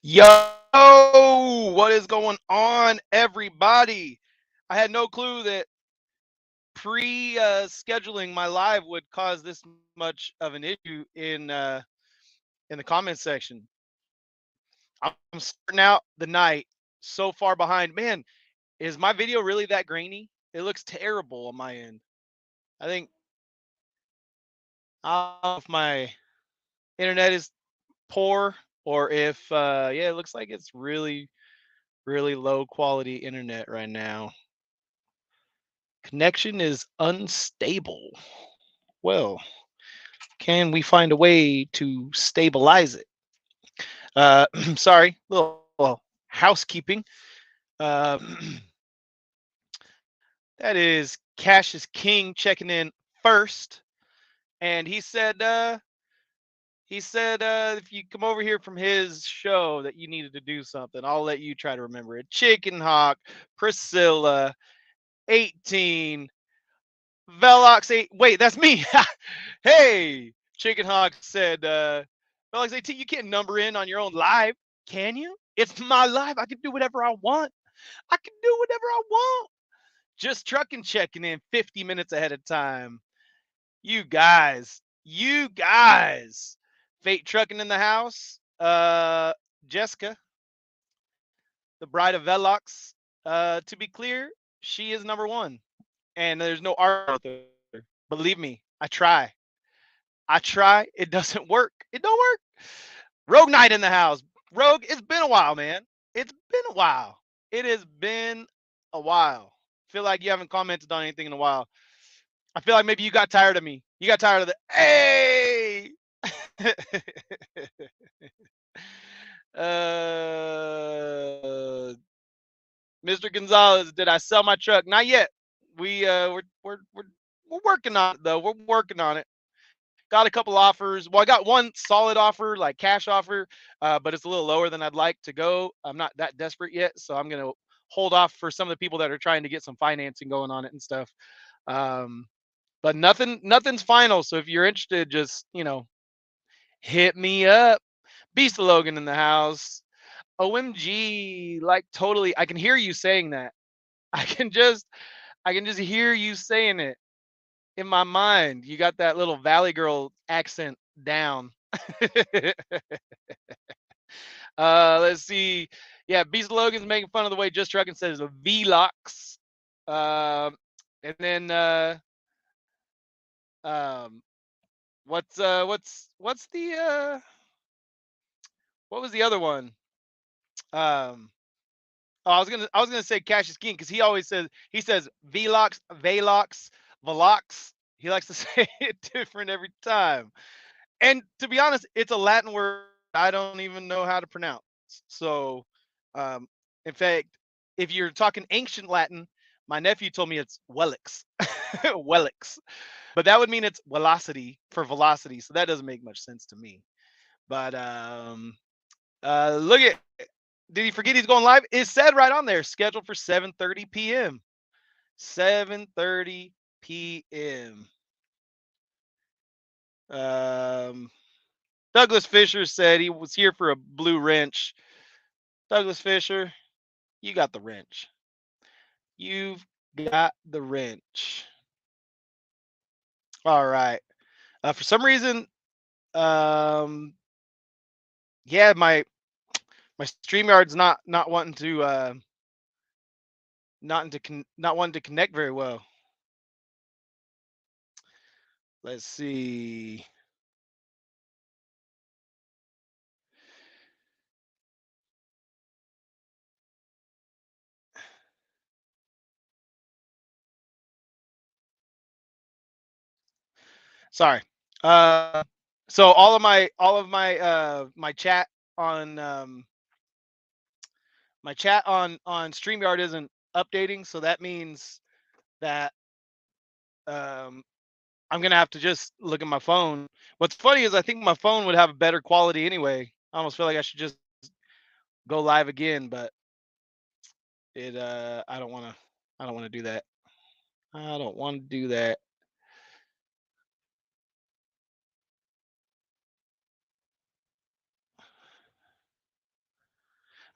Yo, what is going on, everybody? I had no clue that pre-scheduling my live would cause this much of an issue in the comments section. I'm starting out the night so far behind. Man, is my video really that grainy? It looks terrible on my end. I think I don't know if my internet is poor or if yeah, it looks like it's really low quality internet right now. Connection is unstable. Well, can we find a way to stabilize it? Sorry, little housekeeping. Uh, that is Cash is King checking in first, and he said if you come over here from his show that you needed to do something, I'll let you try to remember it. Chicken Hawk, Priscilla, 18, Velox 8. Wait, that's me. Hey, Chicken Hawk said, Velox 18, you can't number in on your own live, can you? It's my live. I can do whatever I want. I can do whatever I want. Just trucking checking in 50 minutes ahead of time. You guys. Fate trucking in the house. Jessica, the bride of Velox. To be clear, she is number one. And there's no art with her. Believe me, I try. I try. It doesn't work. It don't work. Rogue Knight in the house. Rogue, it's been a while, man. It's been a while. It has been a while. Feel like you haven't commented on anything in a while. I feel like maybe you got tired of me. You got tired of the hey. uh, Mr. Gonzalez, did I sell my truck? Not yet. We're working on it though. We're working on it. Got a couple offers. Well, I got one solid offer, like cash offer, but it's a little lower than I'd like to go. I'm not that desperate yet, so I'm gonna hold off for some of the people that are trying to get some financing going on it and stuff. Um, but nothing's final. So if you're interested, just hit me up. Beast Logan in the house. OMG, like totally. I can hear you saying that. I can just I can just hear you saying it in my mind. You got that little Valley Girl accent down. Let's see. Yeah, Beast Logan's making fun of the way Just Trucking says Velox. Um, and then um, what's the what was the other one? Um, oh, I was gonna say Cassius King because he says Velox, Velox, Velox. He likes to say it different every time. And to be honest, it's a Latin word I don't even know how to pronounce. So, um, in fact, if you're talking ancient Latin, my nephew told me it's Wellix, Wellix, but that would mean it's velocity for velocity. So that doesn't make much sense to me. But look at, did he forget he's going live? It said right on there, scheduled for 7:30 p.m. 7:30 p.m. Um, Douglas Fisher said he was here for a blue wrench. Douglas Fisher, you got the wrench. You've got the wrench. All right. For some reason, um, yeah, my StreamYard's not wanting to not wanting to connect very well. Let's see. Sorry. Uh, so all of my chat on my chat on StreamYard isn't updating, so that means that um I'm gonna have to just look at my phone. What's funny is I think my phone would have a better quality anyway. I almost feel like I should just go live again, but it I don't wanna do that. I don't wanna do that.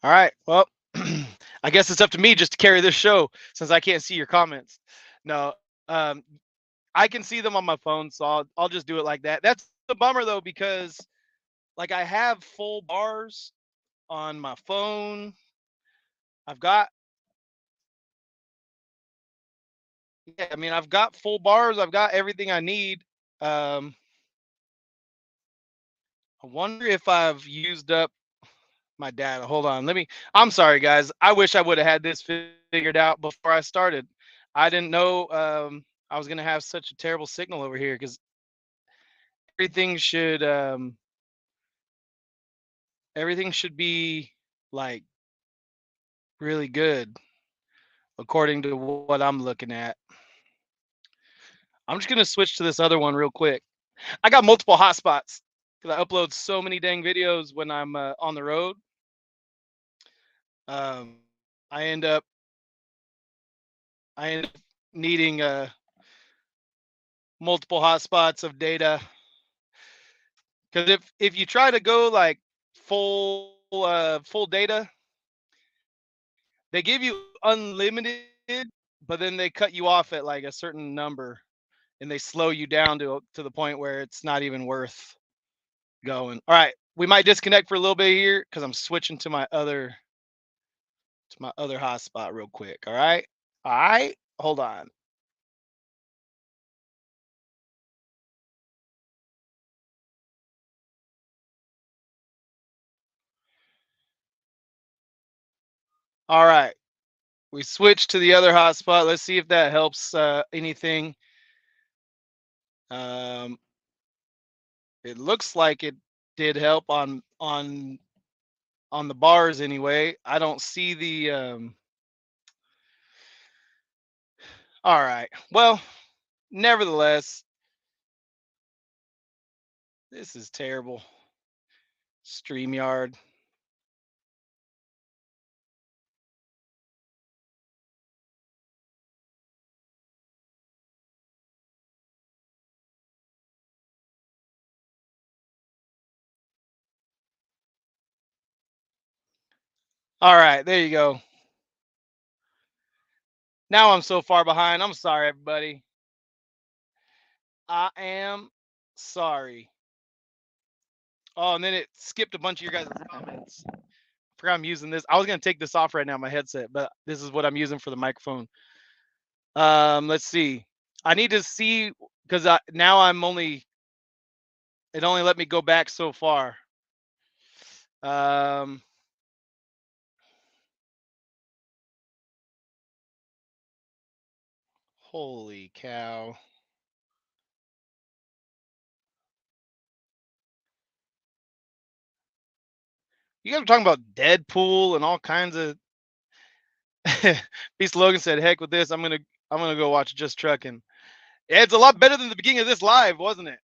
All right. Well, I guess it's up to me just to carry this show since I can't see your comments. No, um, I can see them on my phone, so I'll just do it like that. That's the bummer though, because like I have full bars on my phone. I've got Yeah, I mean I've got full bars. I've got everything I need. Um, I wonder if I've used up my data. Hold on. I'm sorry guys. I wish I would have had this figured out before I started. I didn't know I was going to have such a terrible signal over here cuz everything should um everything should be like really good according to what I'm looking at. I'm just going to switch to this other one real quick. I got multiple hotspots cuz I upload so many dang videos when I'm on the road. Um I end up I end up needing multiple hotspots of data. Because if you try to go like full data, they give you unlimited, but then they cut you off at like a certain number, and they slow you down to the point where it's not even worth going. All right, we might disconnect for a little bit here because I'm switching to my other hotspot real quick. All right, hold on. All right, we switched to the other hotspot. Let's see if that helps anything. Um, it looks like it did help on the bars anyway. I don't see the all right. Well, nevertheless, this is terrible. StreamYard. All right, there you go. Now I'm so far behind. I'm sorry, everybody. I am sorry. Oh, and then it skipped a bunch of your guys' comments. I forgot I'm using this. I was gonna take this off right now, my headset, but this is what I'm using for the microphone. Let's see. I need to see because now I'm only it only let me go back so far. Um, holy cow. You guys are talking about Deadpool and all kinds of Beast Logan said, heck with this. I'm gonna go watch Just Trucking. Yeah, it's a lot better than the beginning of this live, wasn't it?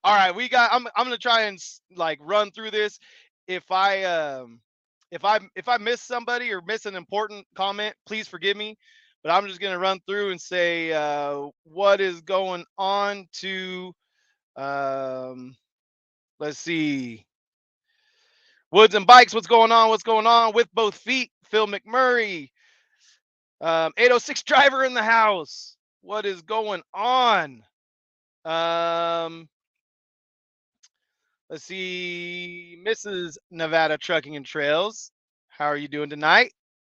All right, I'm gonna try and like run through this. If I if I miss somebody or miss an important comment, please forgive me. But I'm just gonna run through and say what is going on to um let's see. Woods and bikes, what's going on? What's going on with both feet? Phil McMurray, 806 driver in the house. What is going on? Um, let's see, Mrs. Nevada Trucking and Trails. How are you doing tonight?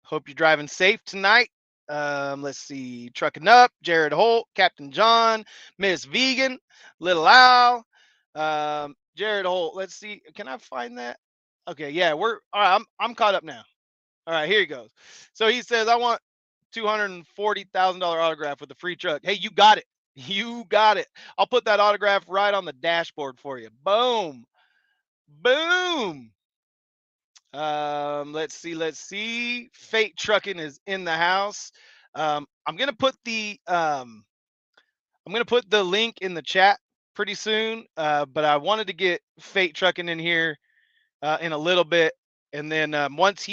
Hope you're driving safe tonight. Let's see, Trucking Up, Jared Holt, Captain John, Miss Vegan, Little Al, Jared Holt. Let's see, can I find that? Okay, yeah, we're all right. I'm caught up now. All right, here he goes. So he says, I want $240,000 autograph with a free truck. Hey, you got it. You got it. I'll put that autograph right on the dashboard for you. Boom. Boom. Let's see. Let's see. Fate Trucking is in the house. I'm gonna put the link in the chat pretty soon. But I wanted to get Fate Trucking in here in a little bit, and then once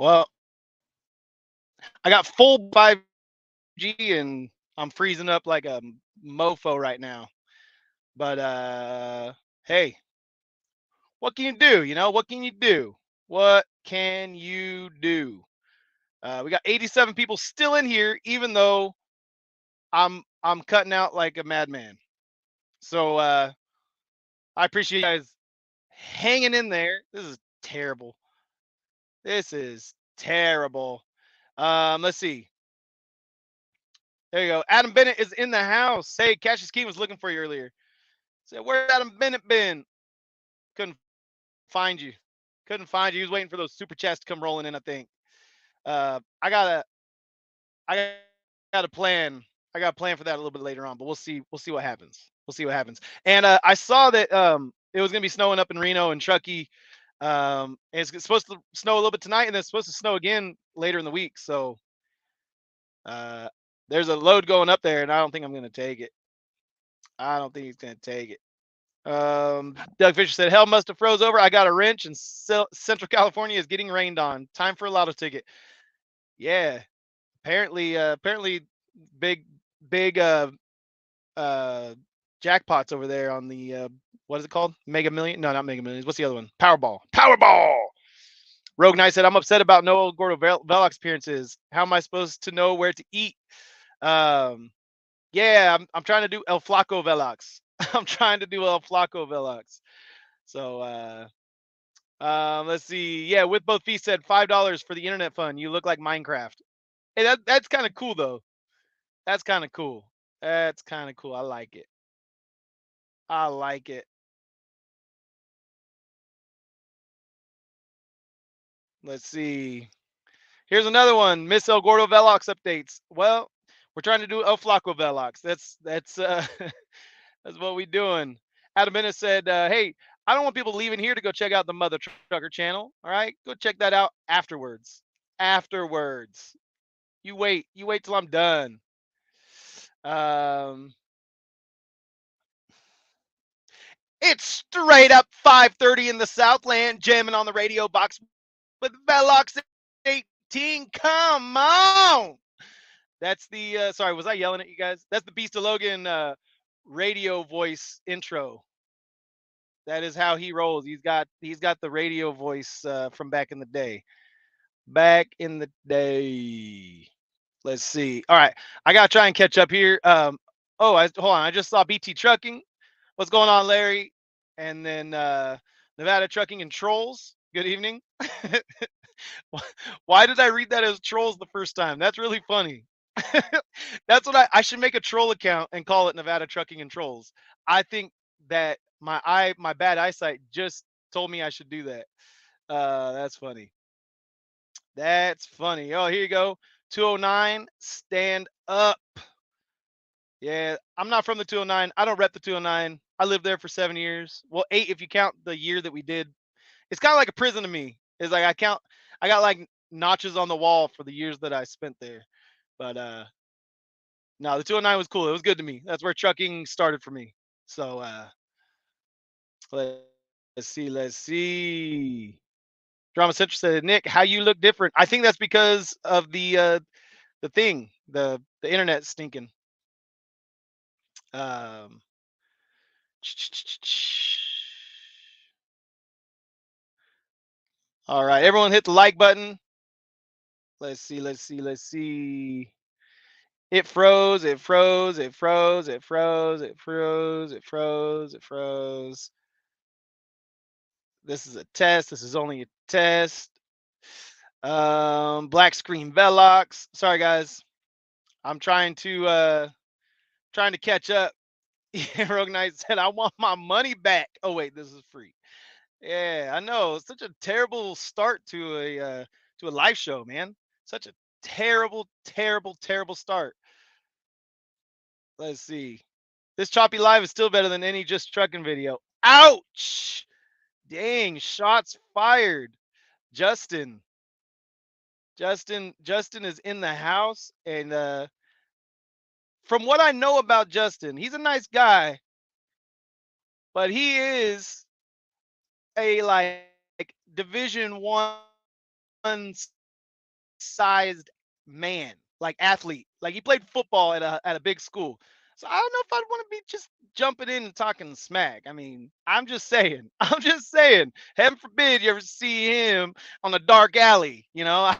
Well, I got full 5G and I'm freezing up like a mofo right now. But hey, what can you do? What can you do? What can you do? We got 87 people still in here, even though I'm cutting out like a madman. So I appreciate you guys hanging in there. This is terrible. This is terrible. Let's see. There you go. Adam Bennett is in the house. Hey, Cassius Key was looking for you earlier. Said, where's Adam Bennett been? Couldn't find you. Couldn't find you. He was waiting for those super chats to come rolling in, I think. I got a plan. I got a plan for that a little bit later on, but we'll see. We'll see what happens. We'll see what happens. And I saw that it was gonna be snowing up in Reno and Truckee. And it's supposed to snow a little bit tonight, and then it's supposed to snow again later in the week. So uh, there's a load going up there, and I don't think I'm gonna take it. I don't think he's gonna take it. Doug Fisher said, "Hell must have froze over. I got a wrench, and Central California is getting rained on. Time for a lotto ticket." Yeah, apparently, big big uh jackpots over there on the what is it called? Mega Million? No, not Mega Millions. What's the other one? Powerball. Powerball. Rogue Knight said, "I'm upset about no Gordo Velox appearances. How am I supposed to know where to eat?" Um, yeah, I'm trying to do El Flaco Velox. I'm trying to do El Flaco Velox. So let's see. Yeah, with both feet said $5 for the internet fund. You look like Minecraft. Hey, that's kind of cool though. That's kind of cool. That's kind of cool. I like it. I like it. Let's see. Here's another one. Miss El Gordo Velox updates. Well, we're trying to do El Flaco Velox. That's that's what we doing. Adam Bennett said, "Hey, I don't want people leaving here to go check out the Mother Trucker channel. All right, go check that out afterwards. Afterwards, you wait. You wait till I'm done." Um, it's straight up 5:30 in the Southland, jamming on the radio box with Velox 18. Come on. That's the sorry, was I yelling at you guys? That's the Beast of Logan radio voice intro. That is how he rolls. He's got the radio voice from back in the day. Back in the day. Let's see. All right, I gotta try and catch up here. Hold on. I just saw BT Trucking. What's going on, Larry? And then Nevada Trucking and Trolls. Good evening. Why did I read that as trolls the first time? That's really funny. That's what I should make a troll account and call it Nevada Trucking and Trolls. I think that my bad eyesight just told me I should do that. That's funny. That's funny. Oh, here you go. 209, stand up. Yeah, I'm not from the 209. I don't rep the 209. I lived there for 7 years. Well, 8 if you count the year that we did. It's kind of like a prison to me. It's like I got like notches on the wall for the years that I spent there. But no, the 209 was cool. It was good to me. That's where trucking started for me. So let's let's see. Drama Central said, Nick, how you look different. I think that's because of the thing, the internet stinking. Um all right, everyone hit the like button. Let's see, let's see. It froze, it froze, it froze, it froze, it froze, it froze, it froze. This is a test. This is only a test. Black screen Velox. Sorry guys. I'm trying to catch up. Rogue Knight said, I want my money back. Oh wait, this is free. Yeah, I know. It's such a terrible start to a live show, man. Such a terrible, terrible, terrible start. Let's see. This choppy live is still better than any just trucking video. Ouch! Dang, shots fired. Justin. Justin is in the house, and from what I know about Justin, he's a nice guy, but he is a like Division 1 sized man, like athlete. Like he played football at a big school. So I don't know if I'd want to be just jumping in and talking smack. I mean, I'm just saying. I'm just saying. Heaven forbid you ever see him on a dark alley. You know,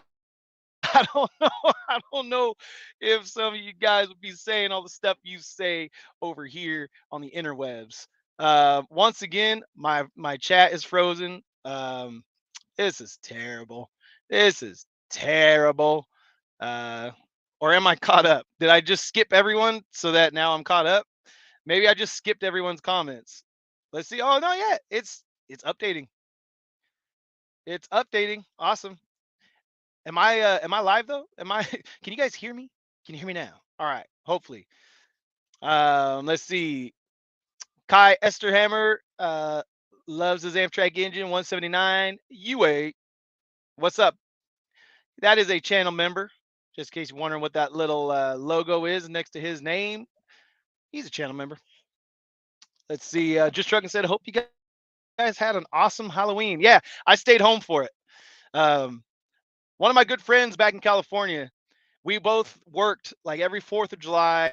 I don't know. I don't know if some of you guys would be saying all the stuff you say over here on the interwebs. Once again, my chat is frozen. This is terrible. This is terrible. Uh, or am I caught up? Did I just skip everyone so that now I'm caught up? Maybe I just skipped everyone's comments. Let's see. Oh no, yeah, it's updating. It's updating. Awesome. Am I live though? Am I can you guys hear me? Can you hear me now? All right. Hopefully. Let's see. Kai Esterhammer loves his Amtrak engine 179. UA. What's up? That is a channel member. Just in case you're wondering what that little logo is next to his name. He's a channel member. Let's see. Just Trucking said, hope you guys had an awesome Halloween. Yeah, I stayed home for it. Um, one of my good friends back in California, we both worked like every 4th of July,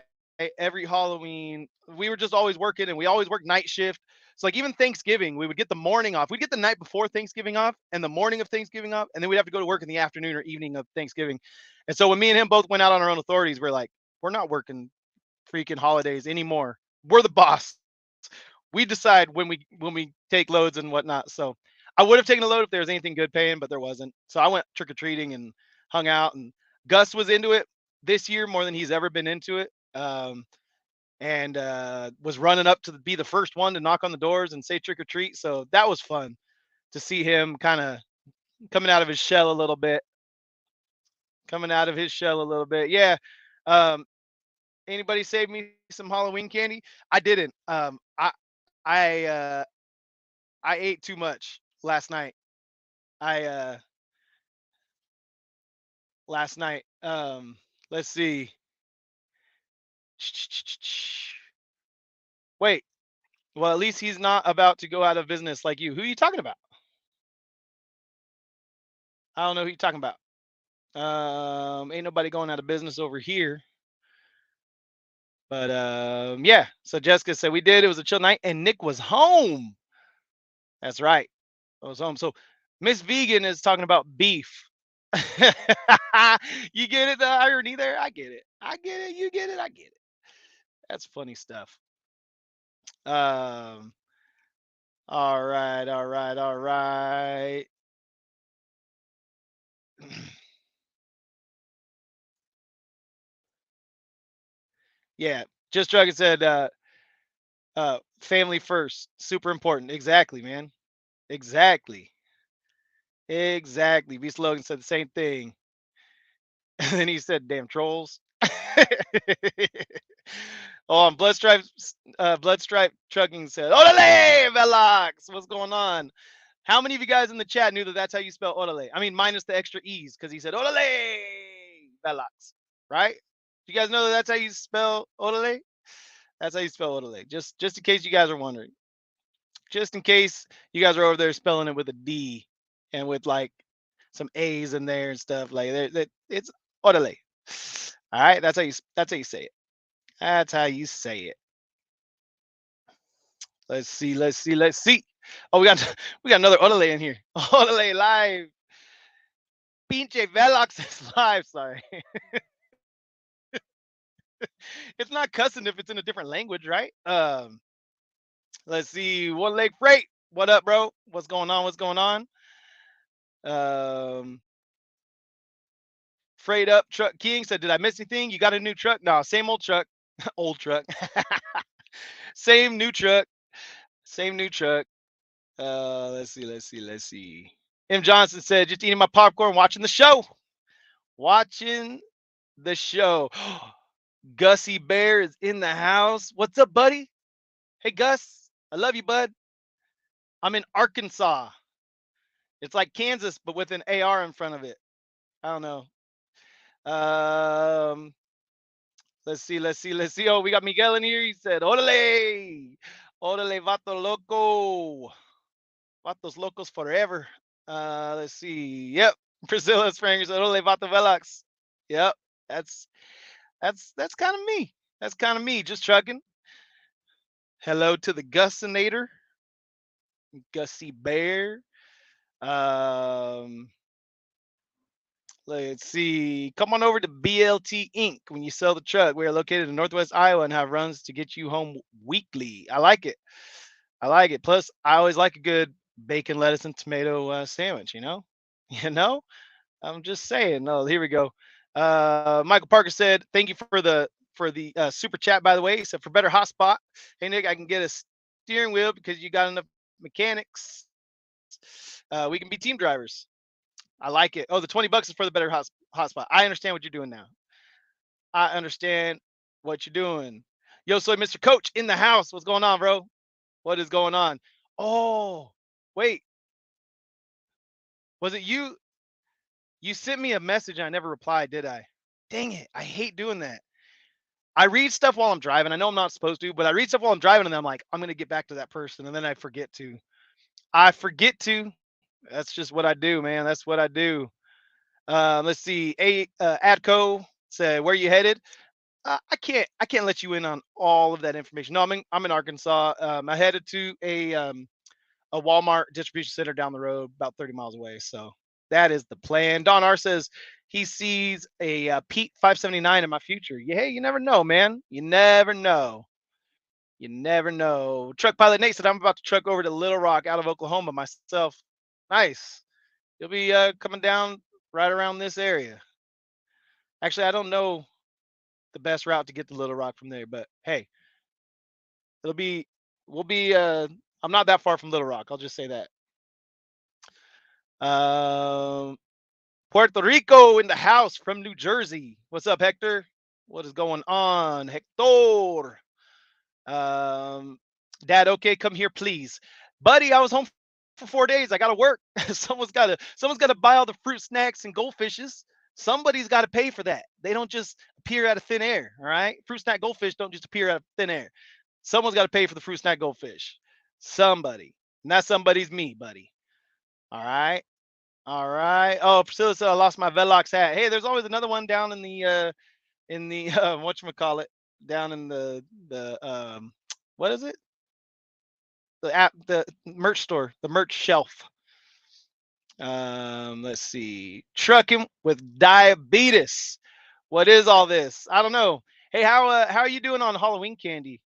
every Halloween. We were just always working and we always worked night shift. So like even Thanksgiving, we would get the morning off. We'd get the night before Thanksgiving off and the morning of Thanksgiving off, and then we'd have to go to work in the afternoon or evening of Thanksgiving. And so when me and him both went out on our own authorities, we're like, we're not working freaking holidays anymore. We're the boss. We decide when we take loads and whatnot. So I would have taken a load if there was anything good paying, but there wasn't. So I went trick or treating and hung out. And Gus was into it this year more than he's ever been into it, and was running up to be the first one to knock on the doors and say trick or treat. So that was fun to see him kind of coming out of his shell a little bit. Coming out of his shell a little bit. Yeah. Um, Anybody save me some Halloween candy? I didn't. I uh, I ate too much last night. I last night. Let's see. Wait. Well, at least he's not about to go out of business like you. Who are you talking about? I don't know who you're talking about. Ain't nobody going out of business over here. But yeah. So Jessica said we did. It was a chill night, and Nick was home. That's right. I was home. So Miss Vegan is talking about beef. You get it? The irony there. I get it. I get it. You get it. I get it. That's funny stuff. Um. All right. All right. All right. Yeah. Just Dragon said, family first, super important. Exactly, man. Exactly. Exactly. Beast Logan said the same thing. And then he said, damn trolls. Oh, and Bloodstripe Trucking said, Orale, Velox. What's going on? How many of you guys in the chat knew that that's how you spell Orale? I mean, minus the extra E's, because he said Orale, Velox, right? You guys know that that's how you spell Orale? That's how you spell Orale. Just in case you guys are wondering. Just in case you guys are over there spelling it with a D and with like some A's in there and stuff like that. It's Orale. All right, that's how you say it. That's how you say it. Let's see, let's see, let's see. Oh, we got another Orale in here. Orale live. Pinche Velox is live. Sorry. It's not cussing if it's in a different language, right? Let's see. One Leg Freight. What up, bro? What's going on? What's going on? Um, Freight Up Truck King said, "Did I miss anything? You got a new truck? No, same old truck, old truck, same new truck, same new truck." Let's see, let's see, let's see. M. Johnson said, "Just eating my popcorn, watching the show, watching the show." Gussie Bear is in the house. What's up, buddy? Hey, Gus. I love you, bud. I'm in Arkansas. It's like Kansas, but with an AR in front of it. I don't know. Let's see, let's see, let's see. Oh, we got Miguel in here. He said, Orale, Orale, Vato Loco. Vatos Locos forever. Let's see. Yep. Priscilla Sprangers, Ole Vato Velox. Yep, that's that's kind of me. That's kind of me, just trucking. Hello to the Gussinator, Gussie Bear. Um, let's see. Come on over to BLT Inc. when you sell the truck. We are located in Northwest Iowa and have runs to get you home weekly. I like it. I like it. Plus, I always like a good bacon, lettuce, and tomato sandwich. You know. I'm just saying. No, here we go. Michael Parker said, "Thank you for the super chat." By the way, he said, "For better hotspot, hey Nick, I can get a steering wheel because you got enough mechanics. We can be team drivers." I like it. Oh, the $20 is for the better hotspot. I understand what you're doing now. I understand what you're doing. Yo, soy Mr. Coach in the house. What's going on, bro? What is going on? Oh, wait, was it you? You sent me a message and I never replied, did I? Dang it. I hate doing that. I read stuff while I'm driving. I know I'm not supposed to, but I read stuff while I'm driving and I'm like, I'm going to get back to that person. And then I forget to. I forget to. That's just what I do, man. That's what I do. Let's see. Adco said, "Where you headed?" I can't let you in on all of that information. No, I'm in Arkansas. I headed to a Walmart distribution center down the road, about 30 miles away. So that is the plan. Don R says he sees a Pete 579 in my future. Yeah, hey, you never know, man. You never know. You never know. Truck pilot Nate said I'm about to truck over to Little Rock out of Oklahoma myself. Nice. You'll be coming down right around this area. Actually, I don't know the best route to get to Little Rock from there, but hey, it'll be we'll be I'm not that far from Little Rock. I'll just say that. Um Puerto Rico in the house from New Jersey. What's up, Hector? What is going on, Hector? Um, Dad, okay, come here, please, buddy. I was home for 4 days. I gotta work. Someone's gotta buy all the fruit snacks and goldfishes. Somebody's got to pay for that. They don't just appear out of thin air. All right, fruit snack goldfish don't just appear out of thin air. Someone's got to pay for the fruit snack goldfish. Somebody, and that somebody's me, buddy. All right. All right. Oh, Priscilla said I lost my Velox hat. Hey, there's always another one down in the whatchamacallit, down in the what is it? The app, the merch store, the merch shelf. Let's see. Trucking with diabetes. What is all this? I don't know. Hey, how are you doing on Halloween candy,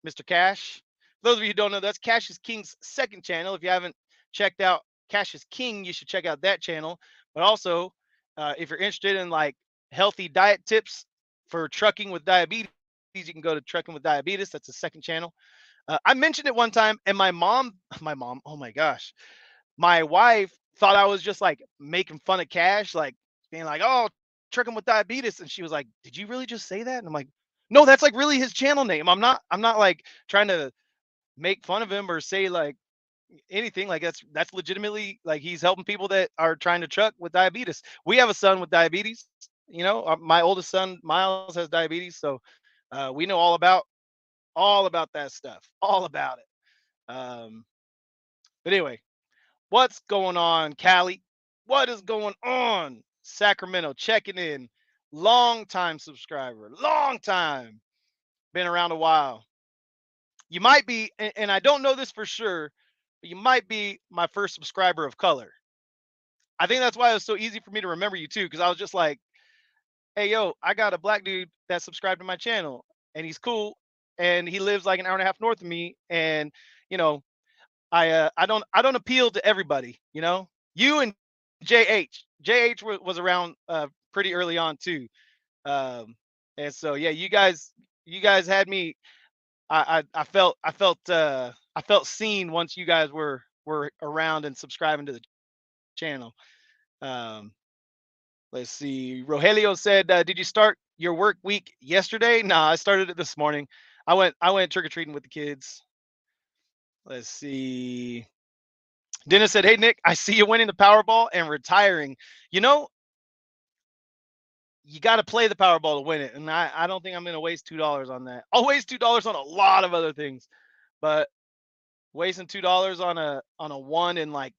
Mr. Cash? For those of you who don't know, that's Cash is King's second channel. If you haven't checked out Cash is King, you should check out that channel. But also, if you're interested in like healthy diet tips for trucking with diabetes, you can go to Trucking with Diabetes. That's the second channel. I mentioned it one time, and my mom, oh my gosh, my wife thought I was just like making fun of Cash, like being like, "Oh, trucking with diabetes," and she was like, "Did you really just say that?" And I'm like, "No, that's like really his channel name. I'm not like trying to make fun of him or say like anything. Like that's legitimately like he's helping people that are trying to truck with diabetes. We have a son with diabetes. My oldest son Miles has diabetes, so we know all about that stuff, all about it. But anyway, what's going on, Cali? What is going on, Sacramento? Checking in, long time subscriber, long time, been around a while. You might be, and I don't know this for sure, but you might be my first subscriber of color. I think that's why it was so easy for me to remember you too, because I was just like, hey, yo, I got a black dude that subscribed to my channel, and he's cool, and he lives like an hour and a half north of me, and you know, I don't appeal to everybody. You and JH was around pretty early on too, um, and so yeah, you guys had me. I felt seen once you guys were around and subscribing to the channel. Um, let's see. Rogelio said, "Did you start your work week yesterday?" Nah, I started it this morning. I went trick or treating with the kids. Let's see. Dennis said, "Hey Nick, I see you winning the Powerball and retiring. You know, you got to play the Powerball to win it, and I don't think I'm going to waste $2 on that. I'll waste $2 on a lot of other things, but wasting $2 on a one in like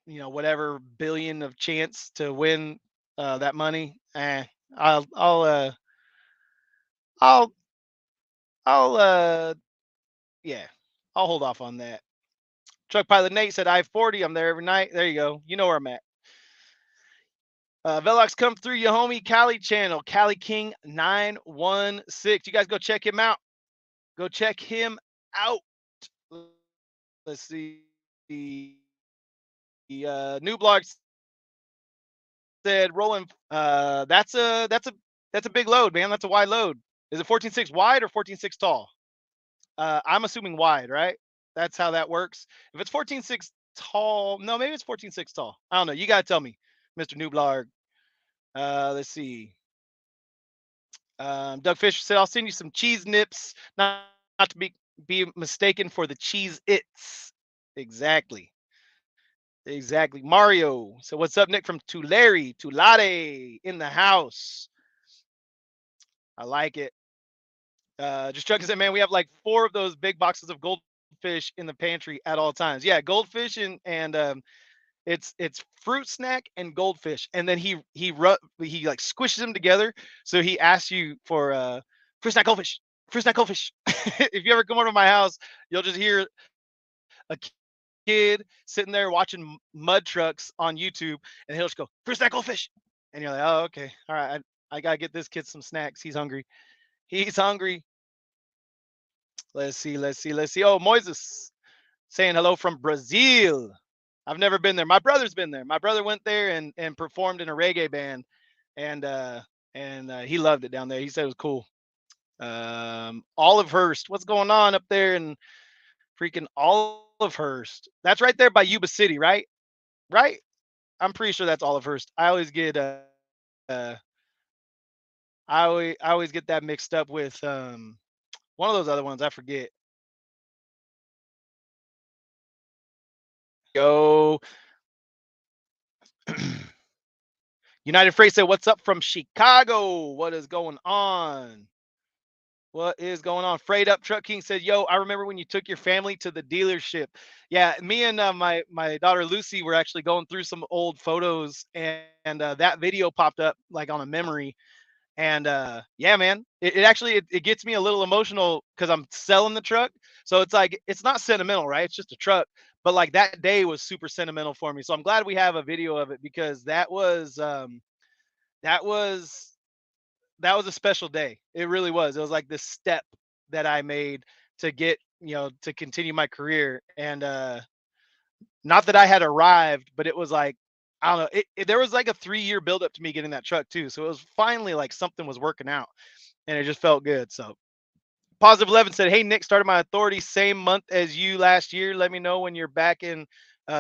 whatever billion of chance to win that money. I'll I'll yeah, I'll hold off on that. Truck pilot Nate said I-40. I'm there every night. There you go. You know where I'm at. Velox come through your homie Cali channel, Cali King 916. You guys go check him out. Go check him out. Let's see. New blog said rolling. That's a big load, man. That's a wide load. Is it 14.6 wide or 14.6 tall? I'm assuming wide, right? That's how that works. If it's 14.6 tall, no, maybe it's 14.6 tall. I don't know. You gotta tell me, Mr. Newblard. Let's see. Doug Fisher said, "I'll send you some cheese nips, not to be mistaken for the cheese its." Exactly. Exactly. Mario. So what's up, Nick from Tulare in the house? I like it. Just Chuck said, man, we have like 4 of those big boxes of goldfish in the pantry at all times. Yeah, goldfish and it's fruit snack and goldfish, and then he like squishes them together. So he asks you for fruit snack goldfish, fruit snack goldfish. If you ever come over to my house, you'll just hear a kid sitting there watching mud trucks on YouTube, and he'll just go fruit snack goldfish, and you're like, oh okay, all right, I gotta get this kid some snacks. He's hungry. He's hungry. Let's see. Oh, Moises saying hello from Brazil. I've never been there. My brother's been there. My brother went there and performed in a reggae band, and he loved it down there. He said it was cool. Olive Hurst, what's going on up there in freaking Olive Hurst? That's right there by Yuba City, right? Right? I'm pretty sure that's Olive Hurst. Uh I always get that mixed up with one of those other ones. I forget. Yo, United Freight said, "What's up from Chicago? What is going on? What is going on?" Freight Up Truck King said, "Yo, I remember when you took your family to the dealership." Yeah, me and my daughter Lucy were actually going through some old photos, and that video popped up like on a memory. And yeah, man, it actually it gets me a little emotional because I'm selling the truck, so it's like it's not sentimental, right? It's just a truck, but like that day was super sentimental for me. So I'm glad we have a video of it because that was that was a special day. It really was. It was like this step that I made to get, to continue my career. And not that I had arrived, but it was like, I don't know. There was like a 3-year buildup to me getting that truck too. So it was finally like something was working out, and it just felt good. So Positive 11 said, "Hey Nick, started my authority same month as you last year. Let me know when you're back in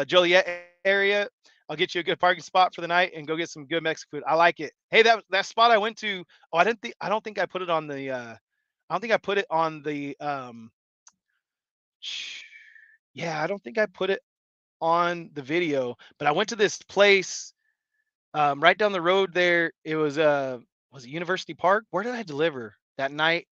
Joliet area. I'll get you a good parking spot for the night and go get some good Mexican food." I like it. Hey, that spot I went to. Oh, I don't think I put it on the. I don't think I put it on the. Yeah, I don't think I put it on the video. But I went to this place right down the road there. It was it University Park? Where did I deliver that night?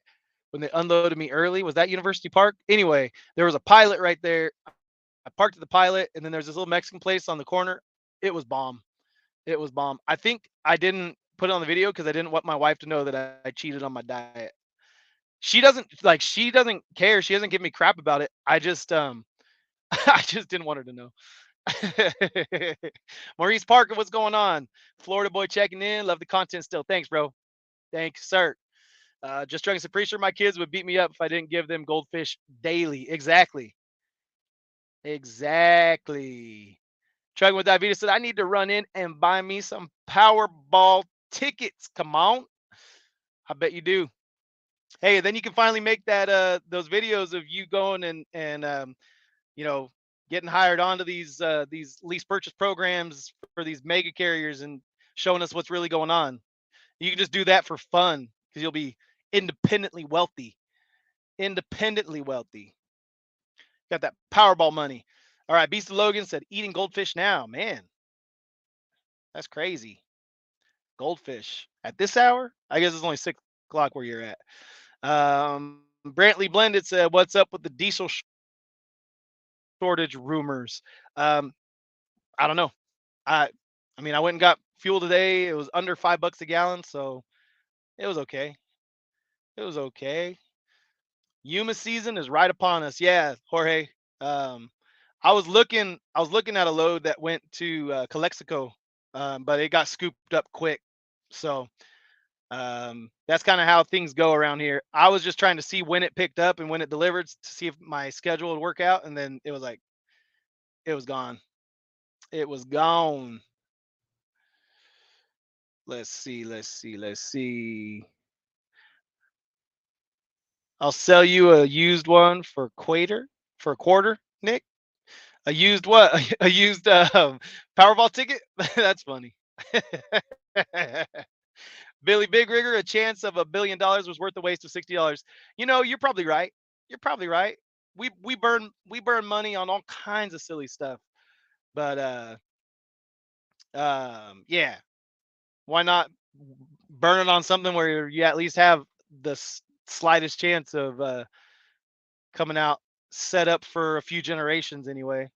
When they unloaded me early. Was that University Park? Anyway, there was a Pilot right there. I parked at the Pilot, and then there's this little Mexican place on the corner. It was bomb. It was bomb. I think I didn't put it on the video because I didn't want my wife to know that I cheated on my diet. She doesn't care. She doesn't give me crap about it. I just I just didn't want her to know. Maurice Parker, what's going on? Florida boy checking in. Love the content still. Thanks, bro. Thanks, sir. Just trying to say, pretty sure my kids would beat me up if I didn't give them goldfish daily. Exactly. Exactly. Chugging with Diabetes said, I need to run in and buy me some Powerball tickets. Come on. I bet you do. Hey, then you can finally make that those videos of you going and you know getting hired onto these lease purchase programs for these mega carriers and showing us what's really going on. You can just do that for fun because you'll be independently wealthy. Independently wealthy. Got that Powerball money. All right, Beast of Logan said eating goldfish now. Man, that's crazy. Goldfish at this hour? I guess it's only 6 o'clock where you're at. Brantley Blended said, "What's up with the diesel shortage rumors?" Um, I don't know. I I mean, I went and got fuel today. It was under $5 a gallon, so it was okay. It was okay. Yuma season is right upon us. Yeah, Jorge. Um, I was looking at a load that went to Calexico, but it got scooped up quick. So that's kind of how things go around here. I was just trying to see when it picked up and when it delivered to see if my schedule would work out, and then it was like it was gone. It was gone. Let's see. Let's see. Let's see. I'll sell you a used one for a quarter, Nick. A used what? A used Powerball ticket? That's funny. Billy Big Rigger, a chance of $1 billion was worth the waste of $60. You know, you're probably right. You're probably right. We burn money on all kinds of silly stuff. But yeah, why not burn it on something where you at least have the slightest chance of coming out set up for a few generations anyway.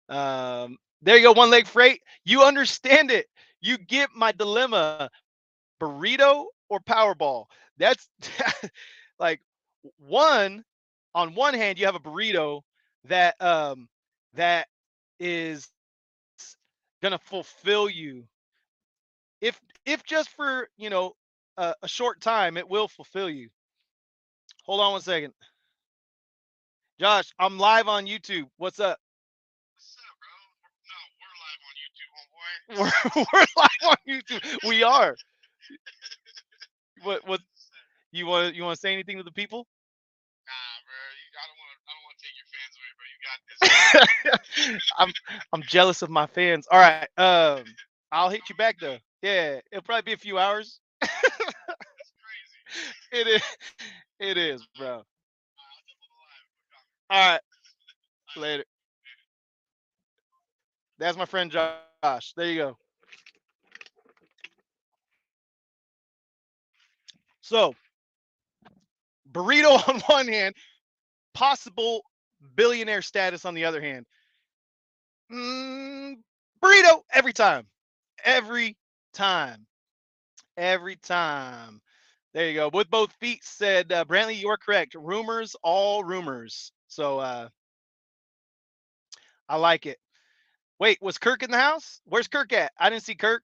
There you go, one leg freight. You understand it. You get my dilemma: burrito or Powerball. That's like one. On one hand, you have a burrito that is gonna fulfill you. If just for a short time, it will fulfill you. Hold on one second, Josh. I'm live on YouTube. What's up? What's up, bro? No, we're live on YouTube, homeboy. We're live on YouTube. We are. What you want to say anything to the people? Nah, bro. I don't want to take your fans away, bro. You got this, bro. I'm I'm jealous of my fans. All right. I'll hit you back though. Yeah, it'll probably be a few hours. That's crazy. It is. It is, bro. I'll jump on the live. We're coming. All right. All right, Later. later. That's my friend Josh. There you go. So, burrito on one hand, possible billionaire status on the other hand. Mm, burrito every time. Every time. Every time. There you go. With both feet said Brantley, you're correct. Rumors, all rumors. So I like it. Wait, was Kirk in the house? Where's Kirk at? I didn't see Kirk.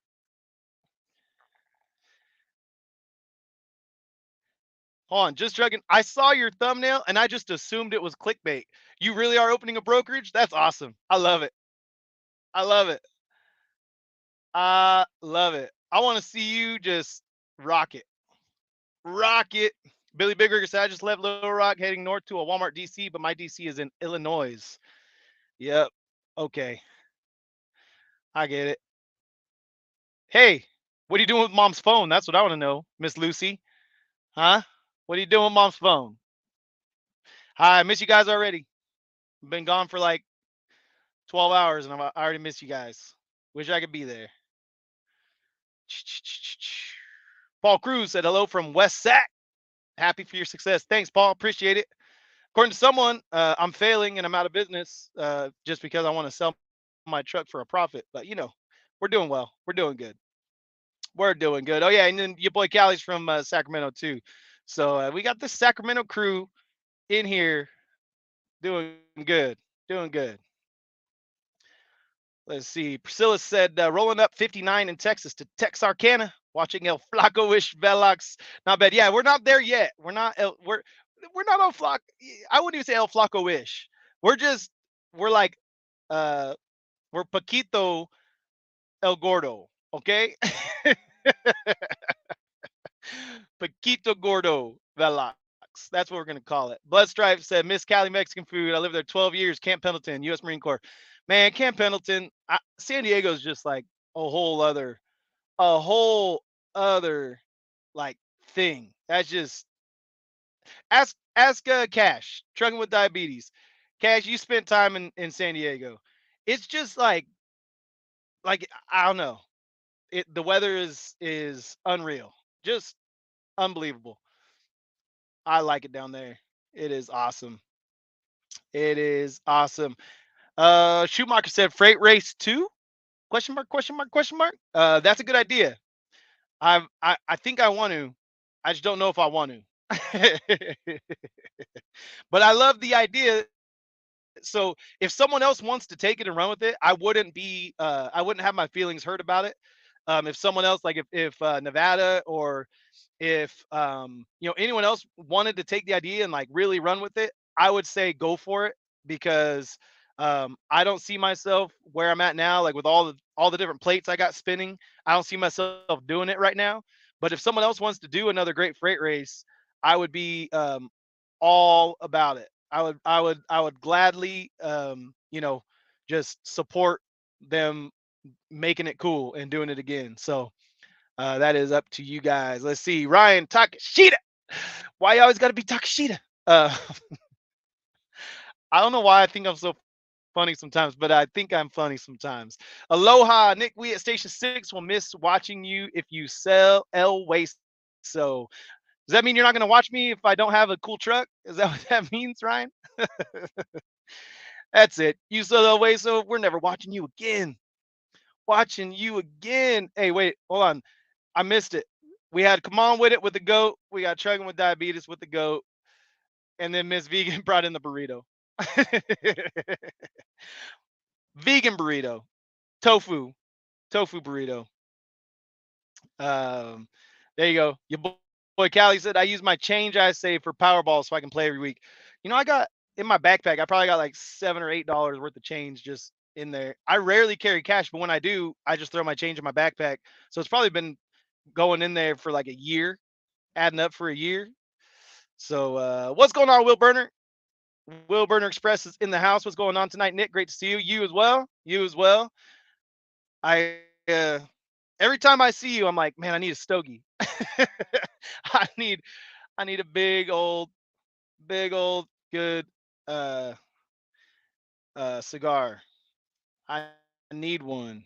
Hold on, just joking. I saw your thumbnail and I just assumed it was clickbait. You really are opening a brokerage? That's awesome. I love it. I love it. I love it. I want to see you just rock it. Rock it. Billy Bigger said, I just left Little Rock heading north to a Walmart DC, but my DC is in Illinois. Yep. Okay. I get it. Hey, what are you doing with mom's phone? That's what I want to know, Miss Lucy. Huh? What are you doing with mom's phone? Hi, I miss you guys already. Been gone for like 12 hours and I already miss you guys. Wish I could be there. Paul Cruz said hello from West Sac. Happy for your success. Thanks, Paul. Appreciate it. According to someone, I'm failing and I'm out of business just because I want to sell my truck for a profit. But we're doing well. We're doing good. We're doing good. Oh yeah, and then your boy Callie's from Sacramento too. So we got the Sacramento crew in here doing good. Doing good. Let's see. Priscilla said, rolling up 59 in Texas to Texarkana, watching El Flaco-ish Velox. Not bad. Yeah, we're not there yet. We're not El Flaco. I wouldn't even say El Flaco-ish. We're like uh we're Paquito El Gordo. Okay. Paquito Gordo Velox. That's what we're gonna call it. Bloodstripe said, Miss Cali Mexican food. I lived there 12 years. Camp Pendleton, U.S. Marine Corps. Man, Camp Pendleton, San Diego's just like a whole other, a whole other like thing. That's just ask Cash, trucking with diabetes. Cash, you spent time in San Diego. It's just like I don't know. The weather is unreal. Just unbelievable. I like it down there. It is awesome. It is awesome. Schumacher said freight race two? Question mark, question mark, question mark. That's a good idea. I think I want to. I just don't know if I want to. But I love the idea. So if someone else wants to take it and run with it, I wouldn't have my feelings hurt about it. If someone else, like if Nevada or if anyone else wanted to take the idea and like really run with it, I would say go for it because I don't see myself where I'm at now, like with all the different plates I got spinning. I don't see myself doing it right now. But if someone else wants to do another great freight race, I would be all about it. I would gladly just support them making it cool and doing it again. So that is up to you guys. Let's see. Ryan Takashita. Why you always got to be Takashita? Uh, I don't know why I think I'm so funny sometimes, but I think I'm funny sometimes. Aloha, Nick. We at Station 6 will miss watching you if you sell El Hueso. Does that mean you're not going to watch me if I don't have a cool truck? Is that what that means, Ryan? That's it. You sell El Hueso. We're never watching you again. Watching you again. Hey, wait. Hold on. I missed it. We had Come On With It with the goat. We got Chugging with Diabetes with the goat. And then Miss Vegan brought in the burrito. Vegan burrito. Tofu. Tofu burrito. Um, there you go. Your boy Callie said, I use my change I save for Powerball so I can play every week. I got in my backpack, I probably got like $7 or $8 worth of change just in there. I rarely carry cash, but when I do, I just throw my change in my backpack. So it's probably been going in there for like a year, adding up for a year. So what's going on, Will Burner? Will Burner Express is in the house. What's going on tonight, Nick? Great to see you. You as well. You as well. I every time I see you, I'm like, man, I need a stogie. I need I need a big old good uh cigar. I need one.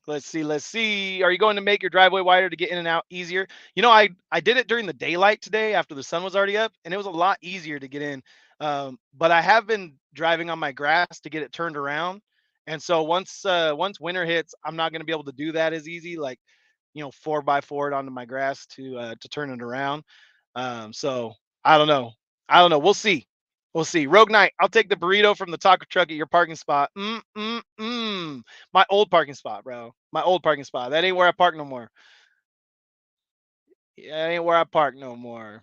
Let's see. Are you going to make your driveway wider to get in and out easier? I did it during the daylight today after the sun was already up, and it was a lot easier to get in. But I have been driving on my grass to get it turned around, and so once winter hits, I'm not going to be able to do that as easy. Like 4x4 it onto my grass to turn it around. So I don't know. I don't know. We'll see. We'll see. Rogue Knight, I'll take the burrito from the taco truck at your parking spot. My old parking spot, bro. My old parking spot. That ain't where I park no more. Yeah, that ain't where I park no more.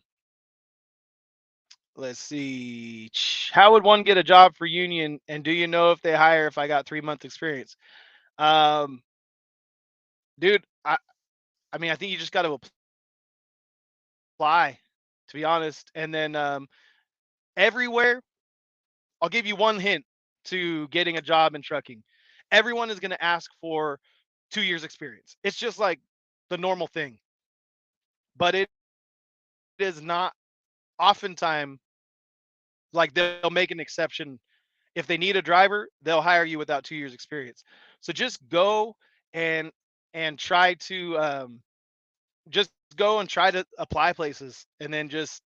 Let's see. How would one get a job for union? And do you know if they hire if I got 3 months experience? Um, dude, I mean, I think you just got to apply, to be honest. And then everywhere, I'll give you one hint to getting a job in trucking. Everyone is going to ask for 2 years experience. It's just like the normal thing, but it is not oftentimes like they'll make an exception. If they need a driver, they'll hire you without 2 years experience. So just go and try to just go and try to apply places, and then just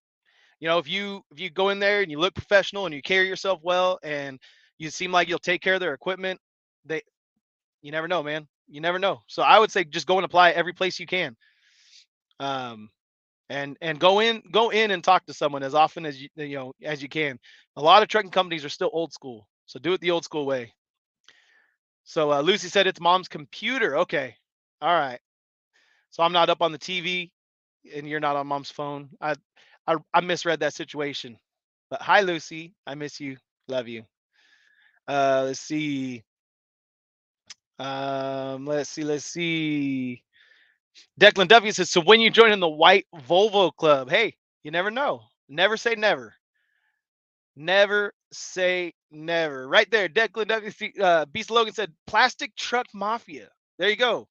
if you go in there and you look professional and you carry yourself well and you seem like you'll take care of their equipment, they you never know, man. You never know. So I would say just go and apply every place you can. Um, and go in and talk to someone as often as as you can. A lot of trucking companies are still old school, so do it the old school way. So Lucy said it's mom's computer. Okay, all right. So I'm not up on the TV, and you're not on mom's phone. I misread that situation. But hi, Lucy. I miss you. Love you. Let's see. Let's see. Declan W says, so when you join in the white Volvo club, hey, you never know. Never say never. Never say never. Right there, Declan W. Beast Logan said, plastic truck mafia. There you go.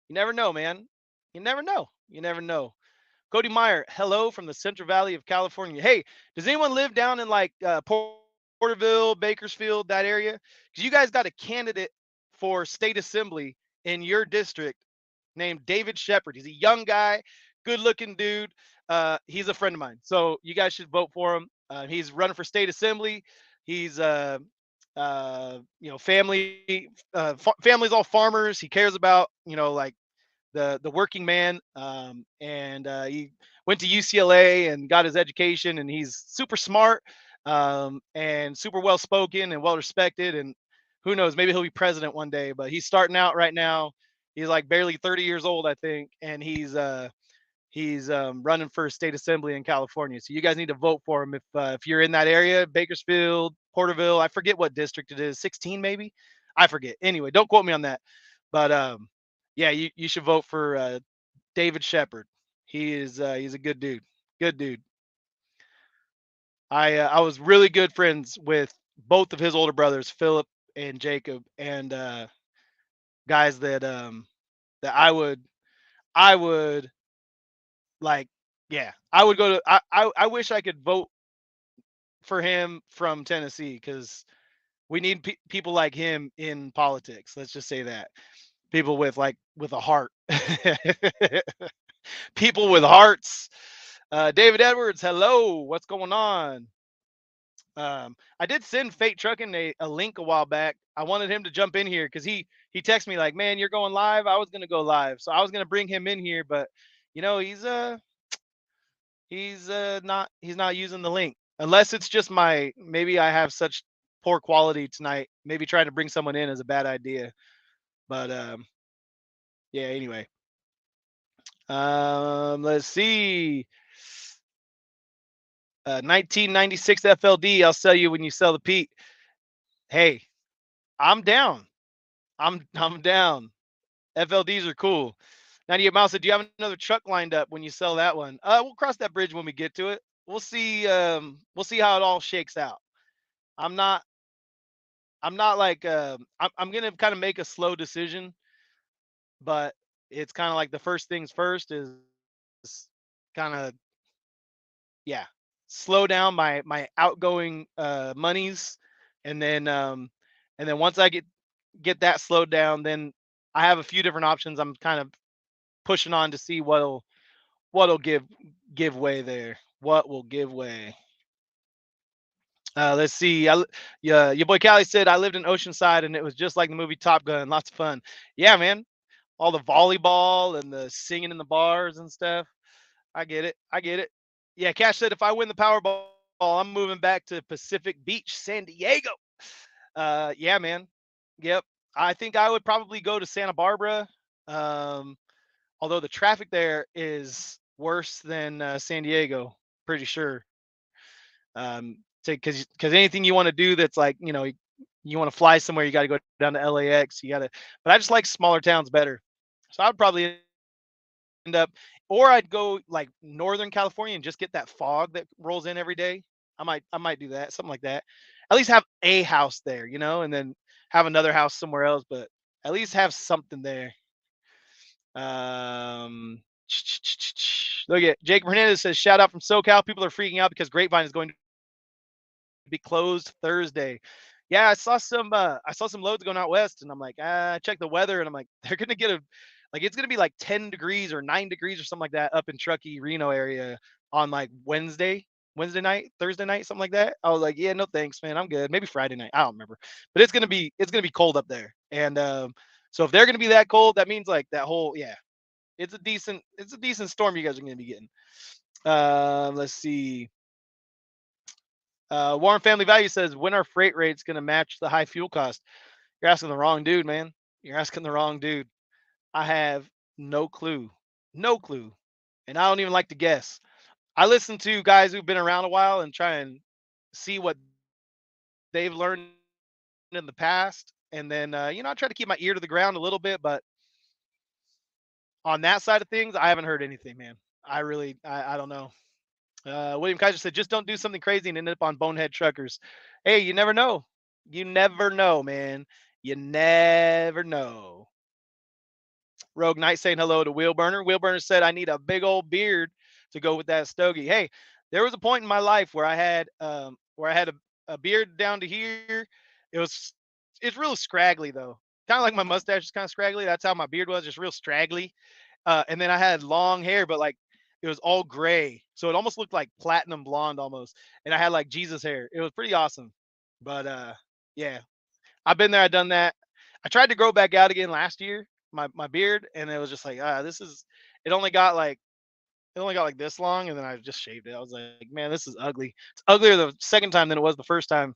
You never know, man. You never know. You never know. Cody Meyer, hello from the Central Valley of California. Hey, does anyone live down in like Porterville, Bakersfield, that area? Because you guys got a candidate for state assembly in your district named David Shepard. He's a young guy, good looking dude. He's a friend of mine. So you guys should vote for him. He's running for state assembly. He's family, family's all farmers. He cares about, like the working man. And he went to UCLA and got his education, and he's super smart, and super well spoken and well respected. And who knows, maybe he'll be president one day. But he's starting out right now. He's like barely 30 years old, I think, and he's running for state assembly in California. So you guys need to vote for him if you're in that area, Bakersfield, Porterville. I forget what district it is, 16 maybe. I forget. Anyway, don't quote me on that. But yeah, you should vote for David Shepard. He's a good dude. Good dude. I was really good friends with both of his older brothers, Philip and Jacob, and guys that I would like. Yeah, I would go to. I wish I could vote for him from Tennessee because we need people like him in politics. Let's just say that people with a heart, people with hearts. David Edwards, hello. What's going on? I did send Fate Trucking a link a while back. I wanted him to jump in here because he texted me like, "Man, you're going live." I was gonna go live, so I was gonna bring him in here, but he's not using the link unless it's just my maybe I have such poor quality tonight. Maybe trying to bring someone in is a bad idea. But yeah. Anyway, let's see. 1996 FLD. I'll sell you when you sell the Pete. Hey, I'm down. I'm down. FLDs are cool. 98 Miles said, "Do you have another truck lined up when you sell that one?" We'll cross that bridge when we get to it. We'll see. We'll see how it all shakes out. I'm not. I'm not like. I'm gonna kind of make a slow decision, but it's kind of like the first things first is kind of, yeah, slow down my outgoing monies, and then once I get that slowed down, then I have a few different options. I'm kind of pushing on to see what'll give way there. What will give way? Let's see. Yeah, your boy Callie said I lived in Oceanside and it was just like the movie Top Gun. Lots of fun. Yeah, man. All the volleyball and the singing in the bars and stuff. I get it. I get it. Yeah, Cash said if I win the Powerball, I'm moving back to Pacific Beach, San Diego. Yeah, man. Yep. I think I would probably go to Santa Barbara. Um, Although the traffic there is worse than San Diego, pretty sure. Because anything you want to do that's like you want to fly somewhere, you got to go down to LAX. You got to, but I just like smaller towns better. So I'd probably end up, or I'd go like Northern California and just get that fog that rolls in every day. I might do that, something like that. At least have a house there, and then have another house somewhere else, but at least have something there. Um, Look at Jake Hernandez says, "Shout out from SoCal. People are freaking out because Grapevine is going to be closed Thursday." Yeah, I saw some loads going out west, and I'm like, I checked the weather, and I'm like, they're gonna get it's gonna be like 10 degrees or 9 degrees or something like that up in Truckee, Reno area on like Wednesday night, Thursday night, something like that. I was like, yeah, no thanks, man. I'm good. Maybe Friday night. I don't remember. But it's gonna be cold up there. And so if they're gonna be that cold, that means like that whole, yeah, it's a decent storm you guys are gonna be getting. Let's see. Warren Family Value says, when are freight rates gonna match the high fuel cost? You're asking the wrong dude, man. You're asking the wrong dude. I have no clue. No clue. And I don't even like to guess. I listen to guys who've been around a while and try and see what they've learned in the past. And then, I try to keep my ear to the ground a little bit, but on that side of things, I haven't heard anything, man. I don't know. William Kaiser said, just don't do something crazy and end up on bonehead truckers. Hey, you never know. You never know, man. You never know. Rogue Knight saying hello to Wheelburner. Wheelburner said, I need a big old beard to go with that stogie. Hey, there was a point in my life where I had a beard down to here. It's real scraggly though. Kind of like my mustache is kind of scraggly. That's how my beard was, just real straggly. And then I had long hair, but like it was all gray. So it almost looked like platinum blonde almost. And I had like Jesus hair. It was pretty awesome. But Yeah, I've been there. I've done that. I tried to grow back out again last year, my beard, and it was just like, this is. It only got like this long, and then I just shaved it. I was like, man, this is ugly. It's uglier the second time than it was the first time.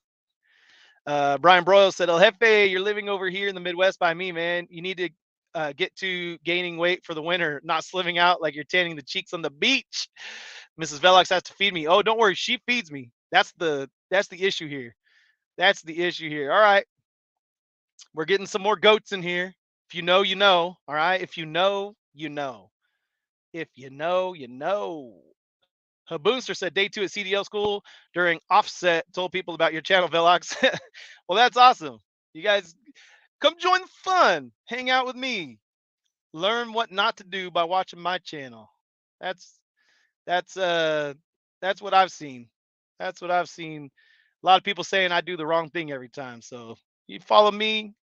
Brian Broyle said, El Jefe, you're living over here in the Midwest by me, man. You need to get to gaining weight for the winter, not slimming out like you're tanning the cheeks on the beach. Mrs. Velox has to feed me. Oh, don't worry, she feeds me. That's the issue here. That's the issue here. All right, we're getting some more goats in here. If you know, you know. All right, if you know, you know. If you know, you know. Boonster said day 2 at CDL school during offset told people about your channel, Velox. Well, that's awesome. You guys come join the fun. Hang out with me. Learn what not to do by watching my channel. That's that's uh that's what I've seen. That's what I've seen. A lot of people saying I do the wrong thing every time. So you follow me,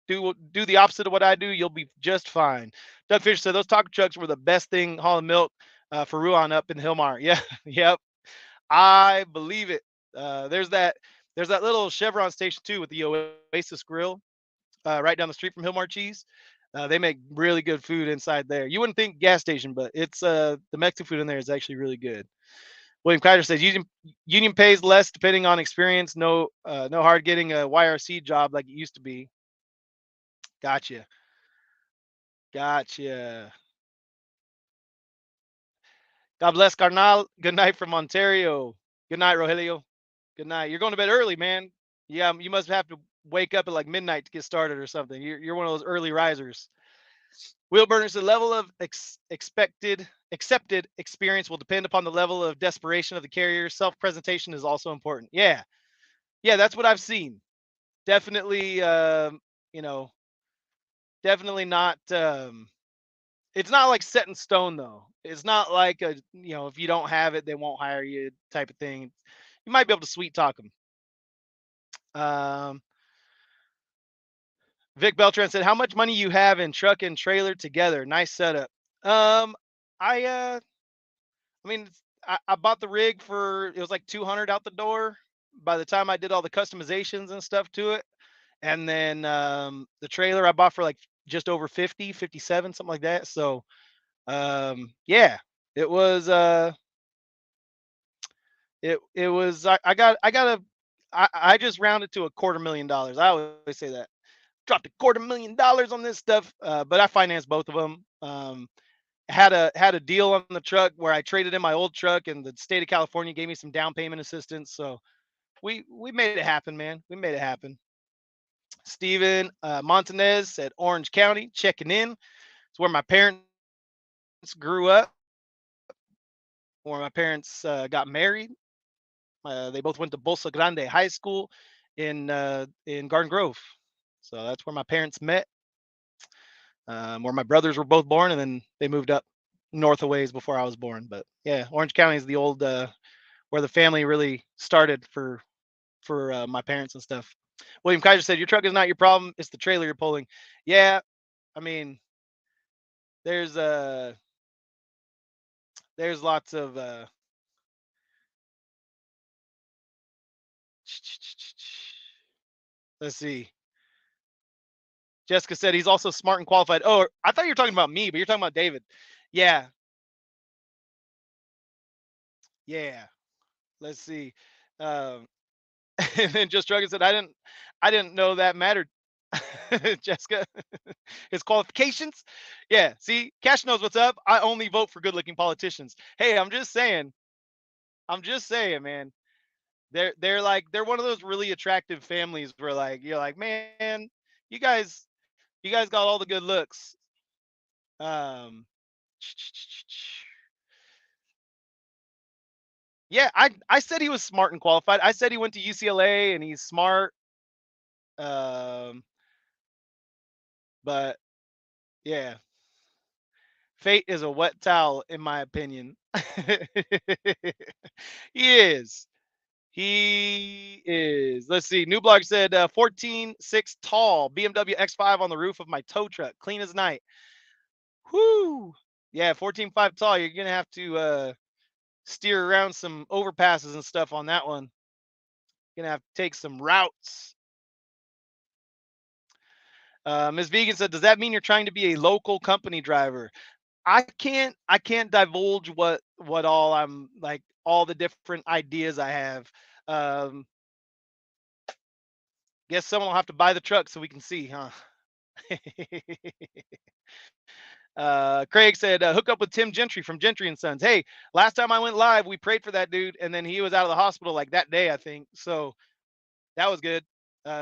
do the opposite of what I do, you'll be just fine. Doug Fisher said those taco trucks were the best thing hauling milk for Ruan up in Hillmar. Yeah, yep, I believe it. There's that little Chevron station too with the Oasis Grill right down the street from Hillmar Cheese. They make really good food inside there. You wouldn't think gas station, but it's the Mexican food in there is actually really good. William Kaiser says union pays less depending on experience. No hard getting a YRC job like it used to be. Gotcha. Gotcha. God bless Carnal. Good night from Ontario. Good night, Rogelio. Good night. You're going to bed early, man. Yeah, you must have to wake up at like midnight to get started or something. You're one of those early risers. Will Burners, the level of accepted experience will depend upon the level of desperation of the carrier. Self presentation is also important. Yeah, yeah, that's what I've seen. Definitely, you know, definitely not. It's not like set in stone though. It's not like if you don't have it, they won't hire you type of thing. You might be able to sweet talk them. Um, Vic Beltran said, "How much money you have in truck and trailer together? Nice setup." Um, I mean, I bought the rig for it was like 200 out the door. By the time I did all the customizations and stuff to it, and then the trailer I bought for like just over 50, 57, something like that. So yeah, it was I just rounded to a $250,000. I always say that. Dropped $250,000 on this stuff, but I financed both of them. Had a deal on the truck where I traded in my old truck, and the state of California gave me some down payment assistance. So we made it happen, man. We made it happen. Steven Montanez at Orange County checking in. It's where my parents grew up, where my parents got married. They both went to Bolsa Grande High School in Garden Grove. So that's where my parents met, where my brothers were both born, and then they moved up north a ways before I was born. But yeah, Orange County is the old where the family really started for my parents and stuff. William Kaiser said, "Your truck is not your problem; it's the trailer you're pulling." Yeah, I mean, there's uh there's lots of let's see. Jessica said he's also smart and qualified. Oh, I thought you were talking about me, but you're talking about David. Yeah, yeah. Let's see. Um, and then just Druggan said, I didn't know that mattered. Jessica, his qualifications. Yeah, see, Cash knows what's up. I only vote for good-looking politicians. Hey, I'm just saying. I'm just saying, man. They're one of those really attractive families where like you're like, man, you guys you guys got all the good looks. Um, yeah, I said he was smart and qualified. I said he went to UCLA and he's smart. Um, but yeah, Fate is a wet towel, in my opinion. He is. He is. Let's see. New blog said 14.6 tall BMW X5 on the roof of my tow truck, clean as night. Whoo! Yeah, 14.5 tall. You're gonna have to steer around some overpasses and stuff on that one. You're gonna have to take some routes. Ms. Vegan said, "Does that mean you're trying to be a local company driver?" I can't divulge what all I'm like all the different ideas I have. Um, guess someone will have to buy the truck so we can see, huh? Craig said, "Hook up with Tim Gentry from Gentry and Sons." Hey, last time I went live, we prayed for that dude, and then he was out of the hospital like that day, I think. So that was good.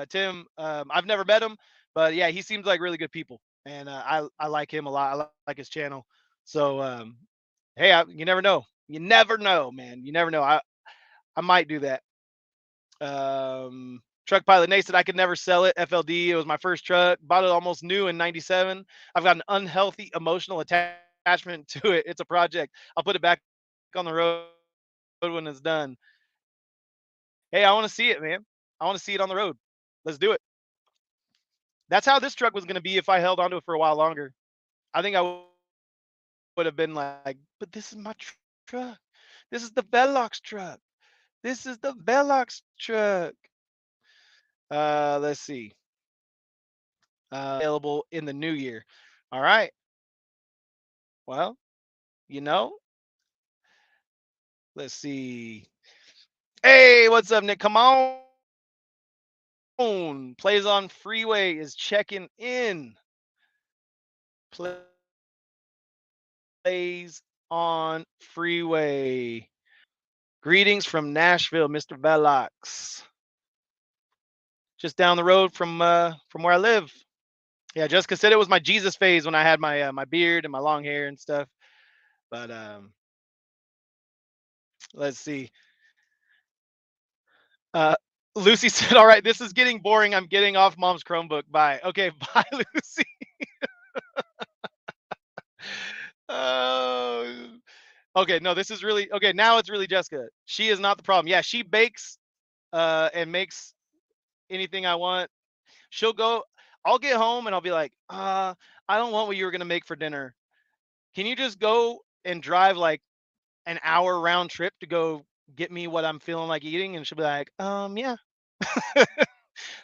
Tim, I've never met him, but yeah, he seems like really good people, and I like him a lot. I like his channel. So hey, you never know. You never know, man. You never know. I might do that. Truck pilot Nate said I could never sell it. FLD. It was my first truck. Bought it almost new in '97. I've got an unhealthy emotional attachment to it. It's a project. I'll put it back on the road when it's done. Hey, I want to see it, man. I want to see it on the road. Let's do it. That's how this truck was going to be if I held onto it for a while longer. I think I would have been like, but this is my truck. This is the Velox truck. This is the Velox truck. Let's see. Available in the new year. All right. Well, you know, let's see. Hey, what's up, Nick? Come on. Plays on Freeway is checking in. Plays on Freeway. Greetings from Nashville, Mr. Velox. Just down the road from where I live. Yeah, Jessica said it was my Jesus phase when I had my beard and my long hair and stuff. But let's see. Uh, Lucy said, "All right, this is getting boring. I'm getting off mom's Chromebook. Bye." Okay, bye, Lucy. Oh, okay. No, this is really okay. Now it's really Jessica. She is not the problem. Yeah, she bakes and makes anything I want. She'll go. I'll get home and I'll be like, I don't want what you were gonna make for dinner. Can you just go and drive like an hour round trip to go get me what I'm feeling like eating?" And she'll be like, yeah.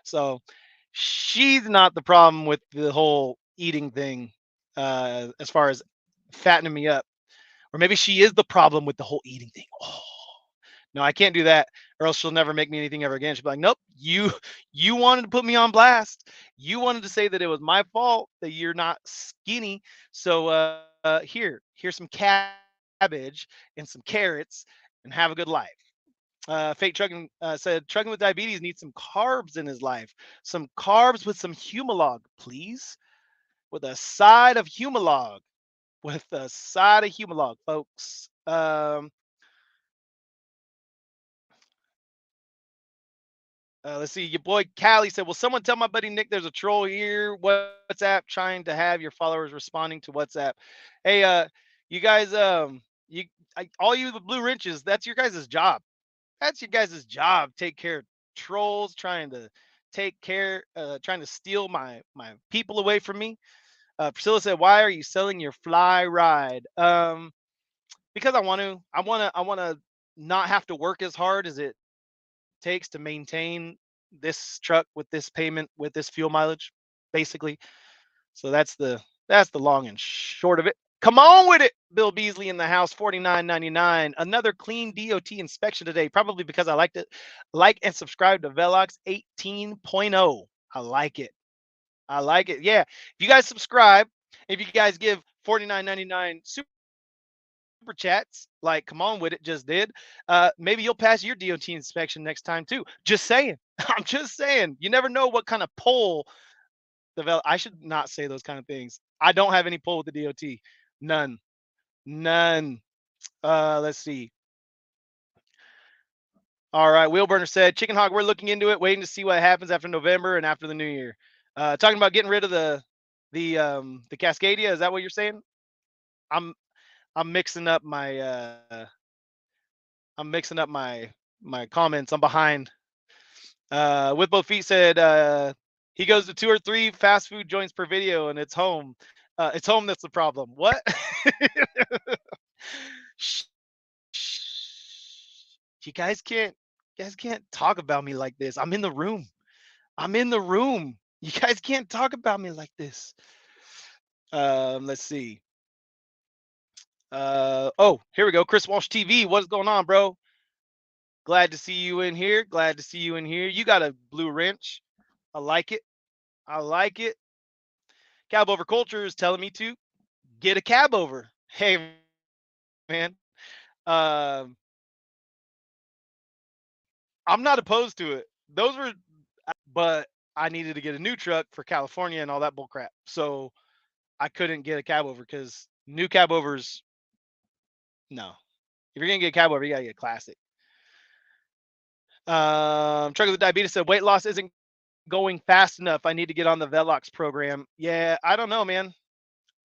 So she's not the problem with the whole eating thing, as far as fattening me up. Or maybe she is the problem with the whole eating thing. Oh, no, I can't do that, or else she'll never make me anything ever again. She'll be like, "Nope, you wanted to put me on blast. You wanted to say that it was my fault that you're not skinny. So here's some cabbage and some carrots, and have a good life." Fake Trucking said, "Trucking with diabetes needs some carbs in his life. Some carbs with some Humalog, please. With a side of Humalog. With a side of Humalog, folks." Let's see. Your boy Callie said, "Will someone tell my buddy Nick there's a troll here? WhatsApp trying to have your followers responding to WhatsApp." Hey, you guys, all you the blue wrenches, that's your guys' job. That's your guys' job. Take care of trolls trying to trying to steal my people away from me. Priscilla said, "Why are you selling your fly ride?" Because I want to. I want to not have to work as hard as it takes to maintain this truck with this payment with this fuel mileage, basically. So that's the long and short of it. Come on with it. Bill Beasley in the house, 49.99. Another clean DOT inspection today, probably because I liked it. Like and subscribe to Velox 18.0. I like it. I like it. Yeah. If you guys subscribe, if you guys give 49.99 super chats, like come on with it, just did. Maybe you'll pass your DOT inspection next time too. Just saying. I'm just saying. You never know what kind of poll develop. I should not say those kind of things. I don't have any pull with the DOT. None. None. Let's see. All right. Wheelburner said, "Chicken Hog, we're looking into it, waiting to see what happens after November and after the new year." Talking about getting rid of the Cascadia. Is that what you're saying? I'm I'm mixing up my I'm mixing up my comments. I'm behind. With both feet said, he goes to two or three fast food joints per video, and it's home. It's home that's the problem. What? Shh, you guys can't talk about me like this. I'm in the room. I'm in the room. You guys can't talk about me like this. Let's see. Oh, here we go. Chris Walsh TV. What's going on, bro? Glad to see you in here. Glad to see you in here. You got a blue wrench. I like it. I like it. Cab over culture is telling me to get a cab over. Hey, man. Um, I'm not opposed to it. Those were, but I needed to get a new truck for California and all that bull crap. So I couldn't get a cab over because new cab overs, no. If you're gonna get a cab over, you gotta get a classic. Truck of the Diabetes said weight loss isn't going fast enough. I need to get on the Velox program. Yeah, I don't know, man.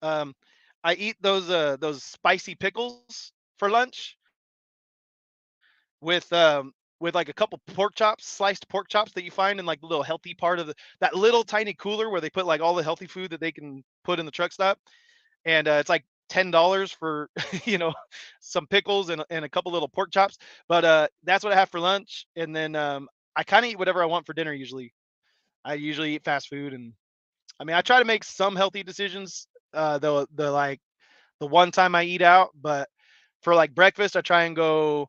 Um, I eat those spicy pickles for lunch with like a couple pork chops, sliced pork chops that you find in like the little healthy part of that little tiny cooler where they put like all the healthy food that they can put in the truck stop, and it's like $10 for some pickles and a couple little pork chops. But that's what I have for lunch, and then I kind of eat whatever I want for dinner usually. I usually eat fast food, and I mean I try to make some healthy decisions. The like the one time I eat out, but for like breakfast I try and go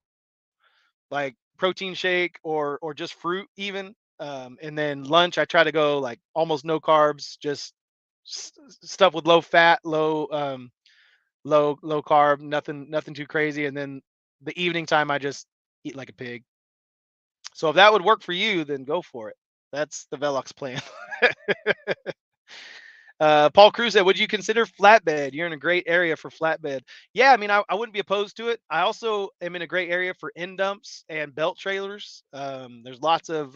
like protein shake or just fruit even. And then lunch I try to go like almost no carbs, just stuff with low fat, low carb, nothing too crazy. And then the evening time I just eat like a pig. So if that would work for you, then go for it. That's the Velox plan. Paul Cruz said, "Would you consider flatbed? You're in a great area for flatbed." Yeah, I mean, I wouldn't be opposed to it. I also am in a great area for end dumps and belt trailers. There's lots of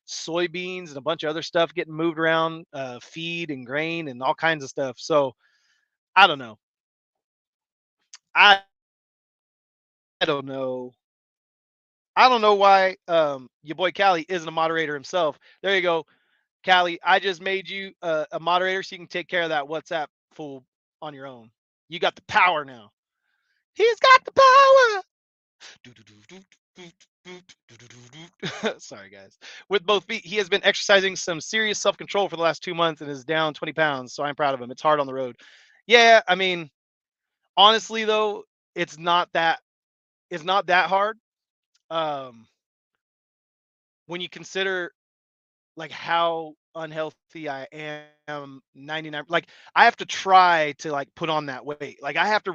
soybeans and a bunch of other stuff getting moved around, feed and grain and all kinds of stuff. So I don't know. I I don't know. I don't know why your boy Callie isn't a moderator himself. There you go, Callie. I just made you a moderator so you can take care of that WhatsApp fool on your own. You got the power now. He's got the power. Sorry, guys. With both feet, he has been exercising some serious self control for the last 2 months and is down 20 pounds. So I'm proud of him. It's hard on the road. Yeah, I mean, honestly though, it's not that it's not that hard. Um, when you consider like how unhealthy I am 99, like I have to try to like put on that weight. Like I have to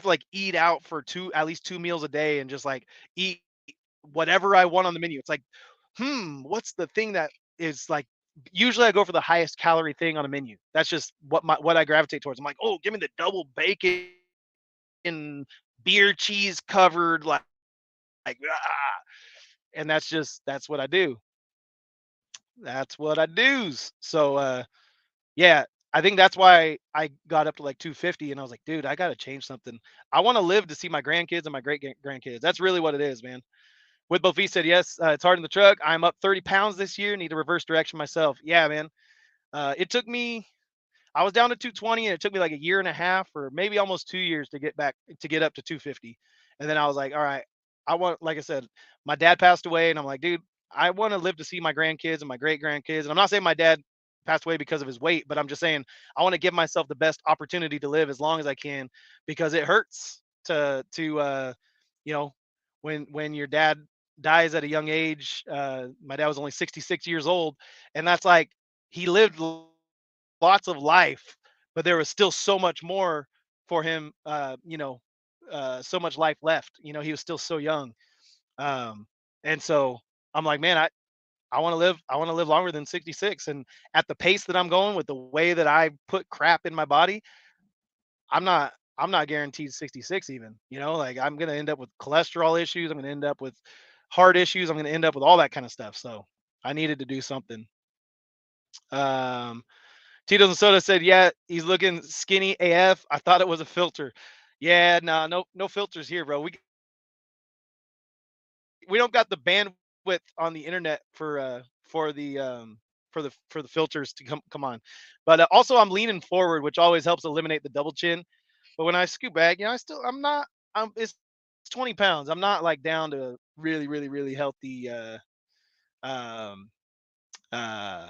like eat out for at least 2 meals a day and just like eat whatever I want on the menu. It's like, what's the thing that is like usually I go for the highest calorie thing on a menu. That's just what I gravitate towards. I'm like, oh, give me the double bacon, beer cheese covered, like and that's what I do. That's what I do. So yeah, I think that's why I got up to like 250 and I was like, dude, I got to change something. I want to live to see my grandkids and my grandkids. That's really what it is, man. With Bofi said, yes, it's hard in the truck. I'm up 30 pounds this year. Need to reverse direction myself. Yeah, man. It took me, I was down to 220 and it took me like a year and a half or maybe almost 2 years to get up to 250. And then I was like, all right, like I said, my dad passed away and I'm like, dude, I want to live to see my grandkids and my great grandkids. And I'm not saying my dad passed away because of his weight, but I'm just saying I want to give myself the best opportunity to live as long as I can because it hurts you know, when your dad dies at a young age. My dad was only 66 years old, and that's like he lived lots of life, but there was still so much more for him. So much life left. He was still so young, and so I'm like, man, I want to live. I want to live longer than 66, and at the pace that I'm going with the way that I put crap in my body, I'm not guaranteed 66 even. Like I'm gonna end up with cholesterol issues. I'm gonna end up with heart issues. I'm gonna end up with all that kind of stuff. So I needed to do something. Um, Tito's and Soda said, "Yeah, he's looking skinny AF. I thought it was a filter. Yeah, no, no filters here, bro. We don't got the bandwidth on the internet for the filters to come on. But also, I'm leaning forward, which always helps eliminate the double chin. But when I scoot back, I'm not. It's 20 pounds. I'm not like down to really, really, really healthy um, uh,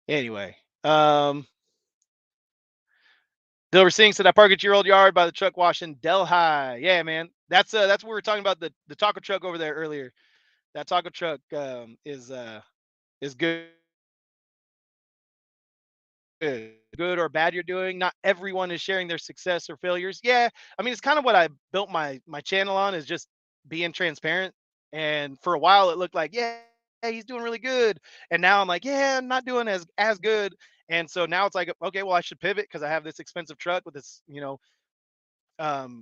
Anyway, Dilber Singh said I park at your old yard by the truck wash in Delhi. Yeah, man. That's what we were talking about the taco truck over there earlier. That taco truck is good. Good or bad you're doing. Not everyone is sharing their success or failures. Yeah, I mean it's kind of what I built my channel on is just being transparent. And for a while it looked like yeah he's doing really good, and now I'm like yeah I'm not doing as good. And so now it's like okay well I should pivot because I have this expensive truck with this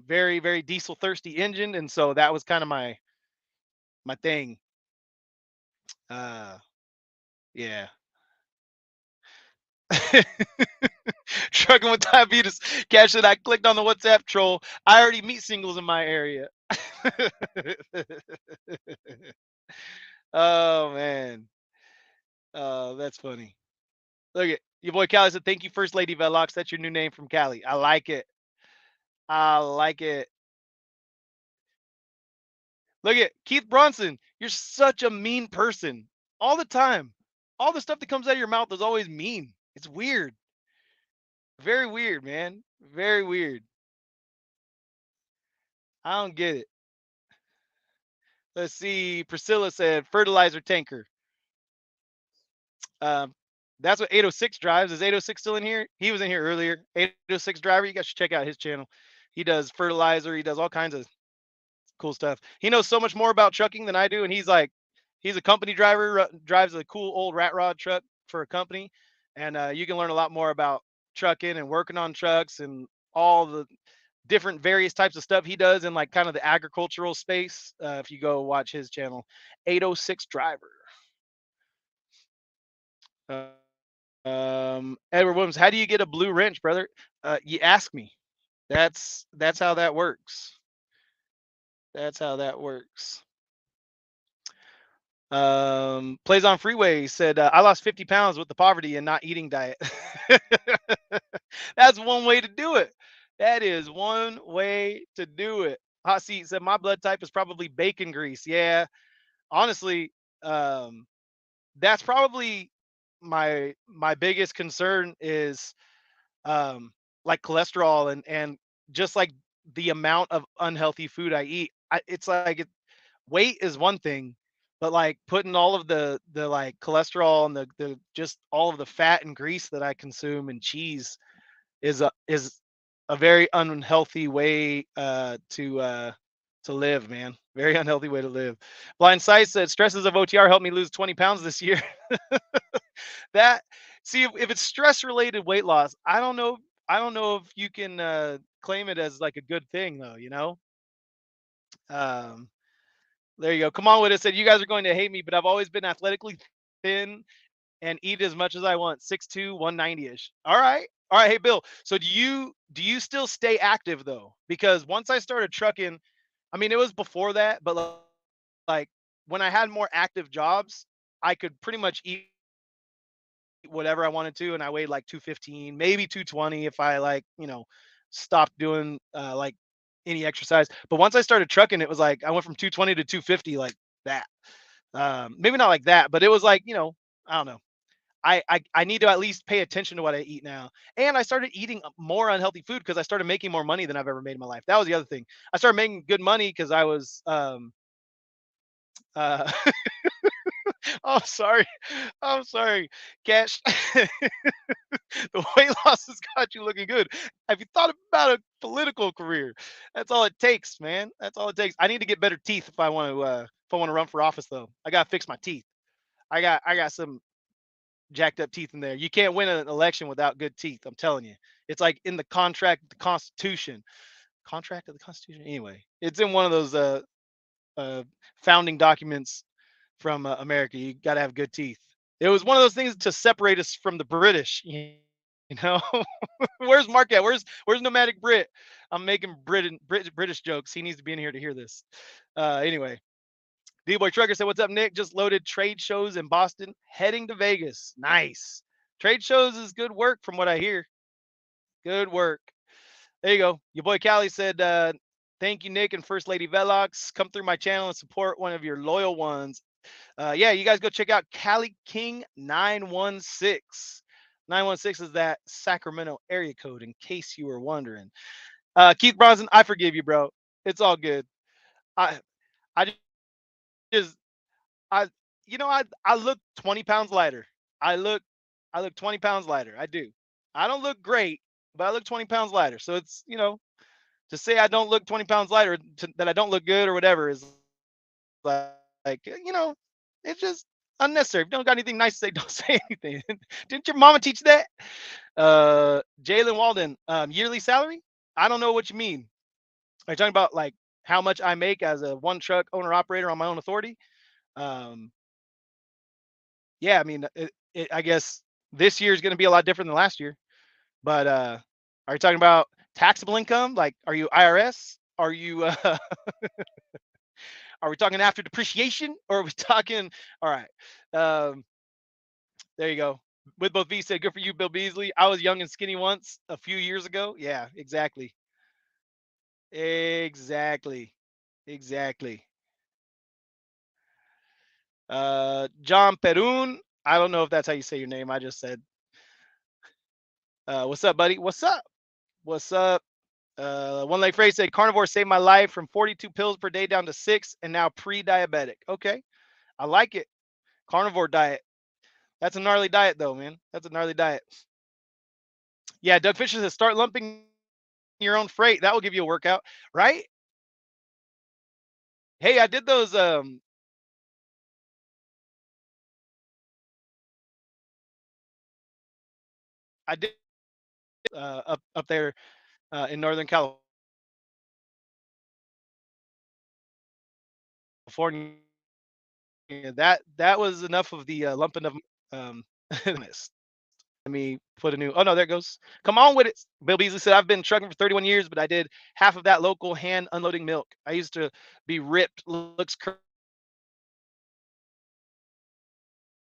very very diesel thirsty engine, and so that was kind of my thing. Uh, yeah. Trucking with diabetes. Cash it. I clicked on the WhatsApp troll. I already meet singles in my area. Oh man. Oh, that's funny. Look at your boy Cali said, "Thank you, First Lady Velox. That's your new name from Cali. I like it. I like it." Look at Keith Bronson. You're such a mean person all the time. All the stuff that comes out of your mouth is always mean. It's weird. Very weird, man. Very weird. I don't get it. Let's see. Priscilla said fertilizer tanker. Um, that's what 806 drives. Is 806 still in here? He was in here earlier. 806 driver. You guys should check out his channel. He does fertilizer. He does all kinds of cool stuff. He knows so much more about trucking than I do, and he's a company driver. Drives a cool old rat rod truck for a company, and you can learn a lot more about trucking and working on trucks and all the different various types of stuff he does in like kind of the agricultural space. If you go watch his channel, 806 driver. Edward Williams, how do you get a blue wrench, brother? You ask me. That's how that works. That's how that works. Plays on Freeway said, I lost 50 pounds with the poverty and not eating diet. That's one way to do it. That is one way to do it. Hot Seat said, my blood type is probably bacon grease. Yeah, honestly, um, that's probably my biggest concern is like cholesterol and just like the amount of unhealthy food I eat. It's like weight is one thing, but like putting all of the like cholesterol and the just all of the fat and grease that I consume and cheese is a very unhealthy way to live, man. Very unhealthy way to live. Blind Sight said stresses of OTR helped me lose 20 pounds this year. That see if it's stress related weight loss, I don't know if you can claim it as like a good thing though, you know. Um, there you go. Come on with it. Said you guys are going to hate me, but I've always been athletically thin and eat as much as I want. 6'2", 190 ish. All right. All right. Hey Bill. So do you still stay active though? Because once I started trucking, I mean it was before that, but like when I had more active jobs, I could pretty much eat whatever I wanted to, and I weighed like 215, maybe 220 if I like, stopped doing like any exercise. But once I started trucking, it was like I went from 220 to 250 like that. Maybe not like that, but it was like, I don't know. I need to at least pay attention to what I eat now. And I started eating more unhealthy food because I started making more money than I've ever made in my life. That was the other thing. I started making good money because I was uh oh sorry. I'm sorry. Cash. The weight loss has got you looking good. Have you thought about a political career? That's all it takes, man. That's all it takes. I need to get better teeth if I want to run for office though. I gotta fix my teeth. I got some jacked up teeth in there. You can't win an election without good teeth. I'm telling you. It's like in the contract, the Constitution. Contract of the Constitution. Anyway, it's in one of those uh, founding documents from America. You got to have good teeth. It was one of those things to separate us from the British. You know, where's Mark at? Where's nomadic Brit? I'm making British jokes. He needs to be in here to hear this. Anyway, D Boy Trucker said, "What's up, Nick? Just loaded trade shows in Boston, heading to Vegas. Nice. Trade shows is good work from what I hear. Good work. There you go. Your boy Callie said, thank you, Nick and First Lady Velox. Come through my channel and support one of your loyal ones. Yeah, you guys go check out Cali King 916. 916 is that Sacramento area code, in case you were wondering. Keith Bronson, I forgive you, bro. It's all good. I I just I I look 20 pounds lighter. I look I look 20 pounds lighter. I do. I don't look great, but I look 20 pounds lighter. So it's, to say I don't look 20 pounds lighter, that I don't look good or whatever is like, it's just unnecessary. If you don't got anything nice to say, don't say anything. Didn't your mama teach that? Jalen Walden, yearly salary? I don't know what you mean. Are you talking about like how much I make as a one truck owner operator on my own authority? Um, yeah, I mean, I guess this year is going to be a lot different than last year. But are you talking about taxable income? Like, are you IRS? Are you are we talking after depreciation, or are we talking? All right, there you go. With both V said, good for you, Bill Beasley. I was young and skinny once a few years ago. Yeah, exactly, exactly, exactly. John Perun. I don't know if that's how you say your name. I just said, what's up, buddy? What's up? What's up? One leg phrase said, carnivore saved my life from 42 pills per day down to 6 and now pre-diabetic. Okay. I like it. Carnivore diet. That's a gnarly diet though, man. That's a gnarly diet. Yeah, Doug Fisher says start lumping your own freight. That will give you a workout, right? Hey, I did those I did up there in Northern California. That was enough of the lumping of honest. Let me put a new. Oh no, there it goes. Come on with it. Bill Beasley said, "I've been trucking for 31 years, but I did half of that local hand unloading milk. I used to be ripped, looks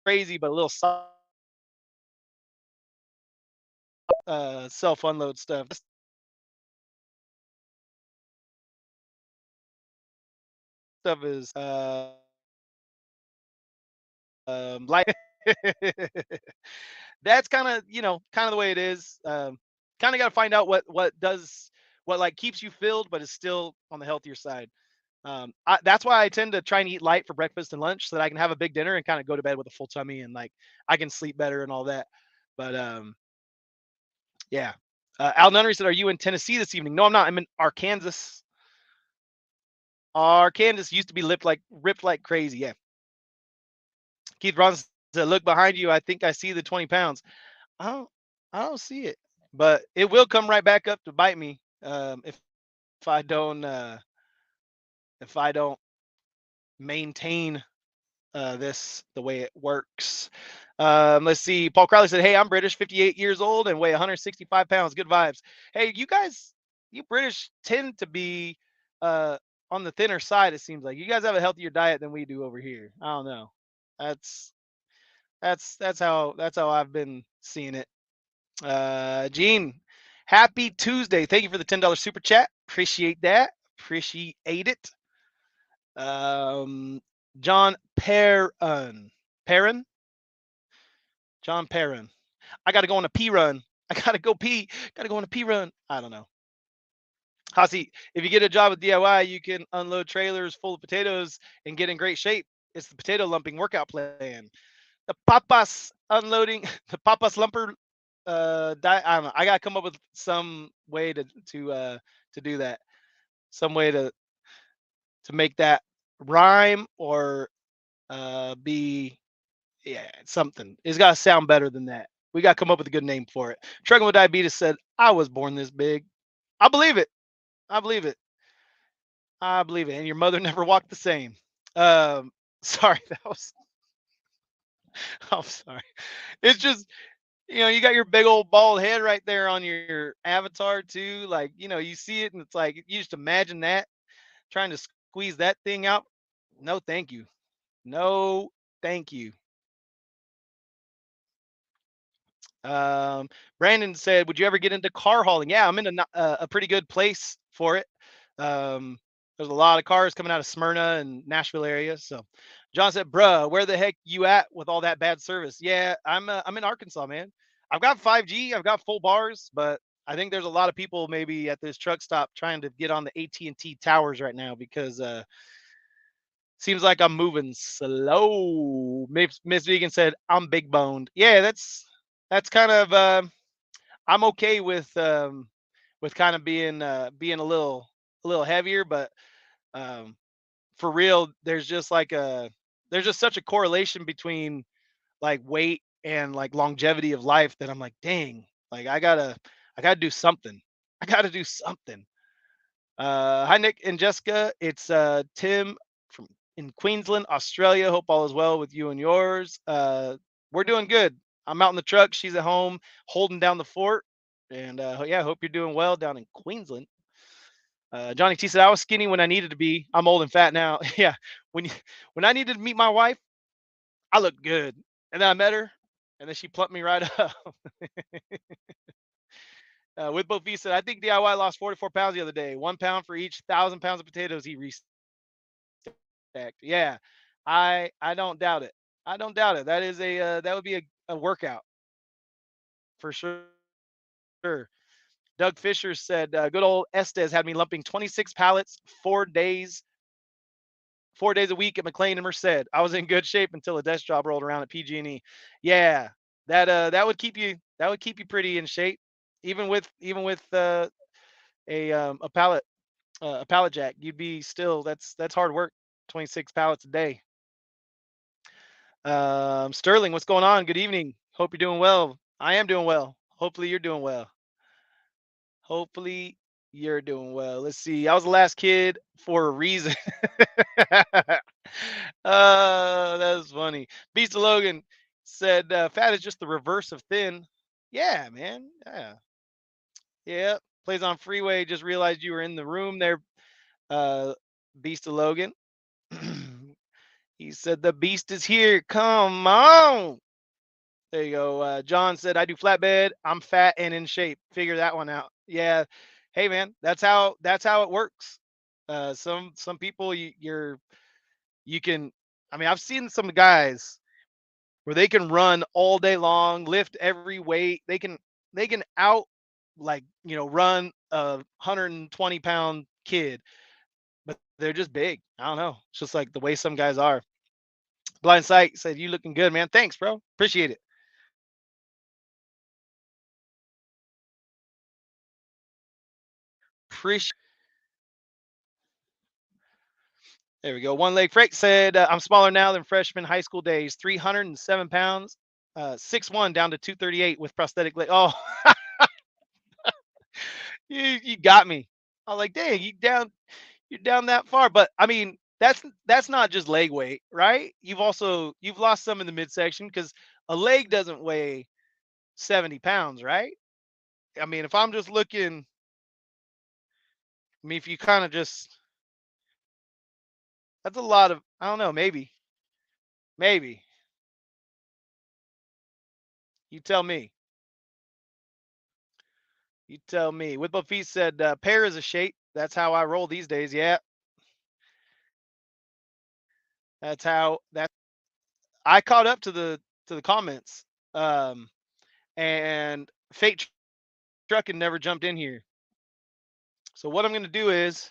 crazy, but a little self unload stuff. This stuff is like that's kind of the way it is. Kind of got to find out what like keeps you filled, but is still on the healthier side. That's why I tend to try and eat light for breakfast and lunch so that I can have a big dinner and kind of go to bed with a full tummy and like I can sleep better and all that. But yeah. Al Nunnery said, "Are you in Tennessee this evening?" No, I'm not. I'm in Arkansas. Arkansas used to be ripped like crazy. Yeah. Keith Bronson said, "Look behind you. I think I see the 20 pounds." I don't, I don't see it, but it will come right back up to bite me if I don't if I don't maintain this the way it works. Let's see. Paul Crowley said, "Hey, I'm British, 58 years old, and weigh 165 pounds. Good vibes." Hey, you guys, you British tend to be uh, on the thinner side. It seems like you guys have a healthier diet than we do over here. I don't know. That's that's how I've been seeing it. Gene, happy Tuesday. Thank you for the $10 super chat. Appreciate that. Appreciate it. Um, John Perrin. Perrin? John Perrin. I got to go on a pee run. I got to go pee. Got to go on a pee run. I don't know. Hasi, if you get a job with DIY, you can unload trailers full of potatoes and get in great shape. It's the potato lumping workout plan. The papas unloading, the papas lumper I don't know. I gotta come up with some way to do that. Some way to make that rhyme or be something. It's gotta sound better than that. We gotta come up with a good name for it. Struggling with diabetes said, I was born this big. I believe it. I believe it. I believe it. And your mother never walked the same. Sorry, that was I'm sorry. It's just you got your big old bald head right there on your avatar too. Like, you see it and it's like you just imagine that trying to squeeze that thing out. No, thank you. No, thank you. Um, Brandon said, "Would you ever get into car hauling?" Yeah, I'm in a pretty good place for it. Um, there's a lot of cars coming out of Smyrna and Nashville area, so John said, "Bruh, where the heck you at with all that bad service?" Yeah, I'm in Arkansas, man. I've got 5G, I've got full bars, but I think there's a lot of people maybe at this truck stop trying to get on the AT&T towers right now because seems like I'm moving slow. Miss Vegan said, "I'm big boned." Yeah, that's kind of I'm okay with kind of being a little heavier, but um for real, there's just such a correlation between like weight and like longevity of life that I'm like, dang, like I gotta do something. I gotta do something. Hi Nick and Jessica. It's Tim from in Queensland, Australia. Hope all is well with you and yours. We're doing good. I'm out in the truck. She's at home holding down the fort. And yeah, hope you're doing well down in Queensland. Johnny T said I was skinny when I needed to be. I'm old and fat now. Yeah, when you, when I needed to meet my wife, I looked good, and then I met her, and then she plumped me right up. With both feet said I think DIY lost 44 pounds the other day. 1 pound for each 1,000 pounds of potatoes he restacked. Yeah, I don't doubt it. I don't doubt it. That is that would be a workout for sure. Doug Fisher said, "Good old Estes had me lumping 26 pallets, 4 days a week at McLean and Merced. I was in good shape until a desk job rolled around at PG&E. Yeah, that would keep you pretty in shape, even with a pallet jack. You'd be still that's hard work. 26 pallets a day. Sterling, what's going on? Good evening. Hope you're doing well. I am doing well. Hopefully you're doing well. Hopefully you're doing well. Let's see. I was the last kid for a reason. That's funny. Beast of Logan said, "Fat is just the reverse of thin." Yeah, man. Yeah, yeah. Plays on freeway. Just realized you were in the room there, uh, Beast of Logan. He said, "The beast is here. Come on." There you go. John said, "I do flatbed. I'm fat and in shape. Figure that one out." Yeah. Hey, man. That's how it works. Some people you can. I mean, I've seen some guys where they can run all day long, lift every weight. They can out like run a 120-pound kid, but they're just big. I don't know. It's just like the way some guys are. Blind Sight said, "You looking good, man. Thanks, bro. Appreciate it." Appreciate. There we go. One leg Freight said, "I'm smaller now than freshman high school days. 307 pounds, 6'1" down to 238 with prosthetic leg." Oh, you got me. I was like, dang, you're down that far. But I mean, that's not just leg weight, right? You've lost some in the midsection because a leg doesn't weigh 70 pounds, right? I mean, if I'm just looking, I mean, if you kind of just that's a lot of I don't know, maybe you tell me. You tell me. With my feet said, "Pear is a shape. That's how I roll these days." Yeah, that's how that. I caught up to the comments, um, and Fate Trucking never jumped in here. So what I'm gonna do is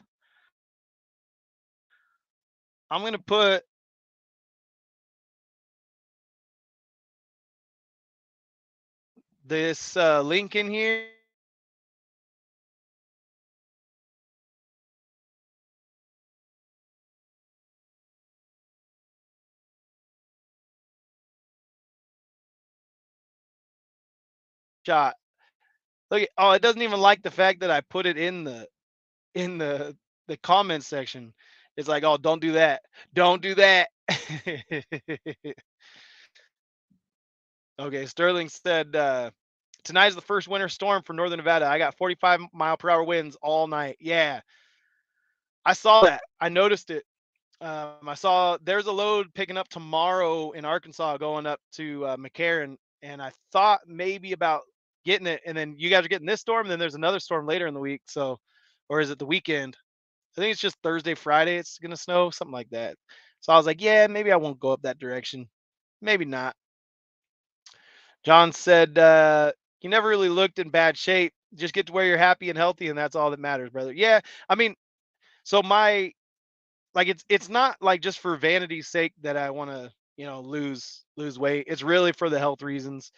I'm gonna put this link in here. Shot. Look, oh, it doesn't even like the fact that I put it in the comment section. It's like, oh, don't do that. Don't do that. Okay, Sterling said, "Tonight's the first winter storm for Northern Nevada. I got 45-mile-per-hour winds all night." Yeah, I saw that. I noticed it. I saw there's a load picking up tomorrow in Arkansas going up to McCarran, and I thought maybe about getting it. And then you guys are getting this storm, and then there's another storm later in the week. So, or is it the weekend? I think it's just Thursday, Friday. It's gonna snow, something like that. So I was like, yeah, maybe I won't go up that direction. Maybe not. John said, you never really looked in bad shape. Just get to where you're happy and healthy, and that's all that matters, brother. Yeah, I mean, so my like it's not like just for vanity's sake that I want to lose weight. It's really for the health reasons.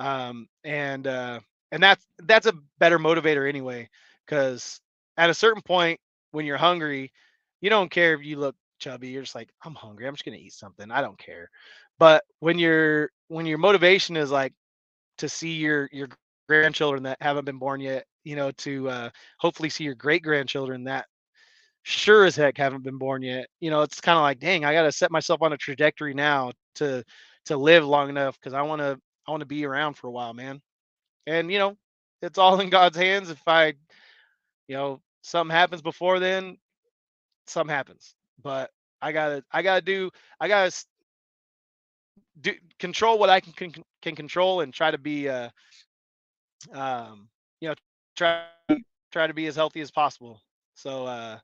And that's a better motivator anyway, because at a certain point when you're hungry, you don't care if you look chubby. You're just like, I'm hungry, I'm just gonna eat something, I don't care. But when your motivation is like to see your grandchildren that haven't been born yet, to hopefully see your great grandchildren that sure as heck haven't been born yet. It's kind of like, dang, I got to set myself on a trajectory now to live long enough, because I want to be around for a while, man. And it's all in God's hands. If something happens before then, something happens. But I gotta do control what I can control, and try to be try try to be as healthy as possible. So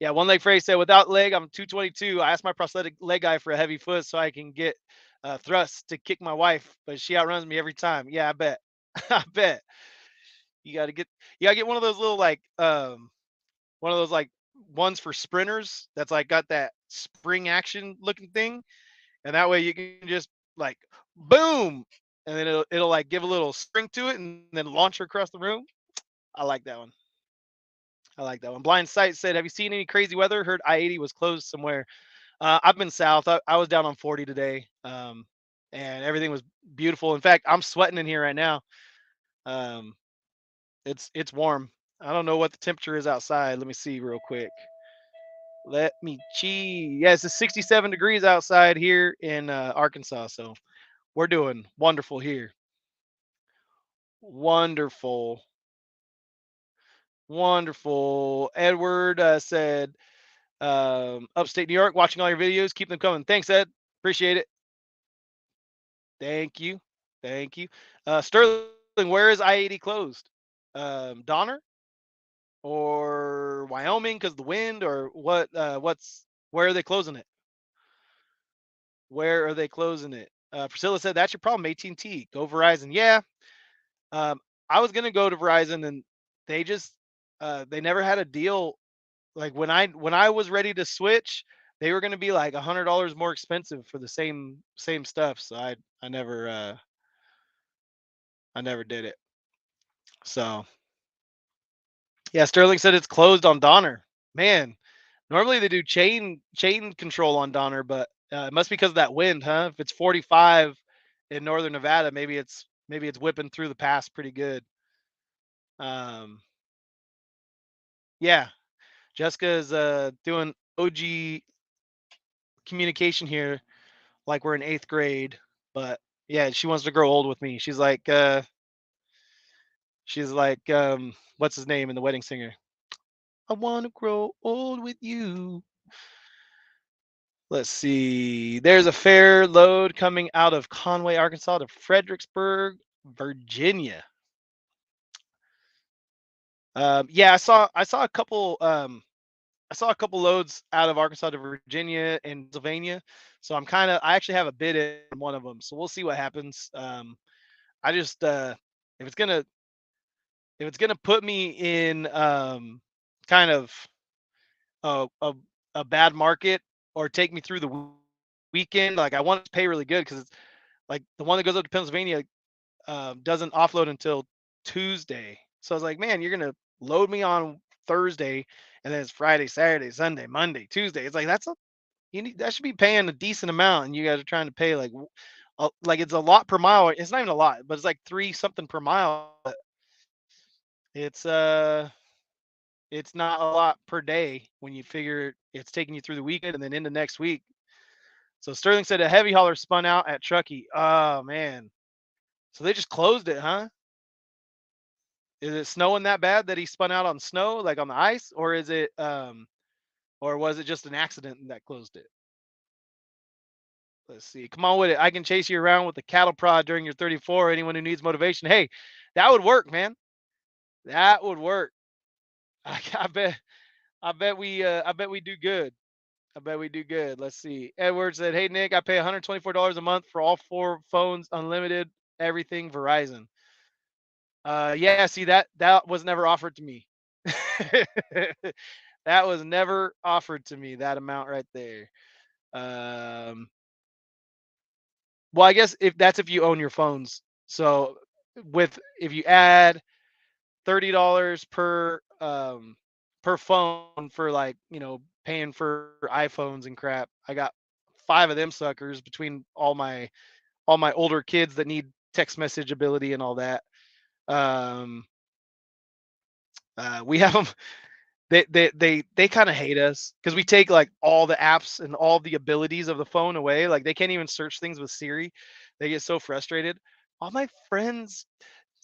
yeah, one leg phrase said, without leg, I'm 222. I asked my prosthetic leg guy for a heavy foot so I can get thrusts to kick my wife, but she outruns me every time. Yeah, I bet. I bet. You gotta get one of those little like one of those like ones for sprinters that's like got that spring action looking thing, and that way you can just like boom, and then it'll like give a little spring to it and then launch her across the room. I like that one. I like that one. Blind Sight said, "Have you seen any crazy weather? Heard I-80 was closed somewhere." I've been south. I was down on 40 today, and everything was beautiful. In fact, I'm sweating in here right now. Um, it's warm. I don't know what the temperature is outside. Let me see real quick. Let me cheese. Yeah, it's 67 degrees outside here in Arkansas. So we're doing wonderful here. Wonderful, wonderful. Edward said, upstate New York, watching all your videos. Keep them coming. Thanks, Ed. Appreciate it. Thank you. Thank you. Sterling, where is I-80 closed? Donner or Wyoming because the wind, or what? Where are they closing it? Where are they closing it? Priscilla said, that's your problem, AT&T. Go Verizon. Yeah. Um, I was gonna go to Verizon, and they just they never had a deal. Like when I was ready to switch, they were gonna be like $100 more expensive for the same stuff. So I never did it. So yeah, Sterling said it's closed on Donner. Man, normally they do chain control on Donner, but it must be because of that wind, huh? If it's 45 in northern Nevada, maybe it's whipping through the pass pretty good. Um, yeah, Jessica is doing OG communication here, like we're in eighth grade. But yeah, she wants to grow old with me. She's like, what's his name in the Wedding Singer? I want to grow old with you. Let's see. There's a fair load coming out of Conway, Arkansas to Fredericksburg, Virginia. Yeah, I saw a couple loads out of Arkansas to Virginia and Pennsylvania. So I actually have a bid in one of them. So we'll see what happens. I just if it's gonna put me in kind of a, a a bad market, or take me through the weekend, like I want it to pay really good, because it's like the one that goes up to Pennsylvania doesn't offload until Tuesday. So I was like, man, you're gonna load me on Thursday, and then it's Friday, Saturday, Sunday, Monday, Tuesday. It's like that should be paying a decent amount, and you guys are trying to pay like it's a lot per mile. It's not even a lot, but it's like three something per mile. But it's it's not a lot per day when you figure it's taking you through the weekend and then into next week. So Sterling said a heavy hauler spun out at Truckee. Oh man. So they just closed it, huh? Is it snowing that bad that he spun out on snow, like on the ice, or is it or was it just an accident that closed it? Let's see. Come on with it. I can chase you around with the cattle prod during your 34. Anyone who needs motivation. Hey, that would work, man. That would work. I bet we do good. I bet we do good. Let's see. Edward said, "Hey Nick, I pay $124 a month for all four phones, unlimited, everything Verizon." Yeah. See that was never offered to me. That was never offered to me. That amount right there. Um, well, I guess if you own your phones. So with if you add $30 per phone for like paying for iPhones and crap. I got five of them suckers between all my older kids that need text message ability and all that. Um, we have them. They kind of hate us because we take like all the apps and all the abilities of the phone away. Like they can't even search things with Siri. They get so frustrated. All my friends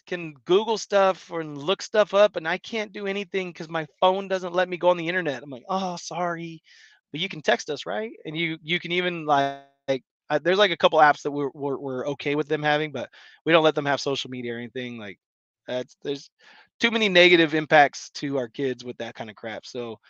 can Google stuff or look stuff up, and I can't do anything because my phone doesn't let me go on the internet. I'm like, oh, sorry, but you can text us, right? And you can even there's like a couple apps that we're okay with them having, but we don't let them have social media or anything. Like there's too many negative impacts to our kids with that kind of crap. So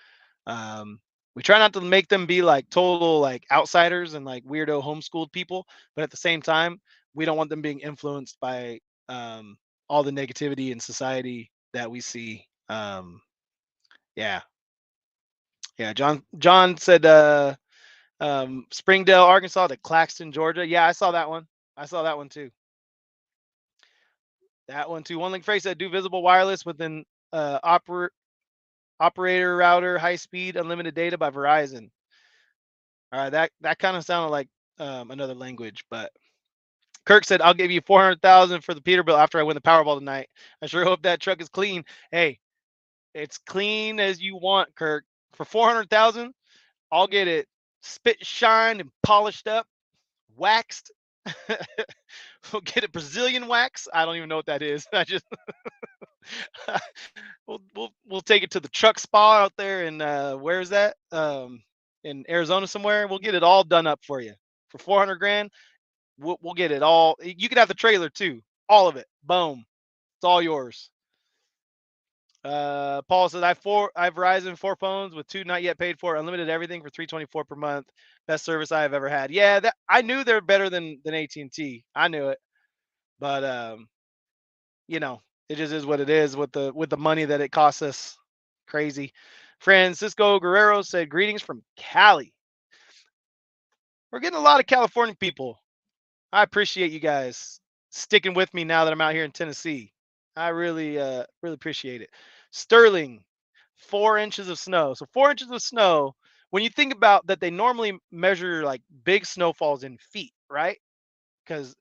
um, we try not to make them be like total like outsiders and like weirdo homeschooled people, but at the same time, we don't want them being influenced by um, all the negativity in society that we see. Yeah, yeah. John said Springdale, Arkansas to Claxton, Georgia. Yeah, I saw that one. I saw that one too. That one too. One link phrase said do visible wireless within operator router high speed unlimited data by Verizon. All right, that kind of sounded like another language, but Kirk said, "I'll give you 400,000 for the Peterbilt after I win the Powerball tonight. I sure hope that truck is clean." Hey, it's clean as you want, Kirk. For 400,000, I'll get it spit shined and polished up, waxed. We'll get it Brazilian wax. I don't even know what that is. I just we'll take it to the truck spa out there in where is that? In Arizona somewhere. We'll get it all done up for you for 400 grand. We'll get it all. You can have the trailer too, all of it. Boom, it's all yours. Paul says I have Verizon 4 phones with two not yet paid for, unlimited everything for 324 per month. Best service I have ever had. Yeah, that I knew they're better than AT&T. I knew it, but you know, it just is what it is with the money that it costs us. Crazy. Francisco Guerrero said greetings from Cali. We're getting a lot of California people. I appreciate you guys sticking with me now that I'm out here in Tennessee. I really appreciate it. Sterling, 4 inches of snow. So 4 inches of snow. When you think about that, they normally measure like big snowfalls in feet, right? Because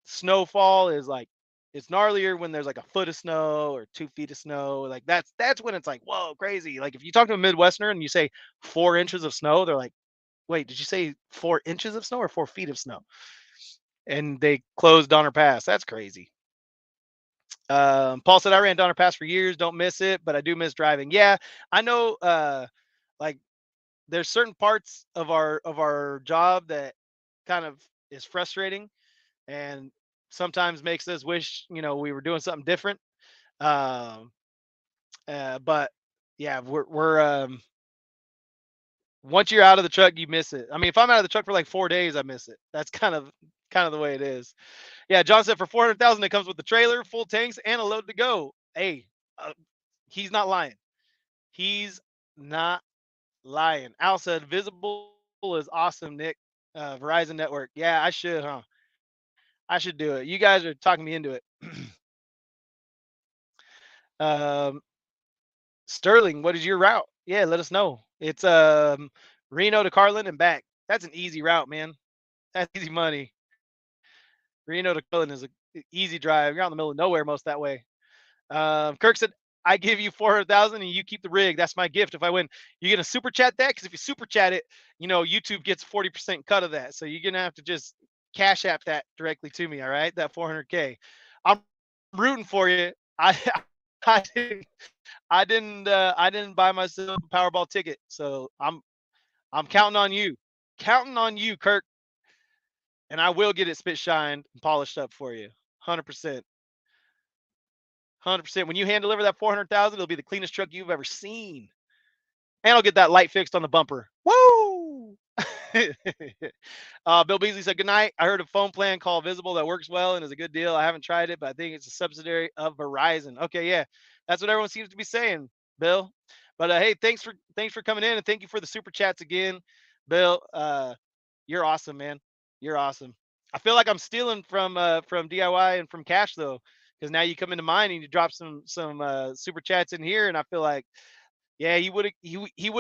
snowfall is like it's gnarlier when there's like a foot of snow or 2 feet of snow. Like that's when it's like whoa crazy. Like if you talk to a Midwesterner and you say 4 inches of snow, they're like, wait, did you say 4 inches of snow or 4 feet of snow? And they closed Donner Pass. That's crazy. Paul said I ran Donner Pass for years. Don't miss it, but I do miss driving. Yeah, I know. Like there's certain parts of our job that kind of is frustrating and sometimes makes us wish we were doing something different. Um, but yeah, we're once you're out of the truck, you miss it. I mean, if I'm out of the truck for like 4 days, I miss it. That's kind of the way it is. Yeah, John said for 400,000, it comes with the trailer, full tanks, and a load to go. Hey, uh, he's not lying. He's not lying. Al said visible is awesome, Nick. Verizon Network. Yeah, I should, huh? I should do it. You guys are talking me into it. um, Sterling, what is your route? Yeah, let us know. It's Reno to Carlin and back. That's an easy route, man. That's easy money. Reno to Carlin is a easy drive. You're out in the middle of nowhere most that way. Kirk said, I give you 400,000 and you keep the rig. That's my gift. If I win, you're going to super chat that. Cause if you super chat it, YouTube gets 40% cut of that. So you're going to have to just cash app that directly to me. All right. That 400K. I'm rooting for you. I didn't, I didn't buy myself a Powerball ticket. So I'm counting on you, counting on you, Kirk. And I will get it spit shined and polished up for you. 100%. 100%. When you hand deliver that 400,000, it'll be the cleanest truck you've ever seen. and I'll get that light fixed on the bumper. Woo! Bill Beasley said, "Good night. I heard a phone plan called Visible that works well and is a good deal. I haven't tried it, but I think it's a subsidiary of Verizon." Okay, yeah, that's what everyone seems to be saying, Bill. But hey, thanks for coming in, and thank you for the super chats again, Bill. You're awesome, man. You're awesome. I feel like I'm stealing from DIY and from Cash though, because now you come into mine and you drop some super chats in here, and I feel like yeah, he would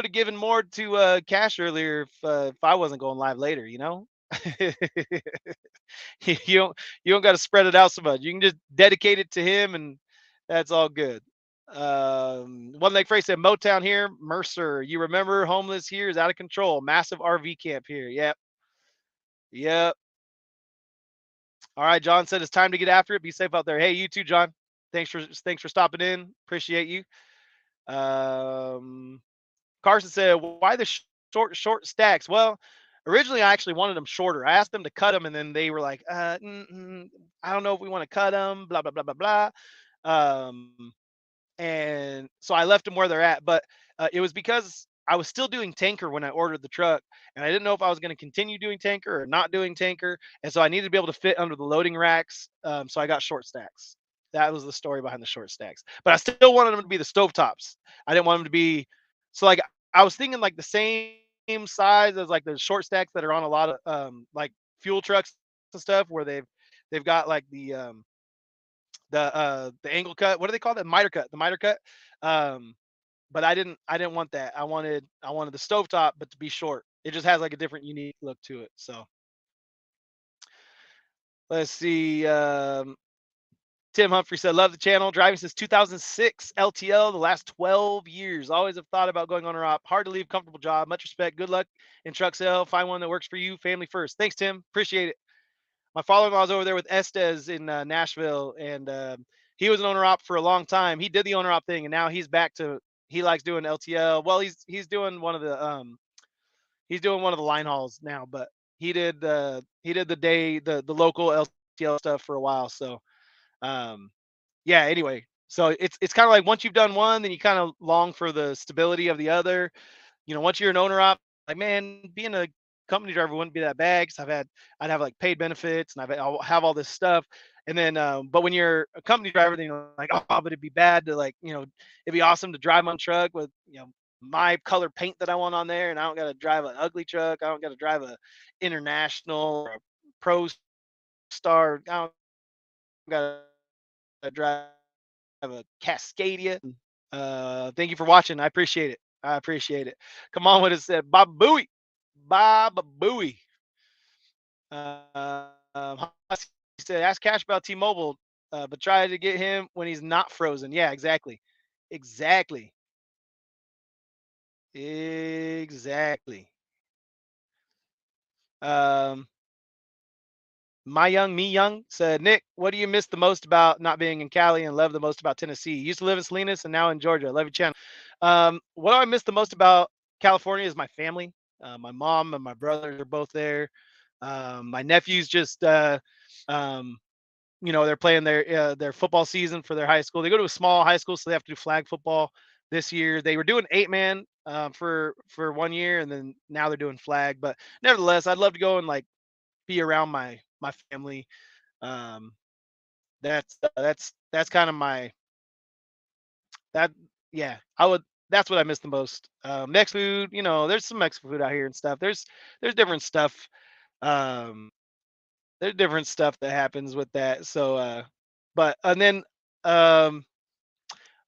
have given more to Cash earlier if I wasn't going live later. You know, you don't you don't got to spread it out so much. You can just dedicate it to him, and that's all good. One leg phrase said Motown here, Mercer. You remember homeless here is out of control. Massive RV camp here. Yep, yep. All right, John said it's time to get after it. Be safe out there. Hey, you too, John. Thanks for stopping in. Appreciate you. Um, Carson said, "Why the short stacks?" Well, originally I actually wanted them shorter. I asked them to cut them, and then they were like, "I don't know if we want to cut them." Blah blah blah blah blah. And so I left them where they're at. But it was because I was still doing tanker when I ordered the truck, and I didn't know if I was going to continue doing tanker or not doing tanker, and so I needed to be able to fit under the loading racks. So I got short stacks. That was the story behind the short stacks. But I still wanted them to be the stove tops. I didn't want them to be so like I was thinking like the same size as like the short stacks that are on a lot of like fuel trucks and stuff where they've got like the angle cut. What do they call that? Miter cut. The miter cut. Um, but I didn't want that. I wanted the stovetop, but to be short. It just has like a different unique look to it. So let's see. Tim Humphrey said, "Love the channel. Driving since 2006. LTL the last 12 years. Always have thought about going on a op. Hard to leave. Comfortable job. Much respect. Good luck in truck sale. Find one that works for you. Family first." Thanks, Tim. Appreciate it. My father-in-law is over there with Estes in Nashville, and he was an owner op for a long time. He did the owner op thing, and now he's back to he likes doing LTL. Well, he's doing one of the line hauls now, but he did the day the local LTL stuff for a while. So um, yeah. Anyway, so it's kind of like once you've done one, then you kind of long for the stability of the other. Once you're an owner op, like man, being a company driver wouldn't be that bad because I'd have like paid benefits and I'll have all this stuff. And then, but when you're a company driver, then you're like, oh, but it'd be bad to like, it'd be awesome to drive my truck with, my color paint that I want on there, and I don't got to drive an ugly truck. I don't got to drive a international or a pro star. I don't got to drive a Cascadia. Thank you for watching. I appreciate it. I appreciate it. Come on, what it said, Bob Bowie, Bob Bowie. Husky said, "Ask Cash about T-Mobile, but try to get him when he's not frozen." Yeah, exactly, exactly, exactly. Um, My Young Me Young said, "Nick, what do you miss the most about not being in Cali and love the most about Tennessee? You used to live in Salinas and now in Georgia. Love your channel." What do I miss the most about California is my family. My mom and my brothers are both there. My nephews just, um, they're playing their football season for their high school. They go to a small high school, so they have to do flag football this year. They were doing 8-man for 1 year, and then now they're doing flag. But nevertheless, I'd love to go and like be around my family. Um, that's kind of my that yeah. I would That's what I miss the most. Mexican food, there's some Mexican food out here and stuff. There's different stuff. Um, there's different stuff that happens with that. So, but and then um,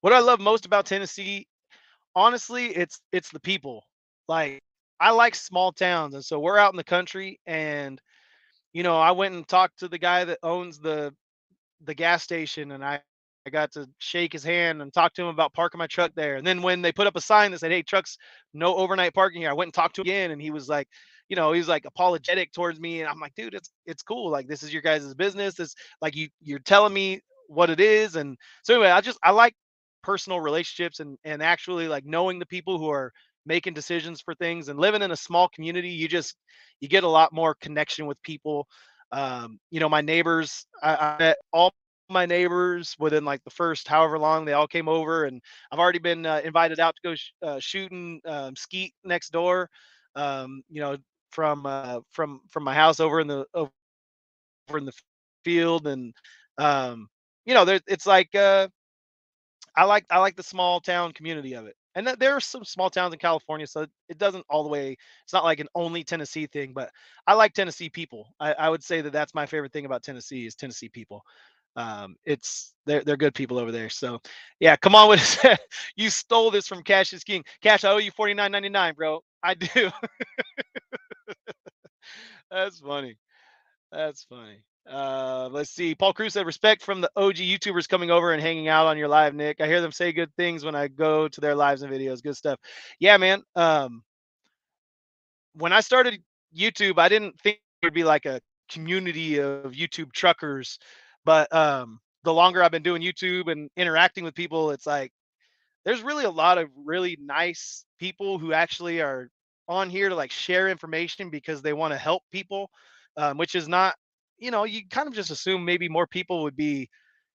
what I love most about Tennessee, honestly, it's the people. Like I like small towns, and so we're out in the country, and I went and talked to the guy that owns the gas station, and I got to shake his hand and talk to him about parking my truck there. And then when they put up a sign that said, "Hey, trucks, no overnight parking here," I went and talked to him again, and he was like, he was like apologetic towards me, and I'm like, dude, it's cool. Like this is your guys' business. This like you're telling me what it is. And so anyway, I like personal relationships and actually like knowing the people who are making decisions for things, and living in a small community. You get a lot more connection with people. My neighbors, I met all my neighbors within like the first however long they all came over, and I've already been invited out to go shooting skeet next door. You know, from my house over in the field, and um, you know, there it's like I like the small town community of it. And there are some small towns in California, so it doesn't all the way. It's not like an only Tennessee thing, but I like Tennessee people. I would say that that's my favorite thing about Tennessee is Tennessee people. It's they're good people over there. So yeah, come on with it. You stole this from Cash is King. Cash, I owe you 49.99, bro. I do. That's funny. That's funny. Let's see. Paul Cruz said, "Respect from the OG YouTubers coming over and hanging out on your live, Nick. I hear them say good things when I go to their lives and videos. Good stuff." Yeah, man. When I started YouTube, I didn't think there'd be like a community of YouTube truckers, but the longer I've been doing YouTube and interacting with people, it's like there's really a lot of really nice people who actually are on here to like share information because they want to help people, which is not, you know, you kind of just assume maybe more people would be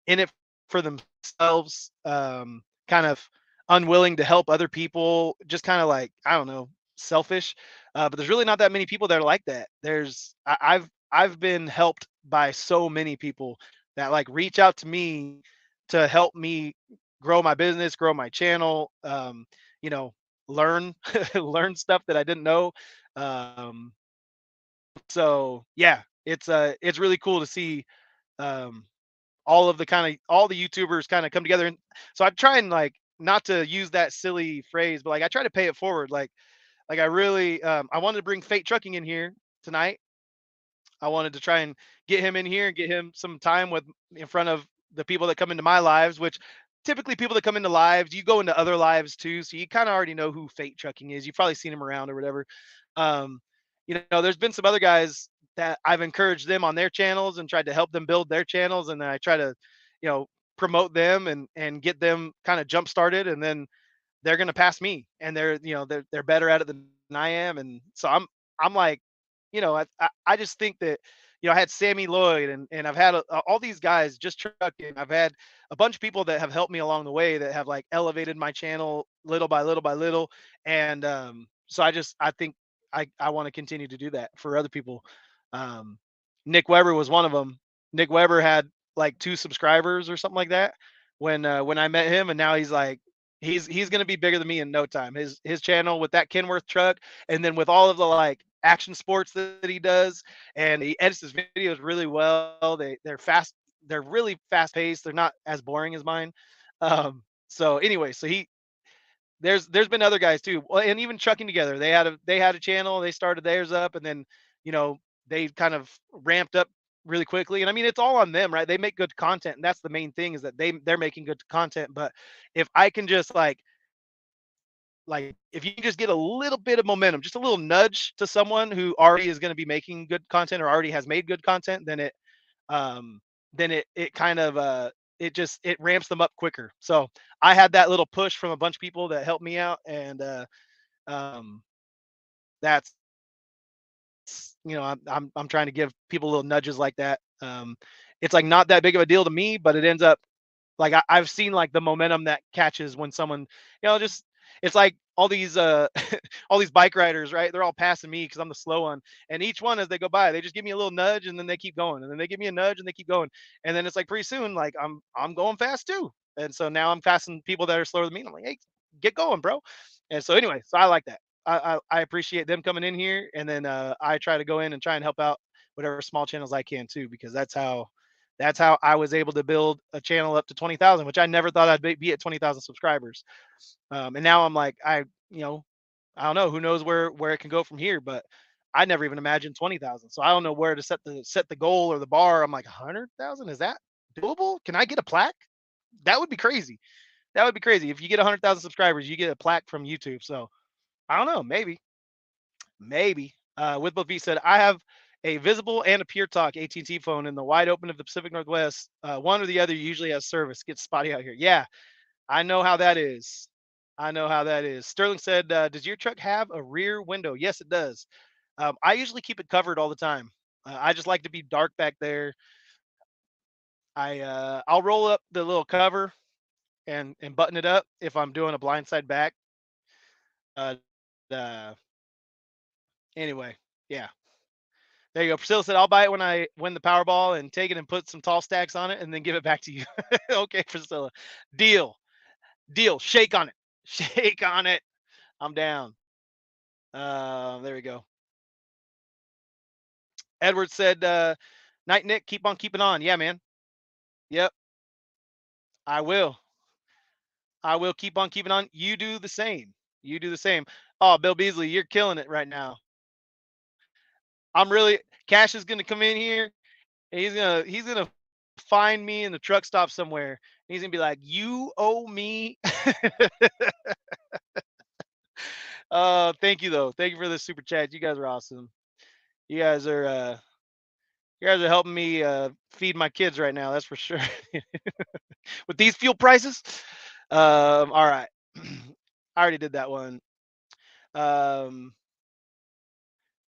in it for themselves, kind of unwilling to help other people, just kind of like, I don't know, selfish. But there's really not that many people that are like that. I've been helped by so many people that like reach out to me to help me grow my business, grow my channel, you know, learn learn stuff that I didn't know. Um, so yeah, it's really cool to see um all of the kind of all the YouTubers kind of come together. And so I try and like not to use that silly phrase, but like I try to pay it forward. Like I really I wanted to bring Fate Trucking in here tonight. I wanted to try and get him in here and get him some time with in front of the people that come into my lives, which typically people that come into lives, you go into other lives too, so you kind of already know who Fate Trucking is. You've probably seen him around or whatever. Um, you know, there's been some other guys that I've encouraged them on their channels and tried to help them build their channels, and then I try to, you know, promote them and get them kind of jump started, and then they're going to pass me, and they're, you know, they're better at it than I am. And so I'm like, you know, I just think that, you know, I had Sammy Lloyd, and I've had all these guys just trucking. I've had a bunch of people that have helped me along the way that have like elevated my channel little by little by little. And so I think I want to continue to do that for other people. um Nick Weber was one of them. Nick Weber had like 2 subscribers or something like that when I met him, and now he's like he's gonna be bigger than me in no time. His channel with that Kenworth truck, and then with all of the like action sports that he does, and he edits his videos really well. They're fast. They're really fast paced. They're not as boring as mine. So anyway, so there's been other guys too. Well, and even trucking together, they had a channel. They started theirs up, and then, you know, they kind of ramped up really quickly. And I mean, it's all on them, right? They make good content, and that's the main thing is that they're making good content. But if I can just like if you can just get a little bit of momentum, just a little nudge to someone who already is going to be making good content or already has made good content, um then it kind of it ramps them up quicker. So I had that little push from a bunch of people that helped me out, and um that's, you know, I'm trying to give people little nudges like that. It's like not that big of a deal to me, but it ends up like I've seen like the momentum that catches when someone, you know, just it's like all these all these bike riders, right? They're all passing me because I'm the slow one, and each one as they go by, they just give me a little nudge, and then they keep going, and then they give me a nudge, and they keep going, and then it's like pretty soon, like I'm going fast too, and so now I'm passing people that are slower than me. And I'm like, hey, get going, bro. And so anyway, so I like that. I appreciate them coming in here, and then I try to go in and try and help out whatever small channels I can too, because that's how I was able to build a channel up to 20,000, which I never thought I'd be at 20,000 subscribers. And now I'm like, you know, I don't know, who knows where it can go from here, but I never even imagined 20,000. So I don't know where to set the goal or the bar. I'm like, 100,000, is that doable? Can I get a plaque? That would be crazy. That would be crazy. If you get 100,000 subscribers, you get a plaque from YouTube. So I don't know, maybe. With both V said, I have a visible and a pure talk AT&T phone in the wide open of the Pacific Northwest. One or the other usually has service. Gets spotty out here. Yeah, I know how that is. I know how that is. Sterling said, "Does your truck have a rear window?" Yes, it does. I usually keep it covered all the time. I just like to be dark back there. I'll roll up the little cover and button it up if I'm doing a blindside back. Uh, anyway, yeah. There you go. Priscilla said, "I'll buy it when I win the Powerball and take it and put some tall stacks on it and then give it back to you." Okay, Priscilla. Deal. Deal. Shake on it. Shake on it. I'm down. There we go. Edward said, "Night Nick, keep on keeping on." Yeah, man. Yep, I will. I will keep on keeping on. You do the same. You do the same. Oh, Bill Beasley, you're killing it right now. I'm really Cash is gonna come in here and he's gonna find me in the truck stop somewhere. And he's gonna be like, "You owe me." Thank you though. Thank you for the super chat. You guys are awesome. You guys are uh you guys are helping me feed my kids right now. That's for sure. With these fuel prices. All right. I already did that one. Um,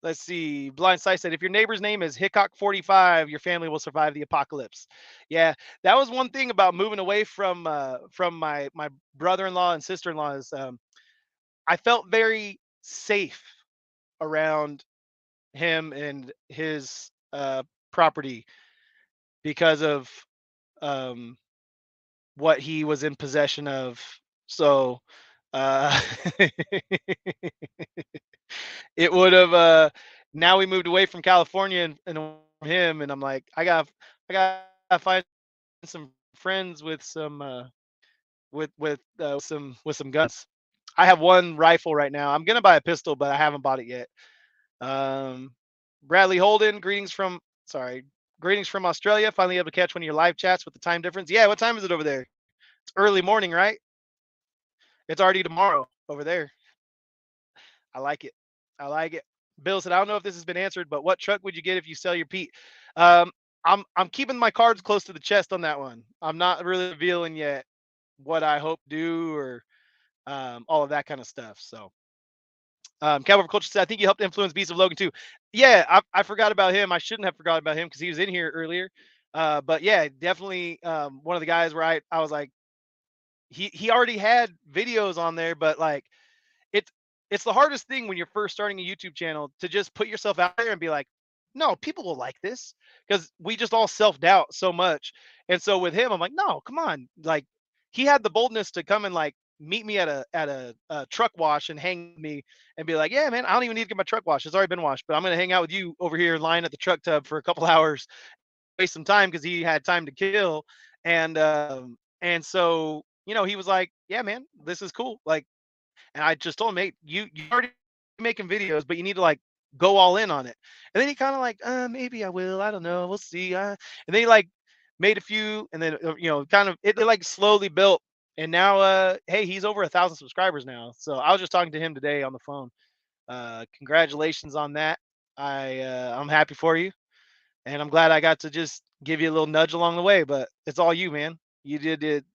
let's see. Blind Sight said, if your neighbor's name is Hickok 45, your family will survive the apocalypse. Yeah, that was one thing about moving away from my brother-in-law and sister-in-law is I felt very safe around him and his property because of um, what he was in possession of. So uh, it would have now we moved away from California and him, and I'm like, I gotta find some friends with some with some guns. I have one rifle right now. I'm gonna buy a pistol, but I haven't bought it yet. Um, Bradley Holden, greetings from Australia. Finally able to catch one of your live chats with the time difference. Yeah, what time is it over there? It's early morning, right? It's already tomorrow over there. I like it. I like it. Bill said, I don't know if this has been answered, but what truck would you get if you sell your Pete? Um, I'm keeping my cards close to the chest on that one. I'm not really revealing yet what I hope to do or all of that kind of stuff. So, Cowboy Culture said, I think you helped influence Beast of Logan too. Yeah, I forgot about him. I shouldn't have forgot about him because he was in here earlier. But yeah, definitely one of the guys where I was like, he already had videos on there, but like it's it's the hardest thing when you're first starting a YouTube channel to just put yourself out there and be like, no, people will like this because we just all self doubt so much. And so with him, I'm like, no, come on, like he had the boldness to come and like meet me at a truck wash and hang with me and be like, yeah, man, I don't even need to get my truck washed. It's already been washed, but I'm gonna hang out with you over here lying at the truck tub for a couple hours, waste some time because he had time to kill. And so he was like, yeah, man, this is cool. Like and I just told him, "Hey, you already making videos, but you need to like go all in on it." And then he kind of like, maybe I will. I don't know. We'll see." And then he like made a few, and then kind of it like slowly built. And now, hey, he's over 1,000 subscribers now. So I was just talking to him today on the phone. Congratulations on that. I'm happy for you, and I'm glad I got to just give you a little nudge along the way. But it's all you, man. You did it.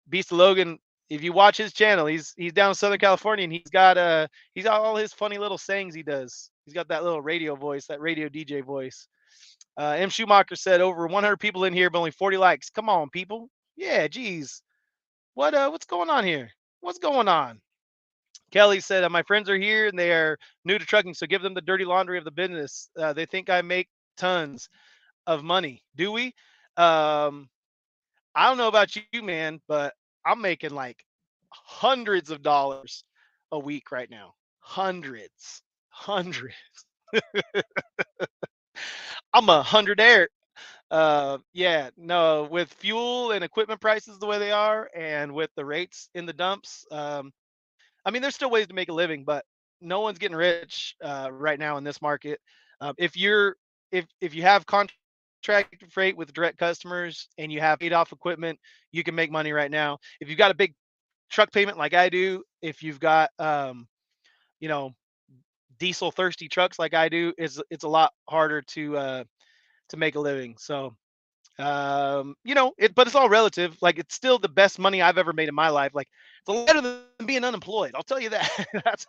Beast of Logan, if you watch his channel, he's down in Southern California and he's got all his funny little sayings he does. He's got that little radio voice, that radio DJ voice. M. Schumacher said over 100 people in here, but only 40 likes. Come on, people. Yeah, geez. What's going on here? What's going on? Kelly said, my friends are here and they are new to trucking, so give them the dirty laundry of the business. They think I make tons of money. Do we? Um, I don't know about you, man, but I'm making like hundreds of dollars a week right now. Hundreds. Hundreds. I'm a hundredaire. Yeah, no, with fuel and equipment prices the way they are, and with the rates in the dumps, I mean, there's still ways to make a living, but no one's getting rich right now in this market. If you have contract freight with direct customers and you have paid off equipment, you can make money right now. If you've got a big truck payment like I do, if you've got you know diesel thirsty trucks like I do, it's a lot harder to make a living. So but it's all relative. Like it's still the best money I've ever made in my life. Like it's a lot better than being unemployed. I'll tell you that. That's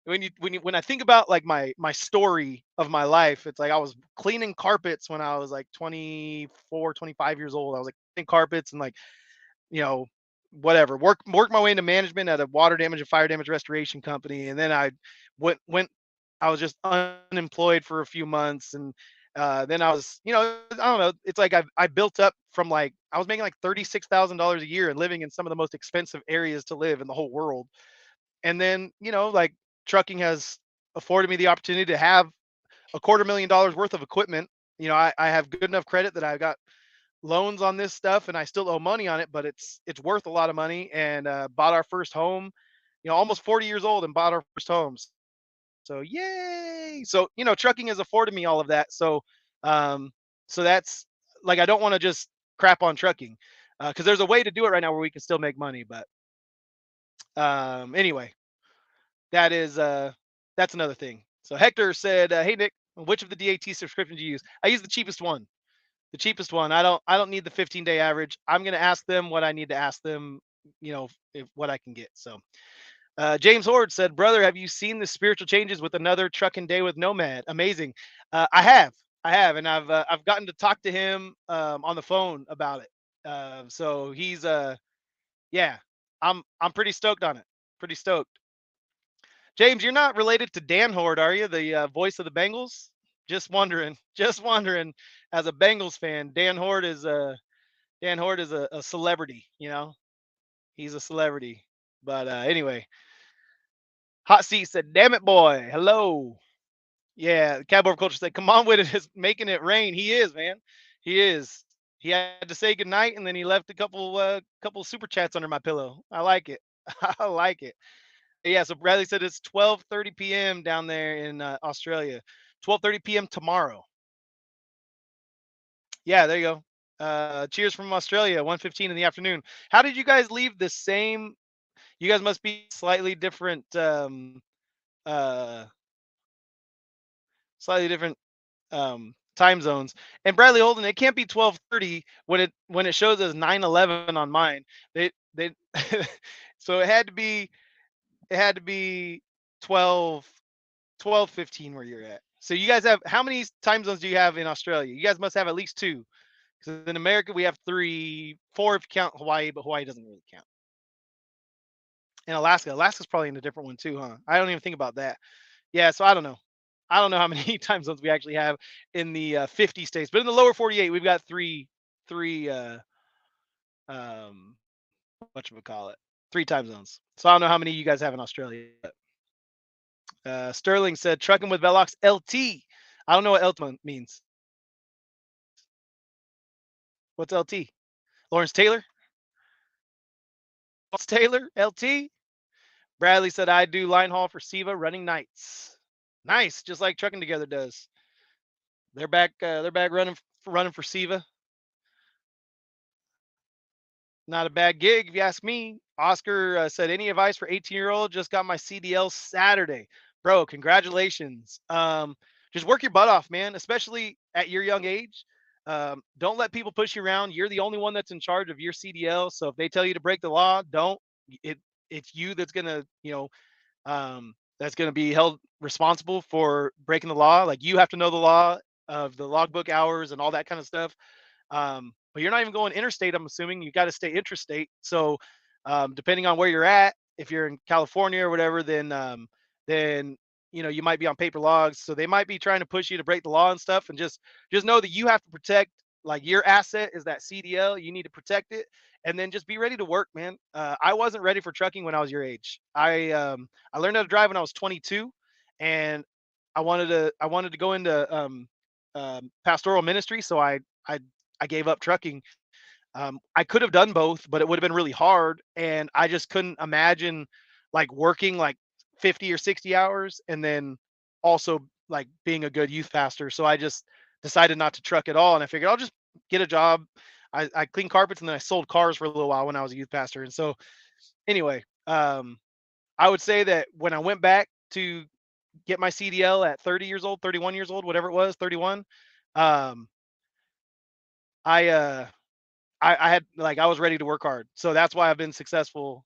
when I think about like my story of my life, it's like I was cleaning carpets when I was like 24, 25 years old. I was like cleaning carpets and like, you know, whatever. Work my way into management at a water damage and fire damage restoration company. And then went I was just unemployed for a few months and then I was, I don't know. It's like I built up from like I was making like $36,000 a year and living in some of the most expensive areas to live in the whole world. And then, like trucking has afforded me the opportunity to have a quarter million dollars worth of equipment. I have good enough credit that I got loans on this stuff and I still owe money on it, but it's worth a lot of money and bought our first home, almost 40 years old and bought our first homes. So yay. So, trucking has afforded me all of that. Um, so that's like I don't want to just crap on trucking. Because there's a way to do it right now where we can still make money. But anyway, that is that's another thing. So Hector said, "Hey Nick, which of the DAT subscriptions do you use?" I use the cheapest one. The cheapest one. I don't need the 15-day average. I'm gonna ask them what I need to ask them. If what I can get. So James Horde said, "Brother, have you seen the spiritual changes with another trucking day with Nomad? Amazing. I have, and I've gotten to talk to him on the phone about it. So he's yeah, I'm pretty stoked on it. Pretty stoked. James, you're not related to Dan Horde, are you? The voice of the Bengals? Just wondering. Just wondering. As a Bengals fan, Dan Horde is a celebrity. He's a celebrity. But anyway, Hot Seat said, "Damn it, boy. Hello." Yeah, Cowboy Culture said, "Come on with it. It's making it rain." He is, man. He is. He had to say goodnight and then he left a couple super chats under my pillow. I like it. I like it. Yeah, so Bradley said it's 12:30 p.m. down there in Australia. 12:30 p.m. tomorrow. Yeah, there you go. Cheers from Australia, 1:15 in the afternoon. How did you guys leave the same? You guys must be slightly different uh slightly different time zones. And Bradley Holden, it can't be 12:30 when it shows as 9:11 on mine. They so it had to be 12 12:15 where you're at. So you guys have how many time zones do you have in Australia? You guys must have at least two. Because in America we have three, four if you count Hawaii, but Hawaii doesn't really count. And Alaska's probably in a different one too, huh? I don't even think about that. Yeah, so I don't know. I don't know how many time zones we actually have in the 50 states, but in the lower 48, we've got three um, what you call it, three time zones. So I don't know how many you guys have in Australia. Sterling said trucking with Velox LT. I don't know what LT means. What's LT? Lawrence Taylor? Lawrence Taylor? LT? Bradley said I do line haul for Siva running nights. Nice, just like trucking together does. They're back running for Siva. Not a bad gig, if you ask me. Oscar said, "Any advice for 18-year-old? Just got my CDL Saturday, bro. Congratulations. Just work your butt off, man. Especially at your young age. Don't let people push you around. You're the only one that's in charge of your CDL. So if they tell you to break the law, don't. It it's you that's gonna that's gonna be held responsible for breaking the law. Like you have to know the law of the logbook hours and all that kind of stuff. But you're not even going interstate. I'm assuming you got to stay intrastate. So depending on where you're at, if you're in California or whatever, then you might be on paper logs. So they might be trying to push you to break the law and stuff. And just know that you have to protect like your asset is that CDL. You need to protect it, and then just be ready to work, man. I wasn't ready for trucking when I was your age. I learned how to drive when I was 22, and I wanted to go into pastoral ministry. So I I gave up trucking. I could have done both, but it would have been really hard, and I just couldn't imagine like working like 50 or 60 hours and then also like being a good youth pastor. So I just decided not to truck at all, and I figured I'll just get a job. I cleaned carpets and then I sold cars for a little while when I was a youth pastor. And so anyway, I would say that when I went back to get my CDL at 30 years old, 31 years old, whatever it was, 31. Um, I I had like I was ready to work hard, so that's why I've been successful.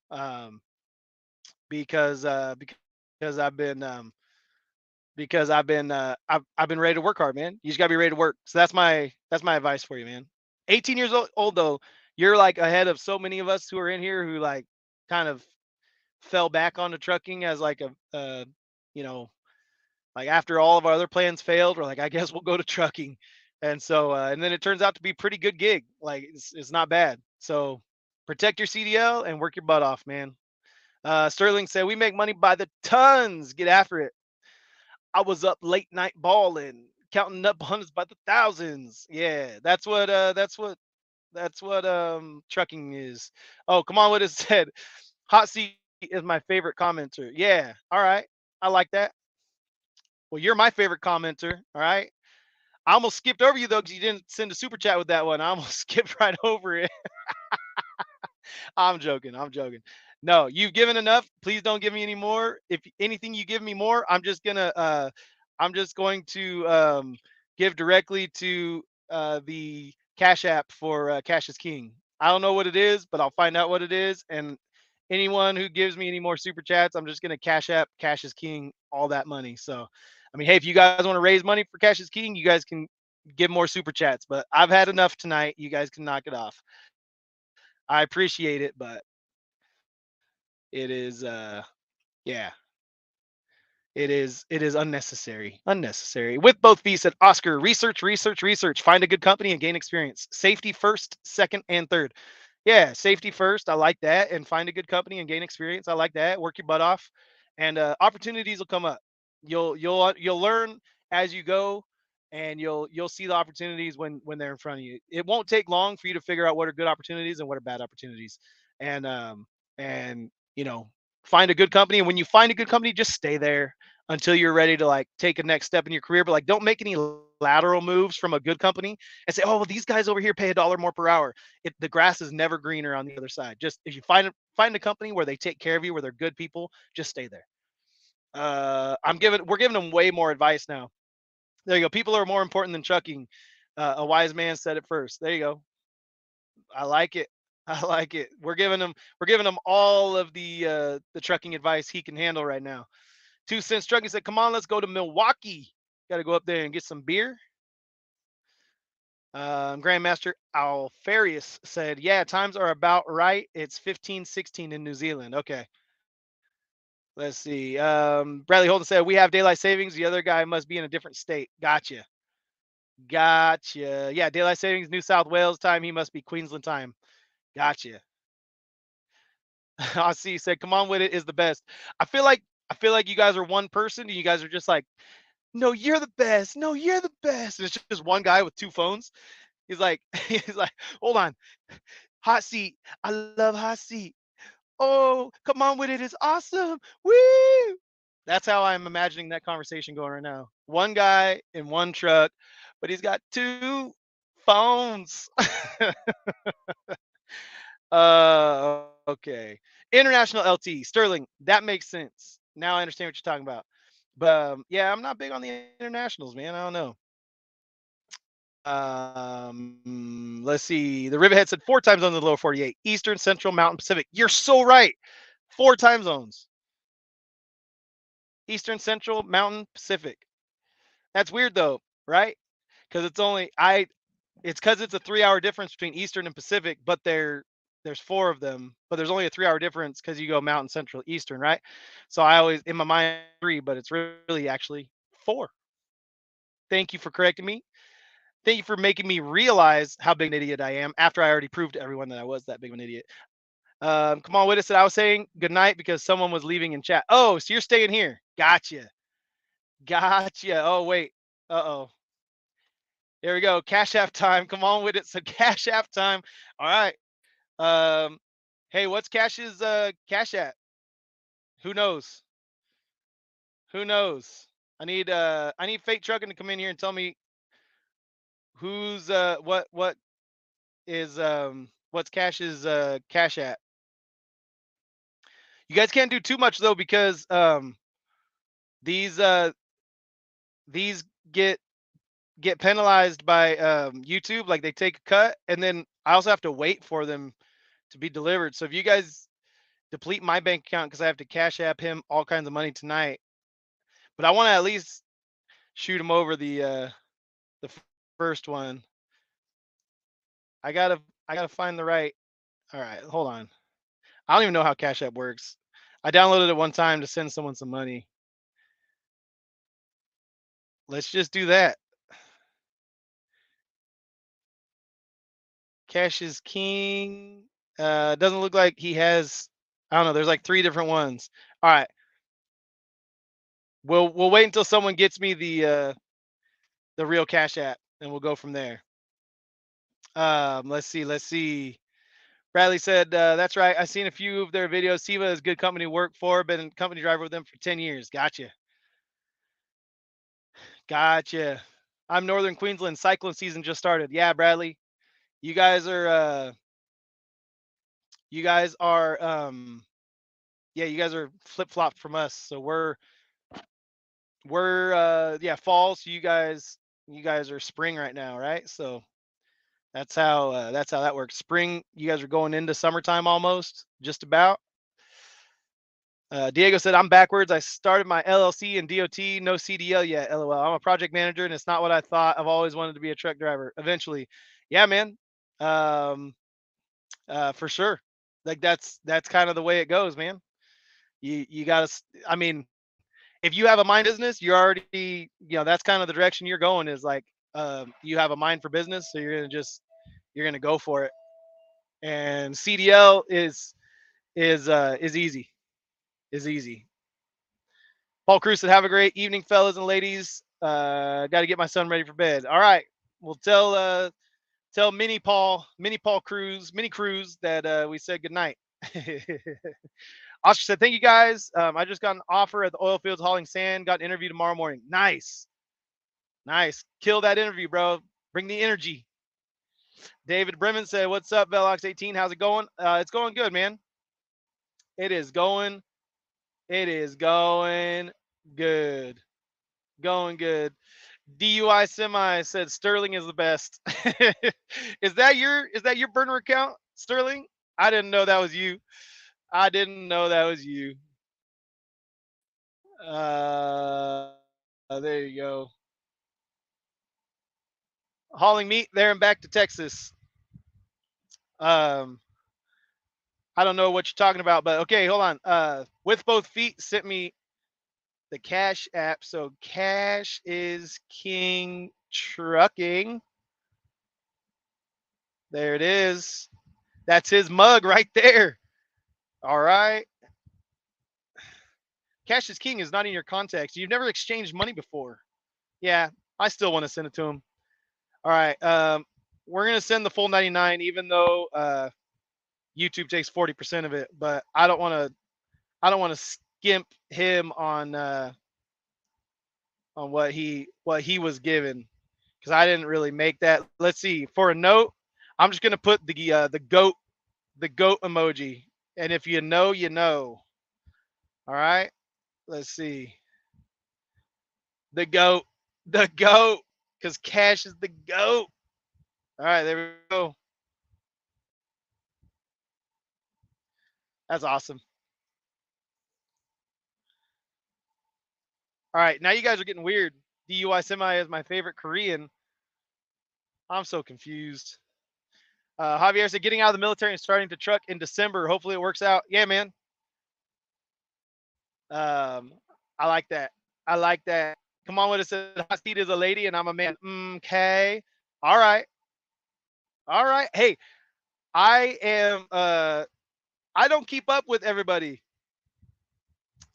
Because I've been I've been ready to work hard, man. You just gotta be ready to work. So that's my advice for you, man. 18 years old though, you're like ahead of so many of us who are in here who like kind of fell back onto trucking as like a you know like after all of our other plans failed, we're like, I guess we'll go to trucking. And so, and then it turns out to be a pretty good gig. Like it's not bad. So protect your CDL and work your butt off, man. Sterling said, we make money by the tons. Get after it. I was up late night balling, counting up hundreds by the thousands. Yeah, that's what trucking is. Oh, come on, what it said. Hot seat is my favorite commenter. Yeah, all right. I like that. Well, you're my favorite commenter. All right. I almost skipped over you though because you didn't send a super chat with that one. I almost skipped right over it. I'm joking. I'm joking. No, you've given enough. Please don't give me any more. If anything you give me more, I'm just going to give directly to the Cash App for Cash is King. I don't know what it is, but I'll find out what it is. And anyone who gives me any more super chats, I'm just gonna Cash App Cash is King all that money. So, I mean, hey, if you guys want to raise money for Cash is King, you guys can give more super chats. But I've had enough tonight. You guys can knock it off. I appreciate it, but it is yeah, it is unnecessary. Unnecessary. With both fees said Oscar, research, research, research. Find a good company and gain experience. Safety first, second, and third. Yeah, safety first. I like that. And find a good company and gain experience. I like that. Work your butt off, and opportunities will come up. You'll learn as you go, and you'll see the opportunities when they're in front of you. It won't take long for you to figure out what are good opportunities and what are bad opportunities, and and you know find a good company. And when you find a good company, just stay there until you're ready to like take a next step in your career. But like, don't make any lateral moves from a good company and say, oh, well, these guys over here pay $1 more per hour. The grass is never greener on the other side. Just if you find a company where they take care of you, where they're good people, just stay there. We're giving them way more advice now. There you go. People are more important than trucking. A wise man said it first. There you go. I like it. I like it. We're giving them all of the trucking advice he can handle right now. 2 cents trucking said, "Come on, let's go to Milwaukee. Got to go up there and get some beer." Grandmaster Alfarius said, "Yeah, times are about right. It's 15:16 in New Zealand." Okay, let's see. Bradley Holden said, "We have daylight savings. The other guy must be in a different state." Gotcha. Gotcha. Yeah, daylight savings, New South Wales time. He must be Queensland time. Gotcha. I see. Said, "Come on with it is the best." I feel like I feel like you guys are one person, and you guys are just like, "No, you're the best. No, you're the best." And it's just one guy with two phones. He's like, he's like, "Hold on, hot seat. I love hot seat. Oh, come on with it. It's awesome. Woo!" That's how I'm imagining that conversation going right now. One guy in one truck, but he's got two phones. Okay. International LT Sterling. That makes sense. Now I understand what you're talking about. But yeah, I'm not big on the internationals, man. I don't know. Let's see. The Rivethead said 4 time zones in the lower 48: Eastern, Central, Mountain, Pacific. You're so right. 4 time zones: Eastern, Central, Mountain, Pacific. That's weird though, right? Because it's only I. It's because it's a 3 hour difference between Eastern and Pacific, but there's four of them, but there's only a 3 hour difference because you go Mountain, Central, Eastern, right? So I always in my mind three, but it's really actually four. Thank you for correcting me. Thank you for making me realize how big an idiot I am after I already proved to everyone that I was that big of an idiot. Come on, witness said I was saying good night because someone was leaving in chat. Oh, so you're staying here? Gotcha, gotcha. Oh wait, uh oh. There we go. Cash app time. Come on with it. So cash app time. All right. Um, hey, what's Cash's cash app? Who knows? Who knows? I need fake trucking to come in here and tell me who's what is what's Cash's cash app. You guys can't do too much though because these these get get penalized by YouTube. Like they take a cut, and then I also have to wait for them to be delivered. So if you guys deplete my bank account because I have to cash app him all kinds of money tonight, but I want to at least shoot him over the first one. I gotta find the right. All right, hold on. I don't even know how Cash App works. I downloaded it one time to send someone some money. Let's just do that. Cash is king. Doesn't look like he has. I don't know. There's like three different ones. All right, we'll wait until someone gets me the real Cash App, and we'll go from there. Let's see. Let's see. Bradley said, "That's right. I've seen a few of their videos. Siva is good company to work for. Been a company driver with them for 10 years. Gotcha, gotcha. I'm Northern Queensland. Cyclone season just started. Yeah, Bradley. You guys are. You guys are. Yeah, you guys are flip flop from us. So we're yeah fall. So you guys are spring right now, right? So that's how that works. Spring. You guys are going into summertime almost, just about. Diego said, I'm backwards. I started my LLC and DOT, no CDL yet. LOL. I'm a project manager and it's not what I thought. I've always wanted to be a truck driver eventually. Yeah, man. Um, for sure. Like that's kind of the way it goes, man. You got to, I mean, if you have a mind business, you're already, that's kind of the direction you're going is like, you have a mind for business. So you're going to go for it. And CDL is easy, is easy. Paul Cruz said, "Have a great evening, fellas and ladies. Got to get my son ready for bed." All right, we'll tell Mini Paul Cruz, Mini Cruz that we said good night. Oscar said, "Thank you guys. I just got an offer at the oil fields hauling sand. Got an interview tomorrow morning. Nice, nice. Kill that interview, bro. Bring the energy." David Bremen said, "What's up, Velox 18? How's it going? It's going good, man. It is going. It is going good. Going good." DUI semi said Sterling is the best. Is that your burner account, Sterling? I didn't know that was you. I didn't know that was you. There you go. Hauling meat there and back to Texas. Um, I don't know what you're talking about, but okay, hold on. With both feet sent me the Cash app. So Cash is king trucking. There it is. That's his mug right there. All right. Cash is king is not in your contacts. You've never exchanged money before. Yeah, I still want to send it to him. All right. We're gonna send the full 99, even though YouTube takes 40% of it. But I don't want to. I don't want to skimp him on what he was given because I didn't really make that. Let's see. For a note, I'm just gonna put the goat emoji, and if you know, you know. All right. Let's see. The goat. The goat. Because Cash is the goat. All right, there we go. That's awesome. All right, now you guys are getting weird. DUI semi is my favorite Korean. I'm so confused. Javier said, getting out of the military and starting to truck in December. Hopefully it works out. Yeah, man. Um, I like that. I like that. Come on with it. Said, hot seat is a lady and I'm a man. Okay. All right. All right. Hey, I am. I don't keep up with everybody.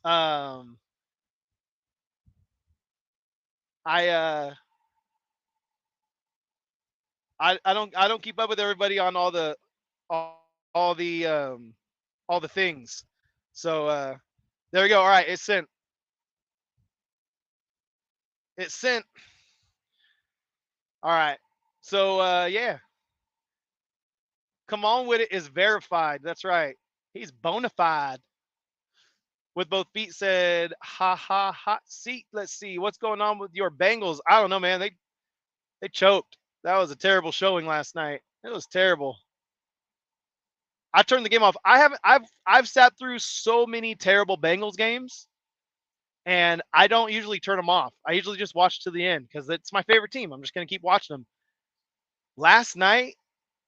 Um, I I don't keep up with everybody on all the all the things. So there we go. All right, it's sent. It's sent. All right. So yeah, come on with it is verified. That's right. He's bona fide. With both feet said, ha ha hot seat. Let's see what's going on with your Bengals. I don't know, man. They choked. That was a terrible showing last night. It was terrible. I turned the game off. I haven't. I've sat through so many terrible Bengals games, and I don't usually turn them off. I usually just watch to the end because it's my favorite team. I'm just gonna keep watching them. Last night,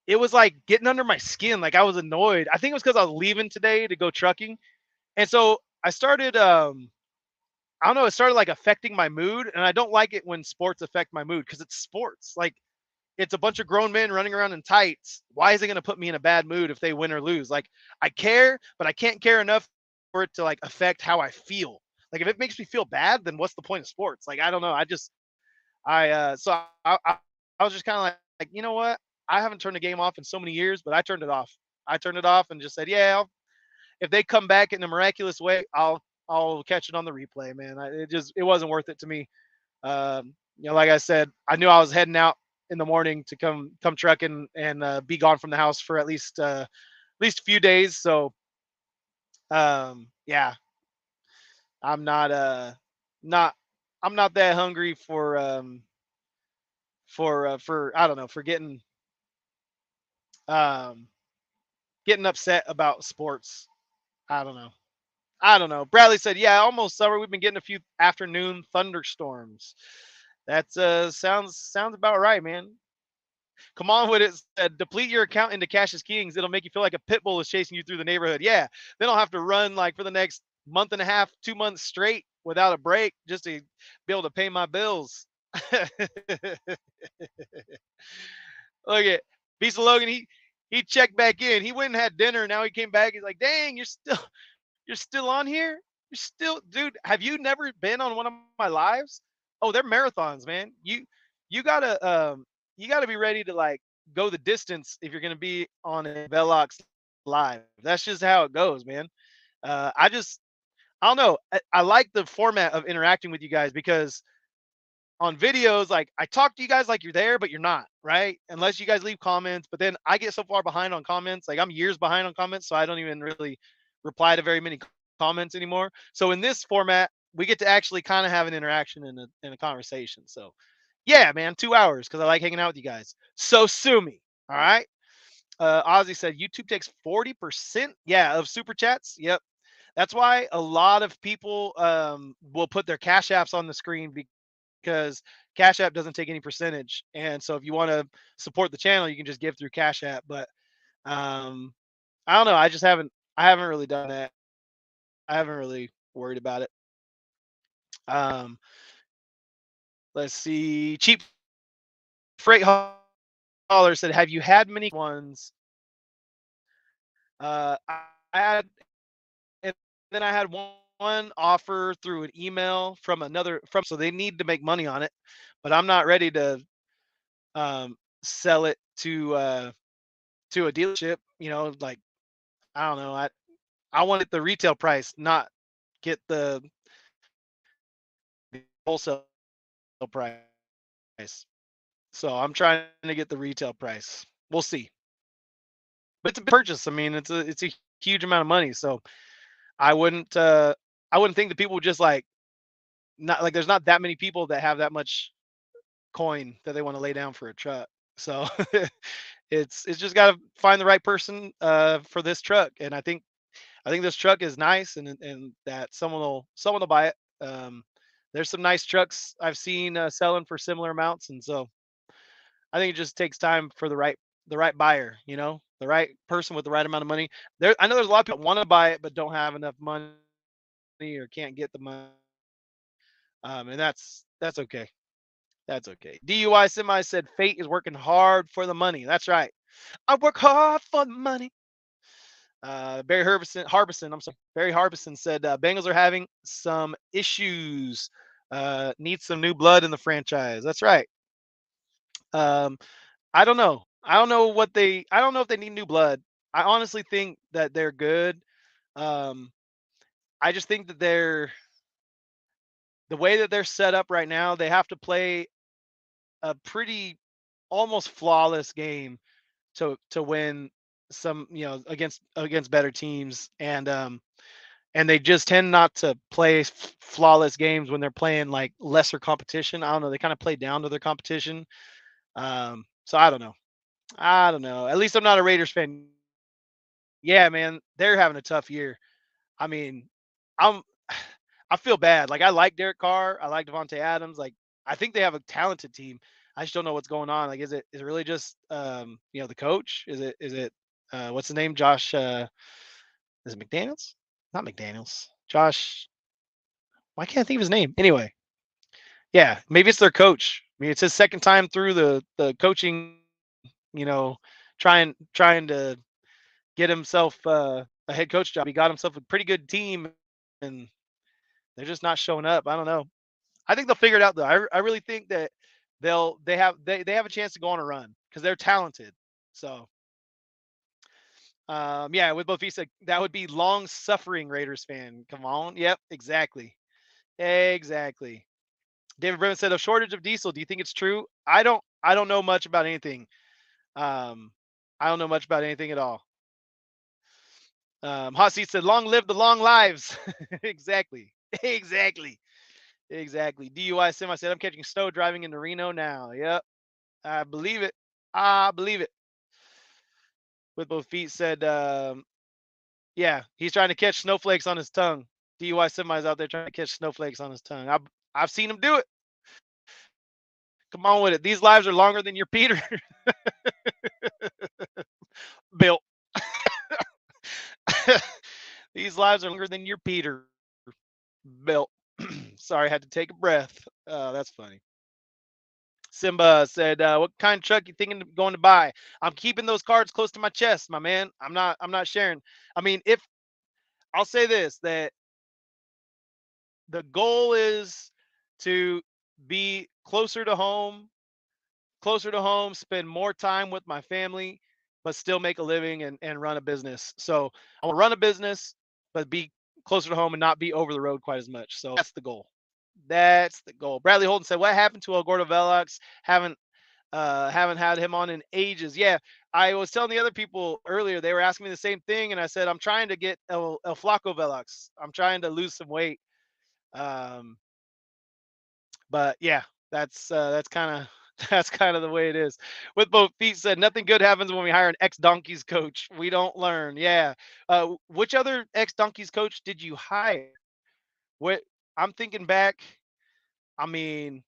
it was like getting under my skin. Like I was annoyed. I think it was because I was leaving today to go trucking, and so I started. I don't know. It started like affecting my mood, and I don't like it when sports affect my mood because it's sports. Like it's a bunch of grown men running around in tights. Why is it going to put me in a bad mood if they win or lose? Like I care, but I can't care enough for it to like affect how I feel. Like if it makes me feel bad, then what's the point of sports? Like I don't know. I was just kind of like, you know what? I haven't turned the game off in so many years, but I turned it off. I turned it off and just said, yeah, if they come back in a miraculous way, I'll catch it on the replay, man. It wasn't worth it to me. Like I said, I knew I was heading out in the morning to come trucking and be gone from the house for at least a few days. So yeah, I'm not I'm not that hungry for I don't know for um getting upset about sports. I don't know. I don't know. Bradley said, "Yeah, almost summer. We've been getting a few afternoon thunderstorms." That's sounds about right, man. Come on with it. Said, deplete your account into Cash's Kings. It'll make you feel like a pit bull is chasing you through the neighborhood. Yeah, then I'll have to run like for the next month and a half, 2 months straight without a break just to be able to pay my bills. Look at Beast of Logan. He checked back in. He went and had dinner. Now he came back. He's like, "Dang, you're still on here. You're still, dude. Have you never been on one of my lives? Oh, they're marathons, man. You gotta you gotta be ready to like go the distance if you're gonna be on a Velox live. That's just how it goes, man. I don't know. I like the format of interacting with you guys because on videos, like I talk to you guys like you're there, but you're not, right? Unless you guys leave comments. But then I get so far behind on comments, like I'm years behind on comments, so I don't even really reply to very many comments anymore. So in this format, we get to actually kind of have an interaction in a conversation. So yeah, man, 2 hours because I like hanging out with you guys. So sue me, all right? Ozzy said YouTube takes 40%, yeah, of super chats. Yep, that's why a lot of people will put their cash apps on the screen because Cash App doesn't take any percentage. And so if you want to support the channel, you can just give through Cash App. But um, I don't know. I haven't really done that. I haven't really worried about it. Um, let's see. Cheap Freight Hauler said, "Have you had many I had, and then I had one offer through an email from so they need to make money on it, but I'm not ready to sell it to a dealership. Like I don't know. I want it the retail price, not get the wholesale price. So I'm trying to get the retail price. We'll see. But it's a big purchase. I mean, it's a huge amount of money. So I wouldn't uh I wouldn't think that people would just like not like there's not that many people that have that much coin that they want to lay down for a truck. So it's just got to find the right person for this truck. And I think this truck is nice, and that someone will buy it. There's some nice trucks I've seen selling for similar amounts, and so I think it just takes time for the right buyer, the right person with the right amount of money. I know there's a lot of people that want to buy it but don't have enough money or can't get the money, and that's okay. That's okay. DUI semi said fate is working hard for the money. That's right. I work hard for the money. I'm sorry, Barry Harbison said Bengals are having some issues. Need some new blood in the franchise. That's right. Um, I don't know. I don't know if they need new blood. I honestly think that they're good. Um, I just think that the way that they're set up right now, they have to play a pretty almost flawless game to win some, against better teams, and they just tend not to play flawless games when they're playing like lesser competition. I don't know. They kind of play down to their competition. So I don't know. I don't know. At least I'm not a Raiders fan. Yeah, man, they're having a tough year. I mean, I'm I feel bad. Like I like Derek Carr, I like Devontae Adams. Like I think they have a talented team. I just don't know what's going on. Like is it really just the coach? Is it what's the name? Josh is it McDaniels? Not McDaniels. Josh, why can't I think of his name? Anyway, yeah, maybe it's their coach. I mean, it's his second time through the coaching, trying to get himself a head coach job. He got himself a pretty good team, and they're just not showing up. I don't know. I think they'll figure it out though. I really think that they have a chance to go on a run because they're talented. So yeah, with both Visa, that would be long suffering Raiders fan. Come on, yep, exactly, exactly. David Bremen said a shortage of diesel. Do you think it's true? I don't know much about anything. Um, I don't know much about anything at all. Hot seat said, "Long live the long lives." Exactly, exactly, exactly. DUI sim. I said, "I'm catching snow driving into Reno now." Yep, I believe it. I believe it. With both feet said, "Yeah, he's trying to catch snowflakes on his tongue." DUI semis out there trying to catch snowflakes on his tongue. I've seen him do it. Come on with it. These lives are longer than your Peter. Bill. These lives are longer than your Peter. Bill. Sorry, I had to take a breath. That's funny. Simba said, "What kind of truck you thinking of going to buy?" I'm keeping those cards close to my chest, my man. I'm not sharing. I mean, if I'll say this, that the goal is to be closer to home, spend more time with my family, but still make a living and run a business. So I want to run a business, but be closer to home and not be over the road quite as much. So that's the goal. That's the goal. Bradley Holden said, "What happened to El Gordo Velox? Haven't had him on in ages." Yeah, I was telling the other people earlier. They were asking me the same thing, and I said, "I'm trying to get El Flaco Velox. I'm trying to lose some weight." Um, but yeah, that's kind of that's kind of the way it is. With both feet said, "Nothing good happens when we hire an ex donkeys coach. We don't learn." Yeah. Which other ex donkeys coach did you hire? What I'm thinking back. I mean,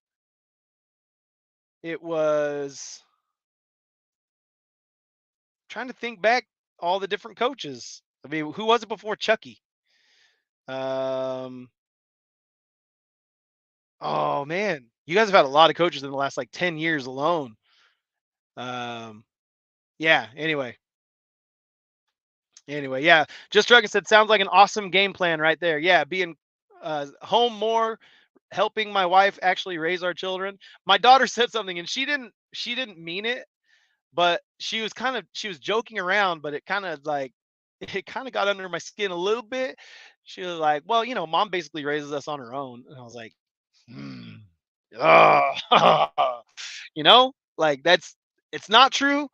it was trying to think back all the different coaches. I mean, who was it before Chucky? Um, oh man, you guys have had a lot of coaches in the last like 10 years alone. Um, yeah. Anyway, yeah. Just Dragon said, "Sounds like an awesome game plan right there." Yeah, being home more, helping my wife actually raise our children. My daughter said something, and she didn't mean it, but she was joking around, but it kind of like it kind of got under my skin a little bit. She was like, "Well, mom basically raises us on her own," and I was like, hmm. Like it's not true,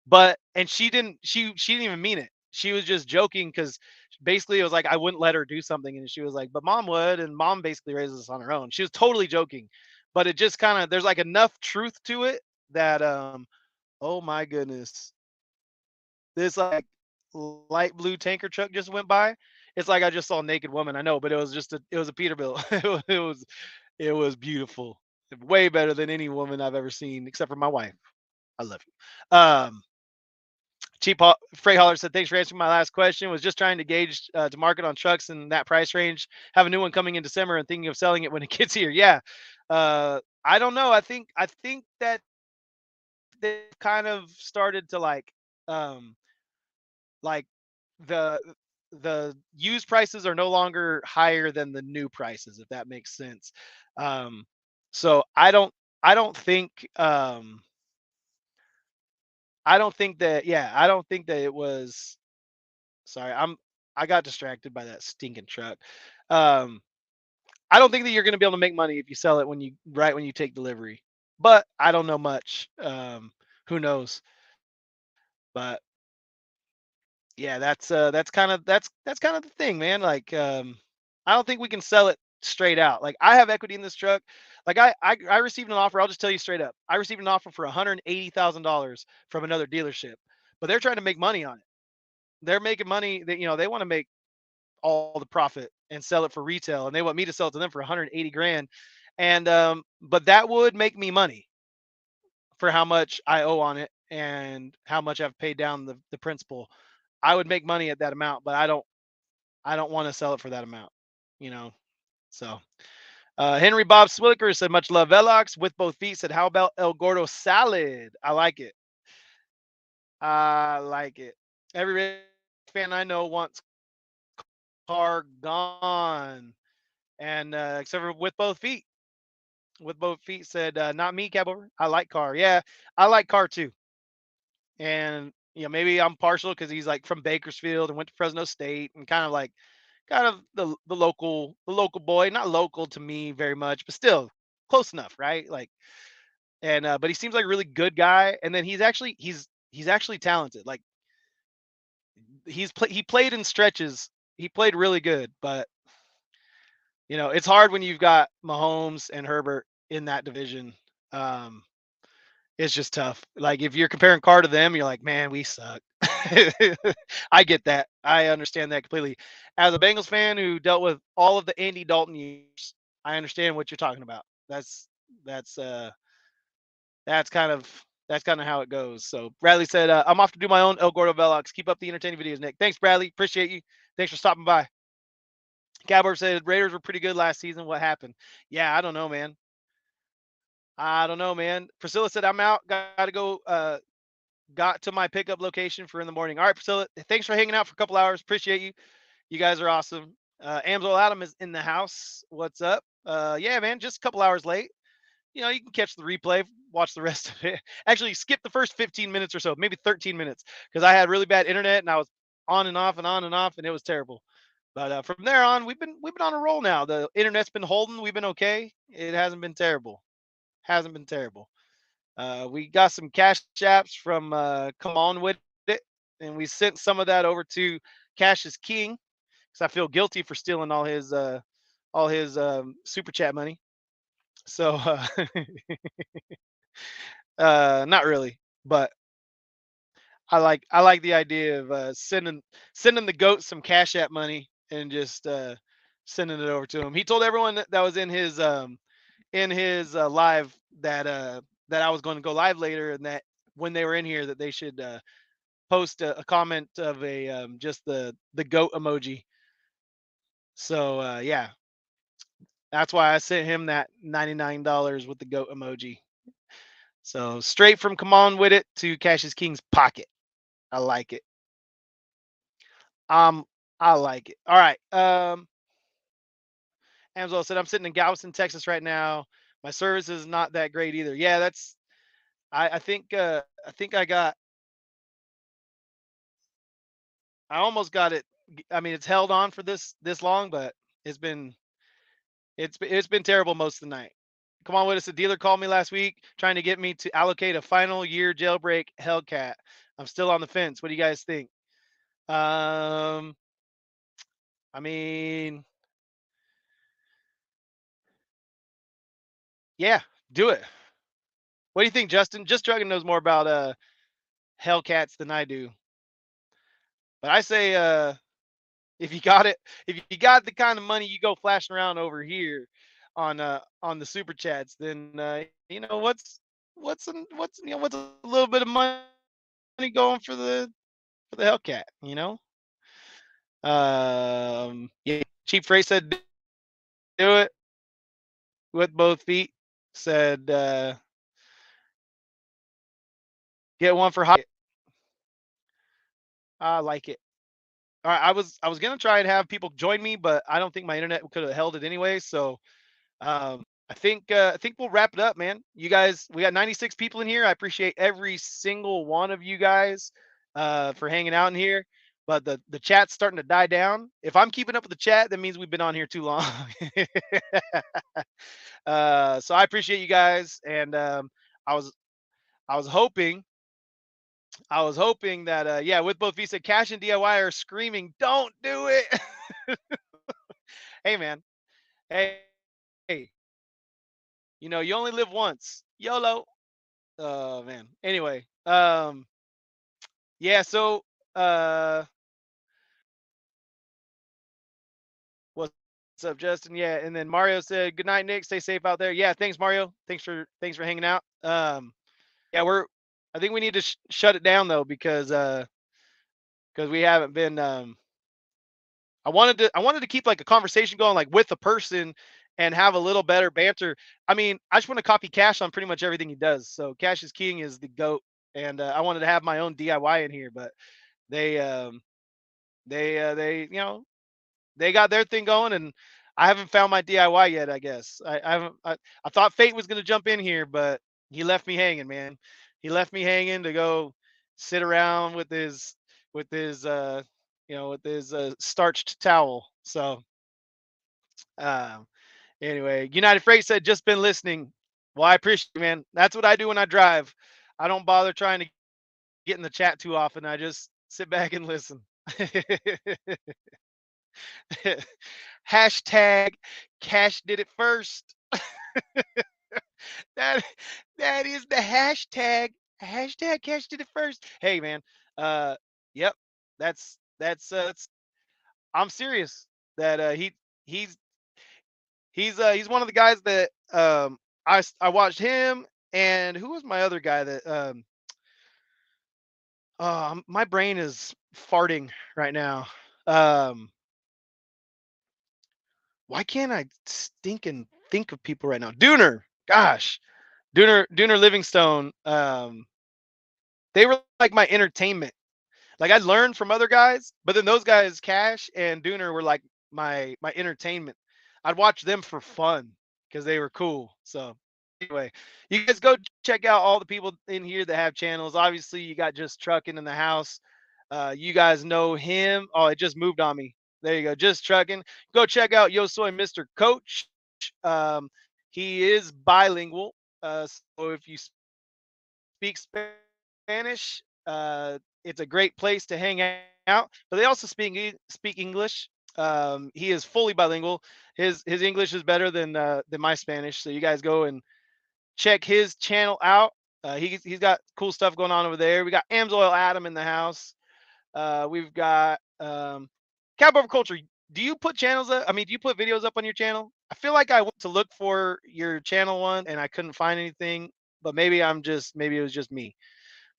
but and she didn't even mean it. She was just joking because basically it was like I wouldn't let her do something, and she was like, "But mom would," and mom basically raises us on her own. She was totally joking, but it just kind of there's like enough truth to it that oh my goodness, this like light blue tanker truck just went by. It's like I just saw a naked woman. I know, but it was a Peterbilt. It was beautiful. Way better than any woman I've ever seen, except for my wife. I love you. Freight Hauler said, "Thanks for answering my last question. Was just trying to gauge to market on trucks in that price range. Have a new one coming in December and thinking of selling it when it gets here." Yeah. I don't know. I think that they've kind of started to um like the used prices are no longer higher than the new prices, if that makes sense. Um, so I don't think I don't think that yeah, I don't think that it was sorry, I got distracted by that stinking truck. Um, I don't think that you're gonna be able to make money if you sell it when you take delivery. But I don't know much. Who knows? But yeah, that's kind of the thing, man. Like I don't think we can sell it straight out. Like I have equity in this truck. Like I received an offer. I'll just tell you straight up. I received an offer for $180,000 from another dealership, but they're trying to make money on it. They're making money. That they want to make all the profit and sell it for retail, and they want me to sell it to them for 180 grand. And but that would make me money for how much I owe on it and how much I've paid down the principal. I would make money at that amount, but I don't want to sell it for that amount. You know. So Henry Bob Swilliker said, much love, Velox. With both feet said, how about El Gordo salad? I like it. I like it. Every Rays fan I know wants Carr gone. And except for with both feet. With both feet said, not me, Cab over. I like Carr. Yeah, I like Carr too. And maybe I'm partial because he's like from Bakersfield and went to Fresno State and kind of the local boy, not local to me very much, but still close enough, right? Like, and but he seems like a really good guy, and then he's actually talented. Like he played in stretches, he played really good, but it's hard when you've got Mahomes and Herbert in that division. Um, it's just tough. Like if you're comparing Carr to them, you're like, man, we suck. I get that. I understand that completely. As a Bengals fan who dealt with all of the Andy Dalton years, I understand what you're talking about. That's uh that's kind of how it goes. So Bradley said, I'm off to do my own El Gordo Velox. Keep up the entertaining videos, Nick. Thanks, Bradley. Appreciate you. Thanks for stopping by. Gabber said Raiders were pretty good last season. What happened? Yeah, I don't know, man. I don't know, man. Priscilla said, I'm out. Got to go. Got to my pickup location for in the morning. All right, Priscilla. Thanks for hanging out for a couple hours. Appreciate you. You guys are awesome. Amzol Adam is in the house. What's up? Yeah, man. Just a couple hours late. You can catch the replay, watch the rest of it. Actually, skip the first 15 minutes or so, maybe 13 minutes, because I had really bad internet and I was on and off and on and off, and it was terrible. But from there on, we've been on a roll now. The internet's been holding. We've been okay. It hasn't been terrible. Hasn't been terrible. We got some cash apps from Come On With It, and we sent some of that over to Cash is King because I feel guilty for stealing all his super chat money. So not really, but I like the idea of sending the goat some cash app money and just sending it over to him. He told everyone that was in his live that I was going to go live later, and that when they were in here that they should post a comment of a just the goat emoji. So yeah, that's why I sent him that $99 with the goat emoji. So straight from Come On With It to Cassius King's pocket. I like it. Um, I like it. All right. Amzol said I'm sitting in Galveston, Texas right now. My service is not that great either. Yeah, that's I think I almost got it. I mean, it's held on for this long, but it's been it's been terrible most of the night. Come on with us. A dealer called me last week trying to get me to allocate a final year jailbreak Hellcat. I'm still on the fence. What do you guys think? Um, I mean, yeah, do it. What do you think, Justin? Just Dragon knows more about Hellcats than I do. But I say if you got it, if you got the kind of money you go flashing around over here on the super chats, then what's a little bit of money going for the Hellcat, Yeah, Cheap Freight said do it with both feet. Said get one for hot. I like it. All right, I was gonna try and have people join me, but I don't think my internet could have held it anyway. So I think we'll wrap it up, man. You guys, we got 96 people in here. I appreciate every single one of you guys for hanging out in here. But the chat's starting to die down. If I'm keeping up with the chat, that means we've been on here too long. So I appreciate you guys, and I was I was hoping that yeah, with both Visa Cash and DIY are screaming, "Don't do it!" Hey man, Hey, you only live once. YOLO. Oh man. Anyway, yeah. So, uh, what's up, Justin? Yeah, and then Mario said, "Good night, Nick. Stay safe out there." Yeah, thanks, Mario. Thanks for hanging out. Yeah, I think we need to shut it down though because we haven't been. I wanted to keep like a conversation going like with a person and have a little better banter. I mean, I just want to copy Cash on pretty much everything he does. So Cash is King is the goat, and I wanted to have my own DIY in here, but they they they got their thing going, and I haven't found my DIY yet. I guess I haven't. I thought Fate was gonna jump in here, but he left me hanging, man. He left me hanging to go sit around with his with his starched towel. So um, anyway, United Freight said just been listening. Well, I appreciate it, man. That's what I do when I drive. I don't bother trying to get in the chat too often. I just sit back and listen. Hashtag Cash did it first. That that is the hashtag. Hashtag Cash did it first. Hey man. Uh yep. That's I'm serious. That he's he's one of the guys that I watched him, and who was my other guy that my brain is farting right now. Um why can't I stinking think of people right now? Dooner. Gosh. Dooner Livingstone, they were like my entertainment. Like I learned from other guys, but then those guys, Cash and Dooner, were like my entertainment. I'd watch them for fun because they were cool. So anyway, you guys go check out all the people in here that have channels. Obviously, you got Just Trucking in the house. You guys know him. Oh, it just moved on me. There you go, Just Trucking. Go check out Yo Soy Mr. Coach. He is bilingual. So if you speak Spanish, it's a great place to hang out. But they also speak English. He is fully bilingual. His English is better than my Spanish. So you guys go and check his channel out. He's got cool stuff going on over there. We got Amsoil Adam in the house. We've got Cab Over Culture. Do you put channels up? I mean, do you put videos up on your channel? I feel like I went to look for your channel one and I couldn't find anything, but maybe it was just me.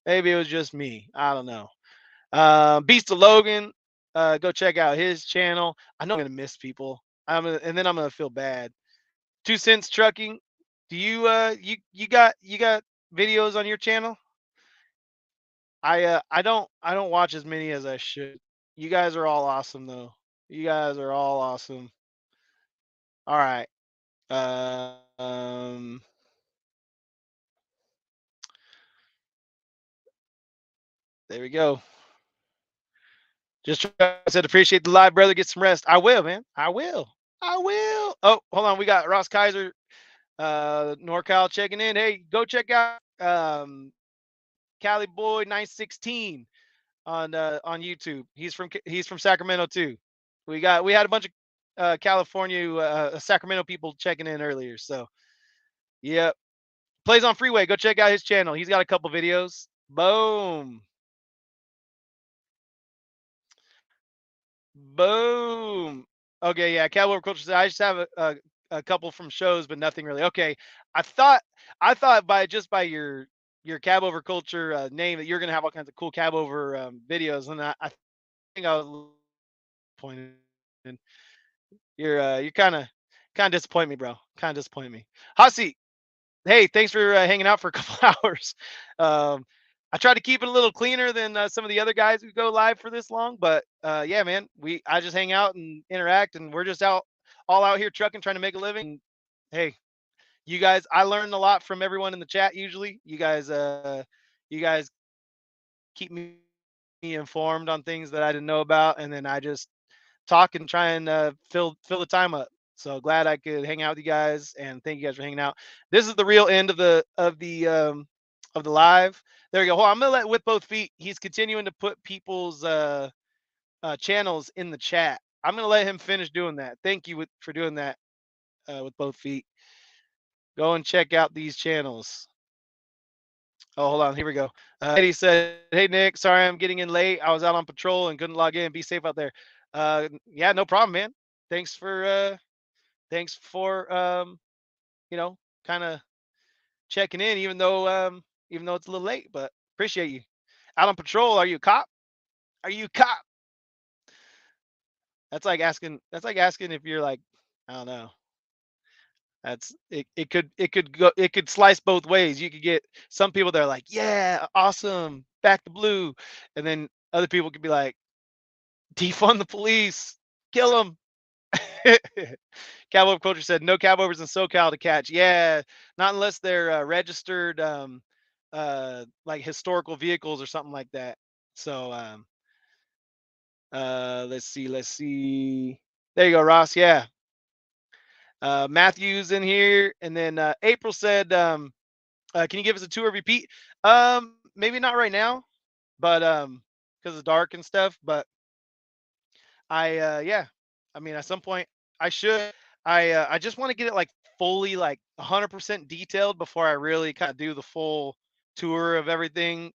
Maybe it was just me. I don't know. Beast of Logan, go check out his channel. I know I'm gonna miss people. And then I'm gonna feel bad. 2 Cents Trucking. Do you you got videos on your channel? I don't watch as many as I should. You guys are all awesome though. You guys are all awesome. All right. There we go. Just said appreciate the live, brother. Get some rest. I will, man. I will. I will. Oh, hold on. We got Ross Kaiser, NorCal checking in. Hey, go check out Cali Boy 916 on YouTube. He's from Sacramento too. We had a bunch of California Sacramento people checking in earlier. So yeah, plays on Freeway. Go check out his channel. He's got a couple videos. Boom. Boom. Okay, yeah, Cowboy Culture. I just have a couple from shows, but nothing really. Okay, I thought I thought by your cab over culture name that you're gonna have all kinds of cool cab over videos, and I think I was disappointed. You're kind of disappoint me, bro. Kind of disappoint me. Hasi, hey, thanks for hanging out for a couple hours. Um, I try to keep it a little cleaner than some of the other guys who go live for this long, but yeah, man, I just hang out and interact, and we're just all out here trucking, trying to make a living. And, hey, you guys, I learned a lot from everyone in the chat. Usually, you guys keep me informed on things that I didn't know about, and then I just talk and try and fill the time up. So glad I could hang out with you guys, and thank you guys for hanging out. This is the real end of the live. There we go. Hold on, I'm gonna let with both feet. He's continuing to put people's channels in the chat. I'm gonna let him finish doing that. Thank you for doing that. with both feet. Go and check out these channels. Oh, hold on. Here we go. Eddie said, "Hey Nick, sorry I'm getting in late. I was out on patrol and couldn't log in. Be safe out there." Yeah, no problem, man. Thanks for thanks for kind of checking in, even though it's a little late, but appreciate you. Out on patrol? Are you a cop? Are you a cop? That's like asking if you're like, I don't know. That's it. It could slice both ways. You could get some people that are like, yeah, awesome, back the blue, and then other people could be like, defund the police, kill them. Cowboy Culture said no cowboys in SoCal to catch. Yeah, not unless they're registered, like historical vehicles or something like that. So let's see. There you go, Ross. Yeah, Matthew's in here, and then April said, "Can you give us a tour of your Pete?" Maybe not right now, but because it's dark and stuff. But yeah, I mean, at some point I should. I just want to get it like fully, like 100% detailed before I really kind of do the full tour of everything.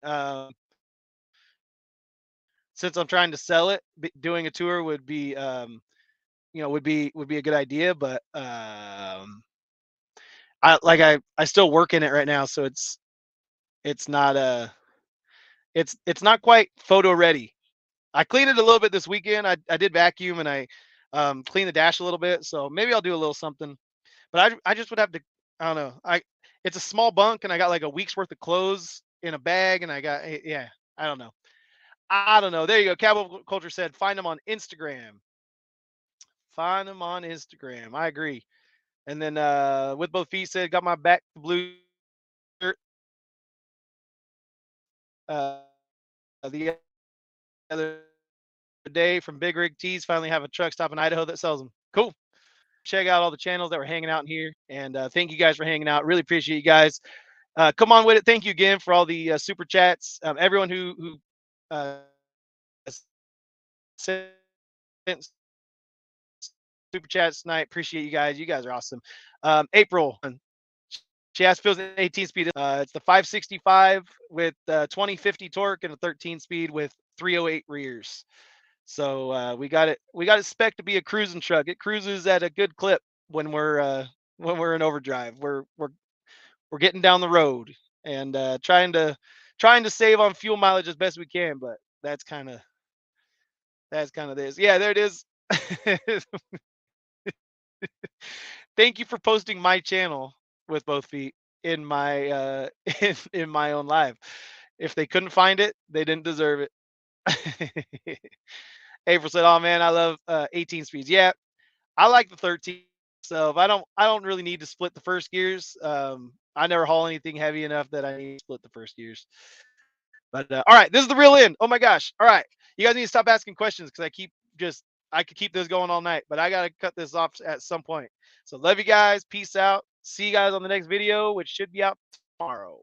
Since I'm trying to sell it, doing a tour would be, would be a good idea. But I still work in it right now, so it's not it's not quite photo ready. I cleaned it a little bit this weekend. I did vacuum and I cleaned the dash a little bit, so maybe I'll do a little something. But I just would have to. I don't know. I It's a small bunk and I got like a week's worth of clothes in a bag and I got yeah. I don't know. I don't know. There you go. Cowboy Culture said find them on Instagram. Find them on Instagram. I agree. And then with both feet said got my back blue shirt the other day from Big Rig Tees. Finally have a truck stop in Idaho that sells them. Cool. Check out all the channels that were hanging out in here. And thank you guys for hanging out. Really appreciate you guys. Come on with it. Thank you again for all the super chats. Everyone who sent super chats tonight. Appreciate you guys. You guys are awesome. April, she asked Phil's 18 speed. It's the 565 with 2050 torque and a 13 speed with 308 rears. So we got it. We got it spec to be a cruising truck. It cruises at a good clip when we're in overdrive. We're getting down the road and trying to save on fuel mileage as best we can. But that's kind of this. Yeah, there it is. Thank you for posting my channel with both feet in my in my own live. If they couldn't find it, they didn't deserve it. April said, "Oh man, I love 18 speeds." Yeah, I like the 13. So if I don't really need to split the first gears. I never haul anything heavy enough that I need to split the first gears. But all right, this is the real end. Oh my gosh! All right, you guys need to stop asking questions because I could keep this going all night, but I gotta cut this off at some point. So love you guys. Peace out. See you guys on the next video, which should be out tomorrow.